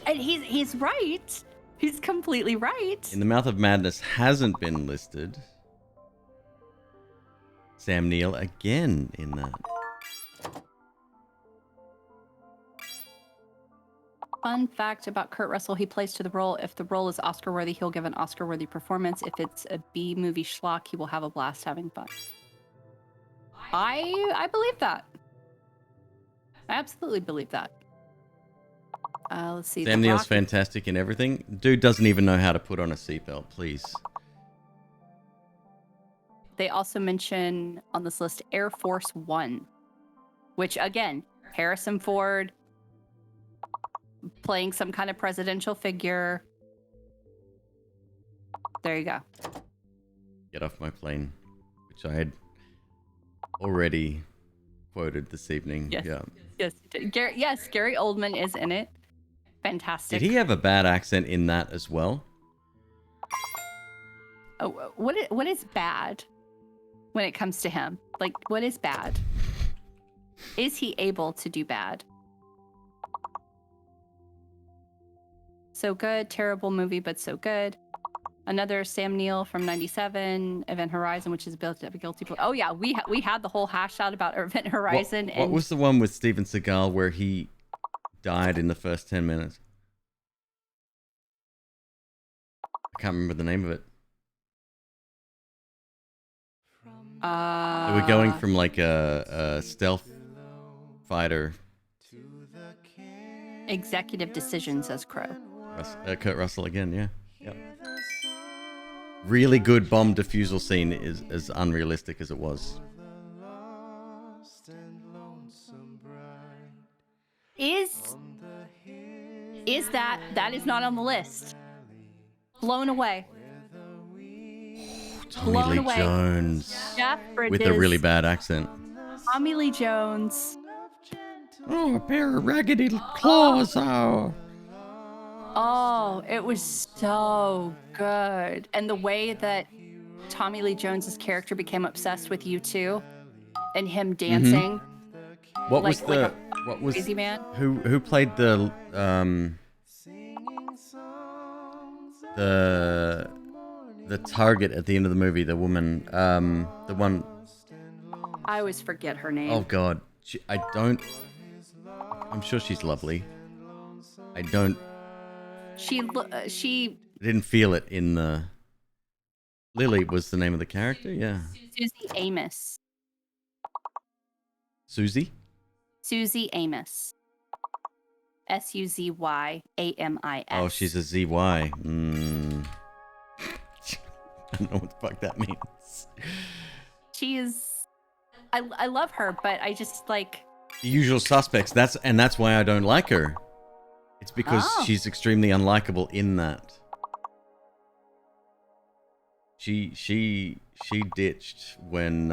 And he's right. He's completely right.
In the Mouth of Madness hasn't been listed. Sam Neill again in that.
Fun fact about Kurt Russell, he plays to the role. If the role is Oscar-worthy, he'll give an Oscar-worthy performance. If it's a B-movie schlock, he will have a blast having fun. I believe that. I absolutely believe that. Let's see.
Sam Neill's fantastic in everything. Dude doesn't even know how to put on a seatbelt, please.
They also mention on this list Air Force One, which again, Harrison Ford playing some kind of presidential figure. There you go.
Get Off My Plane, which I had already quoted this evening.
Yes.
Yeah.
Yes, yes, Gary Oldman is in it. Fantastic.
Did he have a bad accent in that as well?
Oh, what is bad when it comes to him? Like, what is bad? Is he able to do bad? So good, terrible movie, but so good. Another Sam Neill from '97, Event Horizon, which is built up a guilty plea. Oh yeah, we had the whole hash out about Event Horizon.
What was the one with Steven Seagal where he died in the first 10 minutes? I can't remember the name of it. They were going from like a stealth fighter.
Executive Decision, says Crow.
Kurt Russell again, yeah. Yep. Really good bomb defusal scene is as unrealistic as it was.
Is that is not on the list? Blown away.
Tommy Lee Jones with a really bad accent.
Tommy Lee Jones.
Oh, a pair of raggedy claws.
Oh, it was so good. And the way that Tommy Lee Jones's character became obsessed with U2 and him dancing.
Mm-hmm. What was
Crazy Man?
Who played the target at the end of the movie, the woman, the one.
I always forget her name.
Oh God, I'm sure she's lovely.
She
didn't feel it in the. Lily was the name of the character, yeah.
Susie Amos.
Susie?
Suzy Amos. SuzyAmis.
Oh, she's a ZY. I don't know what the fuck that means.
She is. I love her, but I just like
The Usual Suspects. That's why I don't like her. It's because she's extremely unlikable in that. She ditched when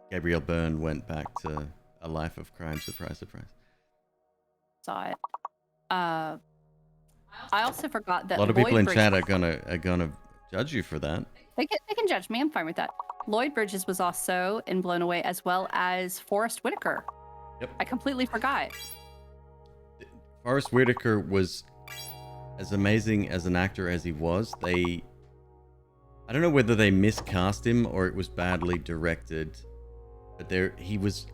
Gabrielle Byrne went back to a life of crime. Surprise, surprise.
saw it. I also forgot that
A lot of
Lloyd
people in
Bridges,
chat are gonna judge you for that.
They can judge me. I'm fine with that. Lloyd Bridges was also in Blown Away, as well as Forrest Whitaker.
Yep.
I completely forgot.
Forrest Whitaker was as amazing as an actor as he was. I don't know whether they miscast him or it was badly directed, but he's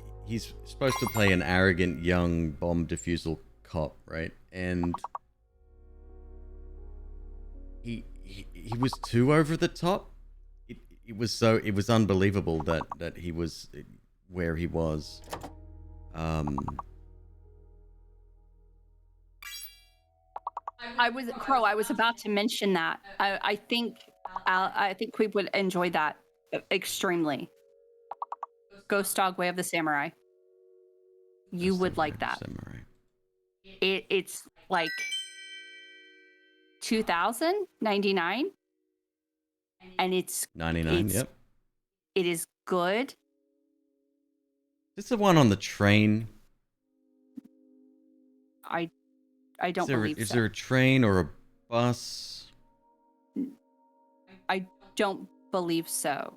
supposed to play an arrogant young bomb defusal cop, right? And he was too over the top. It was unbelievable that he was where he was.
I was about to mention that. I think Queeb would enjoy that extremely. Ghost Dog Way of the Samurai. You would like that.
Samurai.
It's like 2099, and it's
99. Yep.
It is good.
This is the one on the train.
I don't believe so.
Is there a train or a bus?
I don't believe so.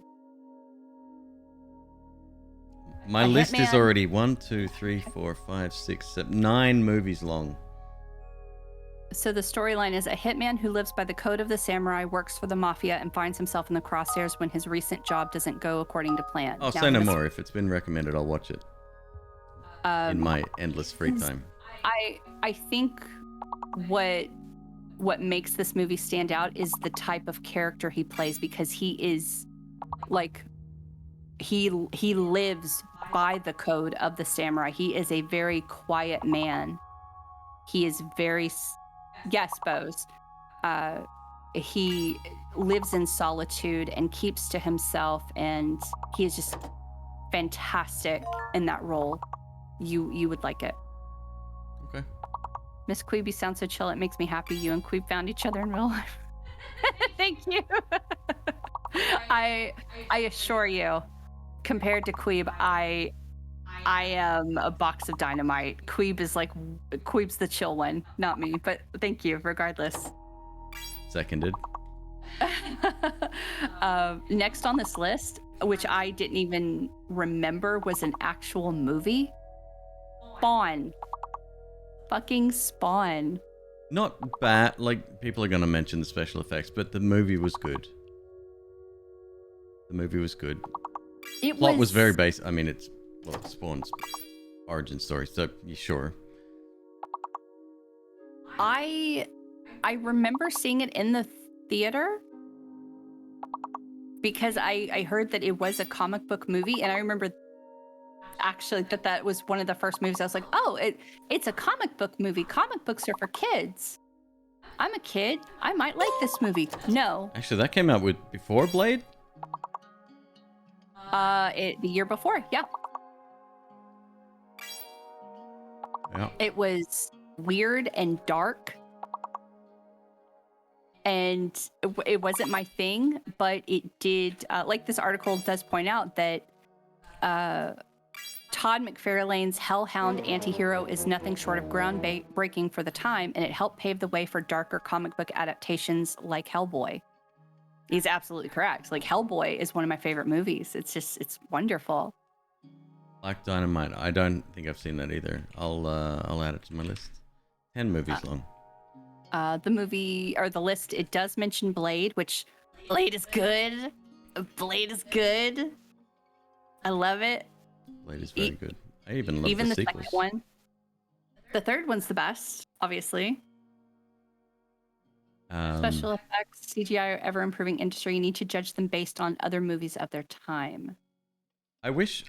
My list is already 1, 2, 3, 4, 5, 6, 7, 9 movies long.
So the storyline is a hitman who lives by the code of the samurai, works for the mafia, and finds himself in the crosshairs when his recent job doesn't go according to plan.
I'll say no more. If it's been recommended, I'll watch it in my endless free time.
I think what makes this movie stand out is the type of character he plays, because he is like he lives by the code of the samurai. He is a very quiet man. He is very Bose. He lives in solitude and keeps to himself, and he is just fantastic in that role. You would like it.
Okay.
Miss Queeb, you sound so chill. It makes me happy you and Queeb found each other in real life. Thank you. I assure you, compared to Queeb, I am a box of dynamite. Queeb's the chill one, not me. But thank you, regardless.
Seconded.
Next on this list, which I didn't even remember was an actual movie, Spawn. Fucking Spawn.
Not bad. Like, people are going to mention the special effects, but the movie was good. Plot was very basic. I mean, it's Spawn's origin story, so you sure.
I remember seeing it in the theater because I heard that it was a comic book movie, and I remember actually that was one of the first movies I was like, oh, it's a comic book movie. Comic books are for kids. I'm a kid. I might like this movie. No.
Actually, that came out before Blade?
The year before, yeah.
Yeah.
It was weird and dark, and it wasn't my thing, but it did, like this article does point out that Todd McFarlane's Hellhound antihero is nothing short of groundbreaking for the time, and it helped pave the way for darker comic book adaptations like Hellboy. He's absolutely correct. Like, Hellboy is one of my favorite movies. It's wonderful.
Black Dynamite. I don't think I've seen that either. I'll add it to my list. 10 movies long.
The movie, or the list, it does mention Blade, which Blade is good. Blade is good. I love it.
Blade is very good. I even love
the
sequels.
Second one. The third one's the best, obviously. Special effects, CGI are ever improving industry. You need to judge them based on other movies of their time.
I wish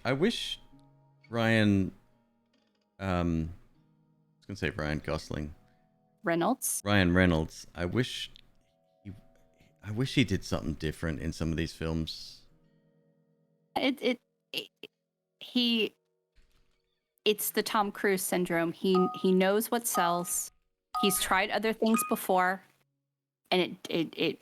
Ryan I was gonna say Ryan Gosling.
Reynolds.
Ryan Reynolds. I wish he did something different in some of these films.
He it's the Tom Cruise syndrome. He knows what sells. He's tried other things before, and it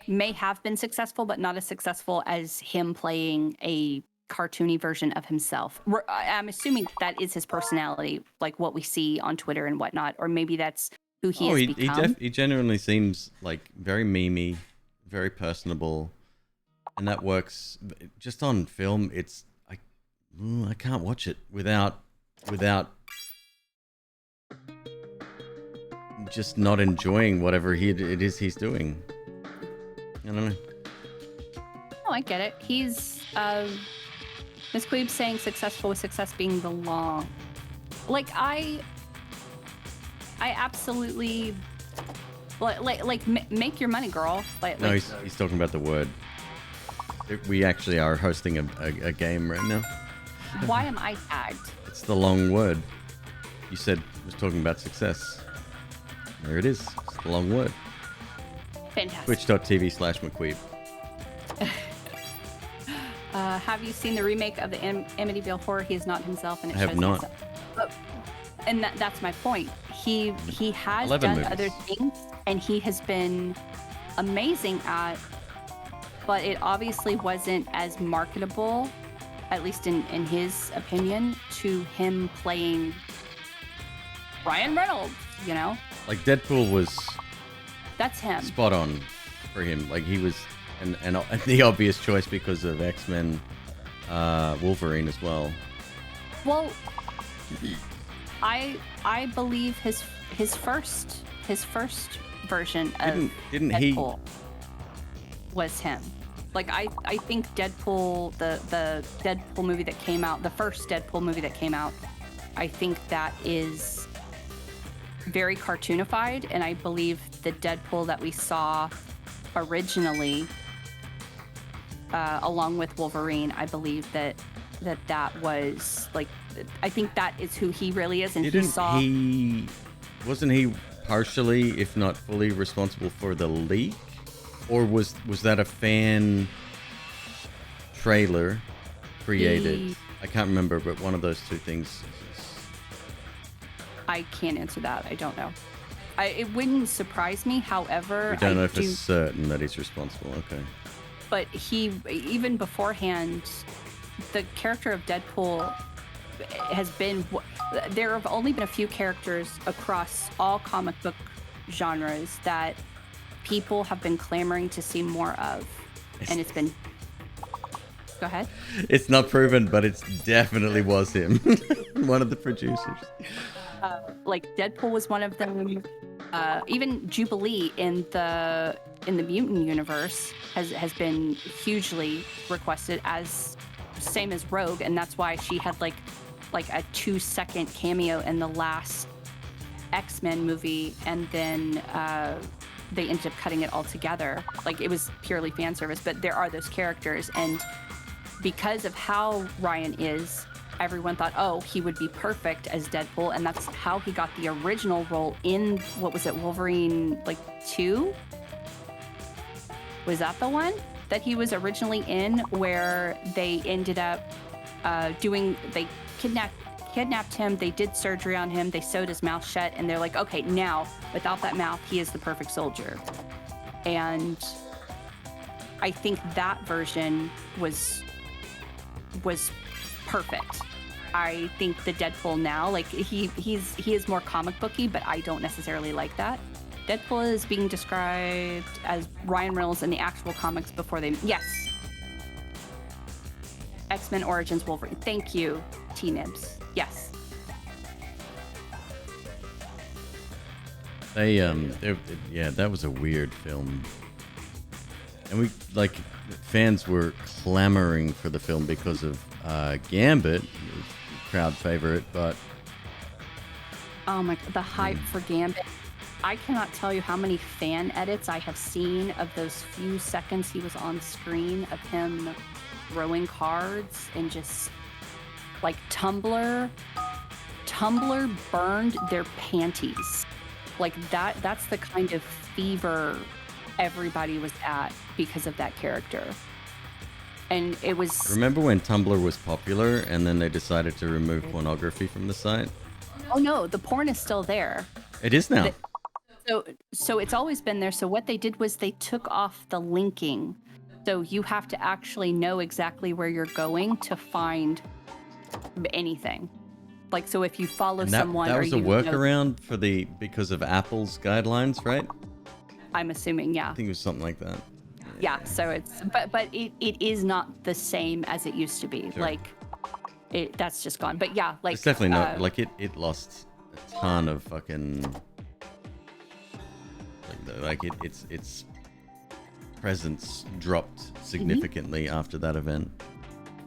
may have been successful, but not as successful as him playing a cartoony version of himself. I'm assuming that is his personality, like what we see on Twitter and whatnot, or maybe that's who he has become.
He genuinely seems like very memey, very personable, and that works. Just on film, I can't watch it without just not enjoying whatever it is he's doing. I don't know.
Oh, I get it. He's McQueeb saying successful with success being the long. Like I absolutely make your money, girl.
No, he's talking about the word. We actually are hosting a game right now.
Why am I tagged?
It's the long word. You said was talking about success. There it is. It's the long word.
Fantastic.
Twitch.tv/McQueeb.
Have you seen the remake of the Amityville Horror? He is not himself, and it
I have
shows
not.
himself. And that's my point. He has
11
done
movies.
other things, and he has been amazing at, but it obviously wasn't as marketable, at least in his opinion, to him playing Ryan Reynolds, you know?
Like Deadpool was
That's him.
spot on for him. Like he was, and the obvious choice because of X-Men, Wolverine as well.
Well, I believe his first version of
Didn't
Deadpool was him. Like I think Deadpool, the Deadpool movie that came out, the first Deadpool movie that came out, I think that is very cartoonified, and I believe the Deadpool that we saw originally, along with Wolverine, I believe that was like, I think that is who he really is, and
wasn't he partially, if not fully, responsible for the leak, or was that a fan trailer created? I can't remember, but one of those two things.
I can't answer that. I don't know. It wouldn't surprise me. However,
We don't know if it's certain that he's responsible. Okay.
But he, even beforehand, the character of Deadpool has been. There have only been a few characters across all comic book genres that people have been clamoring to see more of, and it's been. Go ahead.
It's not proven, but it definitely was him, one of the producers.
Like Deadpool was one of them. Even Jubilee in the mutant universe has been hugely requested, as same as Rogue, and that's why she had like a 2-second cameo in the last X-Men movie, and then they ended up cutting it all together. Like it was purely fan service, but there are those characters, and because of how Ryan is, everyone thought, oh, he would be perfect as Deadpool, and that's how he got the original role in, what was it, Wolverine, 2? Was that the one that he was originally in, where they ended up they kidnapped him, they did surgery on him, they sewed his mouth shut, and they're like, okay, now, without that mouth, he is the perfect soldier. And I think that version was perfect. I think the Deadpool now, he is more comic booky, but I don't necessarily like that. Deadpool is being described as Ryan Reynolds in the actual comics before they. Yes. X-Men Origins Wolverine. Thank you, T-Nibs. Yes.
That was a weird film, and fans were clamoring for the film because of Gambit, crowd favorite, but
oh my god, the hype for Gambit. I cannot tell you how many fan edits I have seen of those few seconds he was on screen of him throwing cards and just like Tumblr Tumblr burned their panties. Like that's the kind of fever everybody was at because of that character. And it was...
Remember when Tumblr was popular and then they decided to remove pornography from the site?
Oh no, the porn is still there.
It is now.
So it's always been there. So what they did was they took off the linking. So you have to actually know exactly where you're going to find anything. Like, so if you follow someone...
That
or
was a
you
workaround for because of Apple's guidelines, right?
I'm assuming, yeah.
I think it was something like that.
Yeah, so it's... But it is not the same as it used to be.
Sure.
Like, that's just gone. But yeah, like...
It's definitely not... Like, it lost a ton of fucking... Its presence dropped significantly after that event.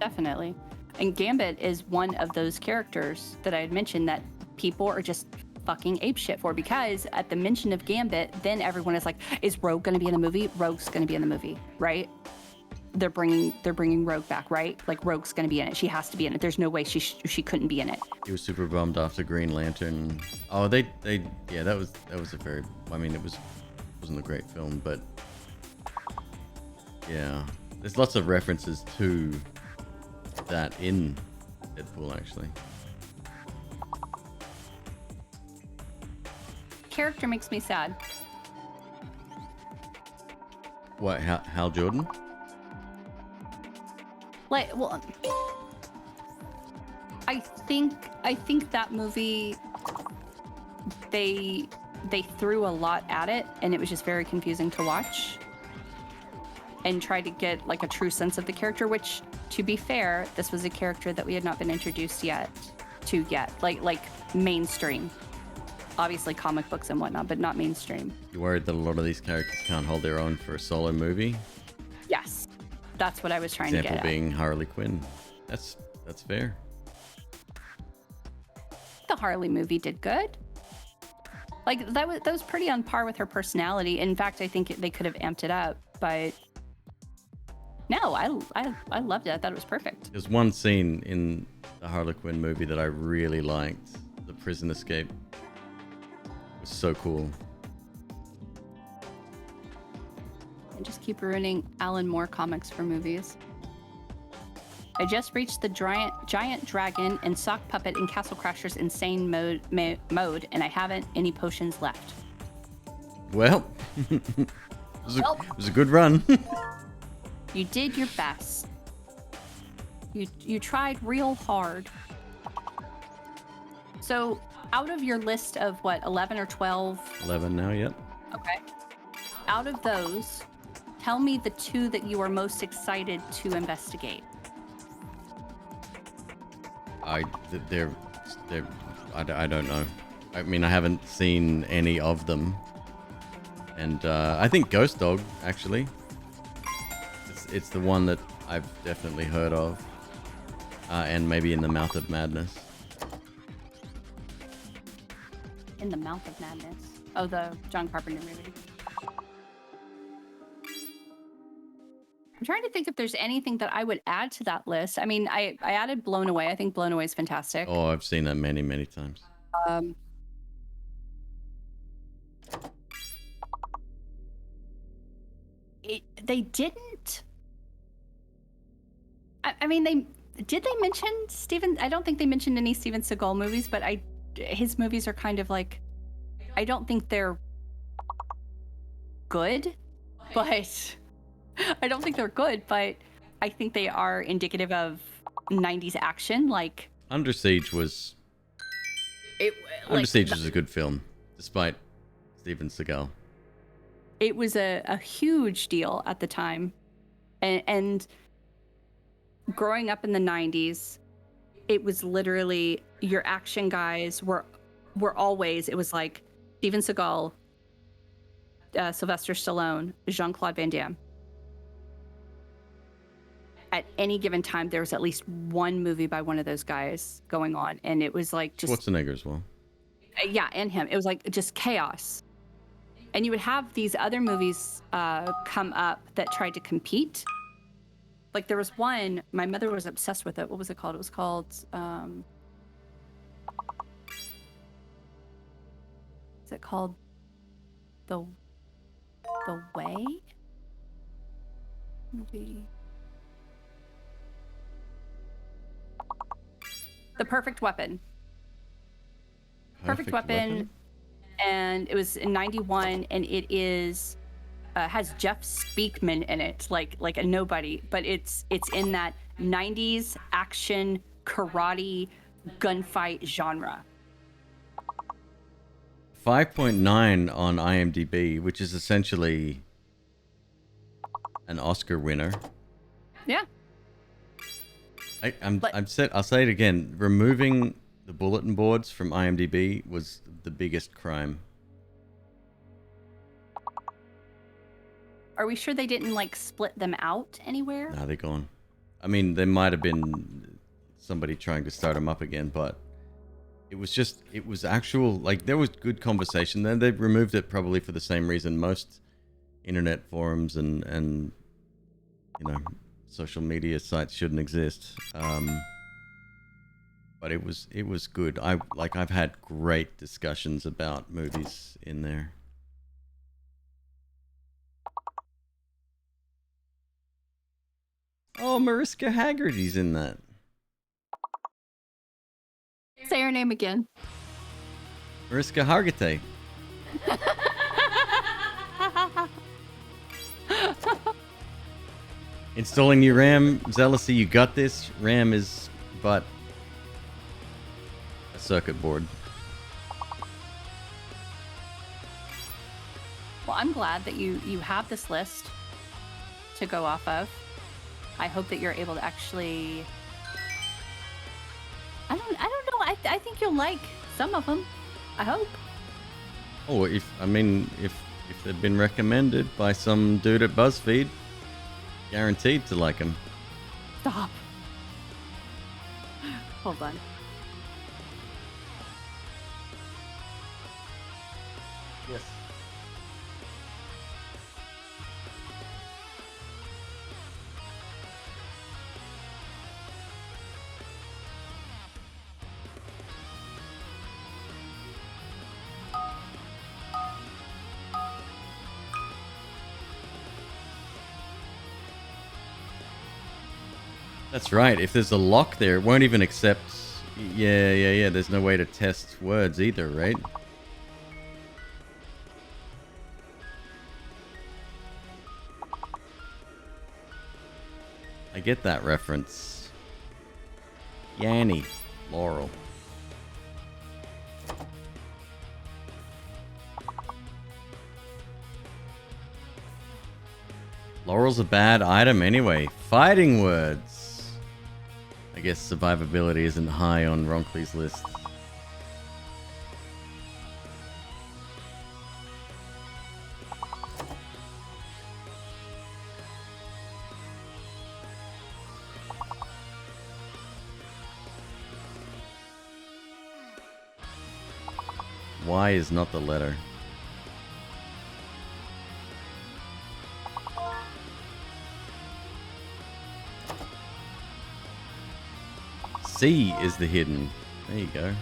Definitely. And Gambit is one of those characters that I had mentioned that people are just fucking apeshit for, because at the mention of Gambit, then everyone is like, is Rogue going to be in the movie? Rogue's going to be in the movie, right? They're bringing Rogue back, right? Like, Rogue's going to be in it. She has to be in it. There's no way she couldn't be in it.
He was super bummed after Green Lantern. Oh, that was a very... I mean, wasn't a great film, but yeah, there's lots of references to that in Deadpool, actually.
Character makes me sad.
What, Hal Jordan?
Like, well, I think that movie, they threw a lot at it, and it was just very confusing to watch and try to get like a true sense of the character, which, to be fair, this was a character that we had not been introduced yet, like mainstream. Obviously comic books and whatnot, but not mainstream.
You worried that a lot of these characters can't hold their own for a solo movie?
Yes, that's what I was trying to get at.
Example being Harley Quinn. That's fair.
The Harley movie did good. Like, that was pretty on par with her personality. In fact, I think they could have amped it up, but no, I loved it. I thought it was perfect.
There's one scene in the Harley Quinn movie that I really liked. The prison escape. It was so cool.
And just keep ruining Alan Moore comics for movies. I just reached the giant dragon and sock puppet in Castle Crasher's insane mode, and I haven't any potions left.
Well, it was a good run.
You did your best. You tried real hard. So, out of your list of what, 11 or 12?
11 now, yep.
Okay. Out of those, tell me the two that you are most excited to investigate.
I don't know. I mean, I haven't seen any of them, and I think Ghost Dog, actually, it's the one that I've definitely heard of, and maybe In the Mouth of Madness.
In the Mouth of Madness. Oh, the John Carpenter movie. I'm trying to think if there's anything that I would add to that list. I mean, I added Blown Away. I think Blown Away is fantastic.
Oh, I've seen that many, many times.
They didn't. I mean, they mention Steven? I don't think they mentioned any Steven Seagal movies, but his movies are kind of like, I don't think they're good, but I don't think they're good, but I think they are indicative of 90s action. Like,
Under Siege was a good film, despite Steven Seagal.
It was a huge deal at the time, and growing up in the 90s, it was literally your action guys were always, it was like Steven Seagal, Sylvester Stallone, Jean-Claude Van Damme. At any given time, there was at least one movie by one of those guys going on, and it was like just
Schwarzenegger as well.
Yeah, and him. It was like just chaos. And you would have these other movies come up that tried to compete. Like, there was one, my mother was obsessed with it. What was it called? It was called it called? The Way? The Perfect Weapon. Perfect Weapon. And it was in 91, and it is has Jeff Speakman in it, like a nobody, but it's in that 90s action karate gunfight genre.
5.9 on IMDb, which is essentially an Oscar winner.
Yeah.
I'll say it again. Removing the bulletin boards from IMDb was the biggest crime.
Are we sure they didn't like split them out anywhere?
Nah, they're gone. I mean, there might have been somebody trying to start them up again, but it was actual, like, there was good conversation there. They removed it probably for the same reason most internet forums and you know, social media sites shouldn't exist. But it was good. I've had great discussions about movies in there. Oh, Mariska Hargitay's in that.
Say her name again.
Mariska Hargitay. Installing new RAM. Zealousy, you got this. RAM is but a circuit board.
Well, I'm glad that you have this list to go off of. I hope that you're able to actually... I don't know. I think you'll like some of them. I hope.
Oh, if they've been recommended by some dude at BuzzFeed, guaranteed to like them.
Stop. Hold on.
Yes. That's right. If there's a lock there, it won't even accept... Yeah. There's no way to test words either, right? I get that reference. Yanny. Laurel. Laurel's a bad item anyway. Fighting words. I guess survivability isn't high on Ronkley's list. Y is not the letter. C is the hidden. There you go.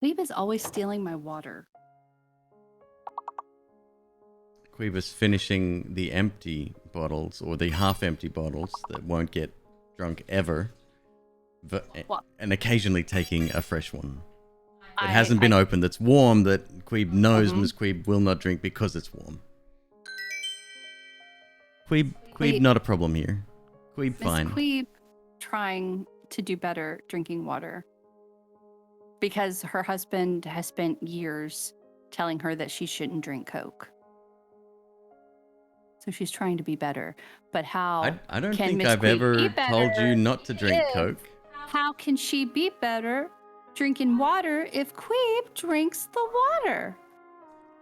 McQueeb is always stealing my water.
McQueeb is finishing the empty bottles, or the half-empty bottles that won't get drunk ever, and occasionally taking a fresh one. It hasn't been opened, that's warm, that Queeb knows Miss Queeb will not drink because it's warm. Queeb not a problem here. Queeb fine.
Miss Queeb trying to do better drinking water. Because her husband has spent years telling her that she shouldn't drink Coke. So she's trying to be better. But how
I don't
can
think
Miss
I've
Queeb
ever
be better
told you not to drink Coke.
How can she be better drinking water if Queeb drinks the water.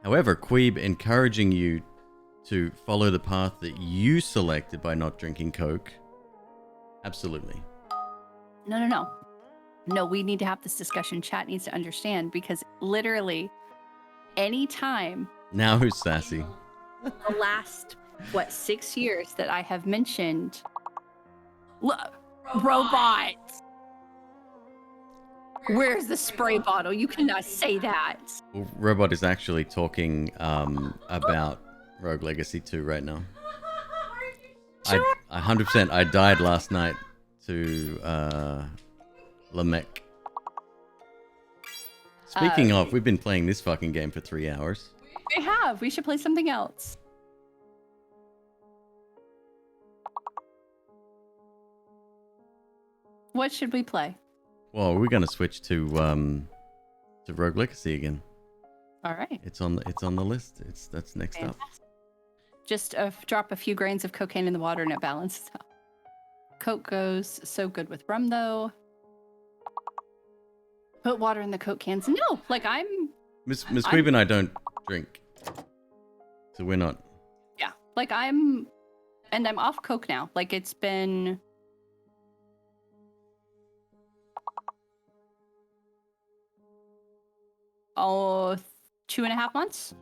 However, Queeb encouraging you to follow the path that you selected by not drinking Coke. Absolutely.
No, we need to have this discussion. Chat needs to understand, because literally any time
Now who's sassy?
the last, 6 years that I have mentioned robot. Where's the spray bottle? You cannot say that.
Well, Robot is actually talking about Rogue Legacy 2 right now. I 100%. I died last night to Lamech. Speaking of, we've been playing this fucking game for 3 hours.
We have. We should play something else. What should we play?
Well, we're gonna switch to Rogue Legacy again.
All right.
It's on the list. That's next up.
Just drop a few grains of cocaine in the water and it balances out. Coke goes so good with rum, though. Put water in the Coke cans. No, like
Miss McQueeb and I don't drink, so we're not.
Yeah, like I'm off Coke now. Like it's been. Oh, 2.5 months.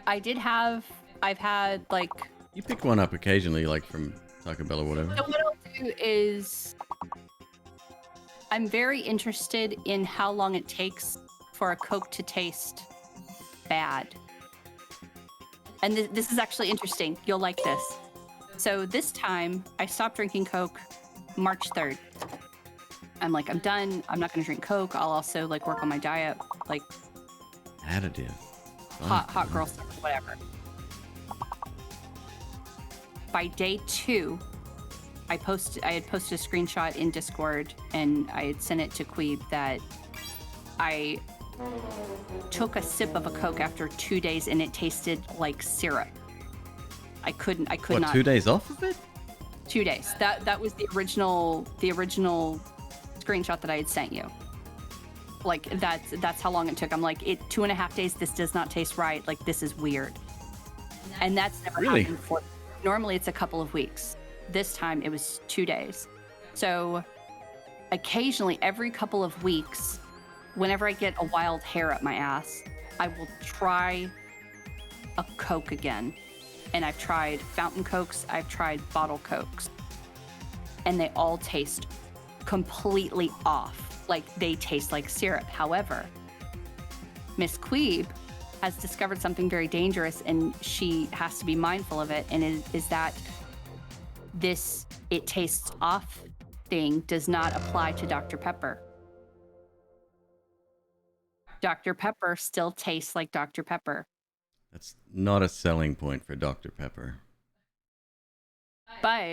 I've had like.
You pick one up occasionally, like from Taco Bell or whatever.
So what I'll do is, I'm very interested in how long it takes for a Coke to taste bad. And this is actually interesting. You'll like this. So this time, I stopped drinking Coke March 3rd. I'm like, I'm done. I'm not going to drink Coke. I'll also like work on my diet, like
Additive.
hot girl stuff, whatever. By day 2, I had posted a screenshot in Discord, and I had sent it to Queeb that I took a sip of a Coke after 2 days, and it tasted like syrup. I could
What,
not.
2 days off of it?
2 days. That was the original screenshot that I had sent you. Like that's how long it took. I'm like, 2.5 days. This does not taste right. Like this is weird. And that's never
Really?
happened before. Normally it's a couple of weeks. This time it was 2 days. So occasionally, every couple of weeks, whenever I get a wild hair up my ass, I will try a Coke again. And I've tried fountain Cokes, I've tried bottle Cokes, and they all taste completely off. Like they taste like syrup. However, Miss Queeb has discovered something very dangerous, and she has to be mindful of it, and is that this it tastes off thing does not apply to Dr. Pepper. Dr. Pepper still tastes like Dr. Pepper.
That's not a selling point for Dr. Pepper.
But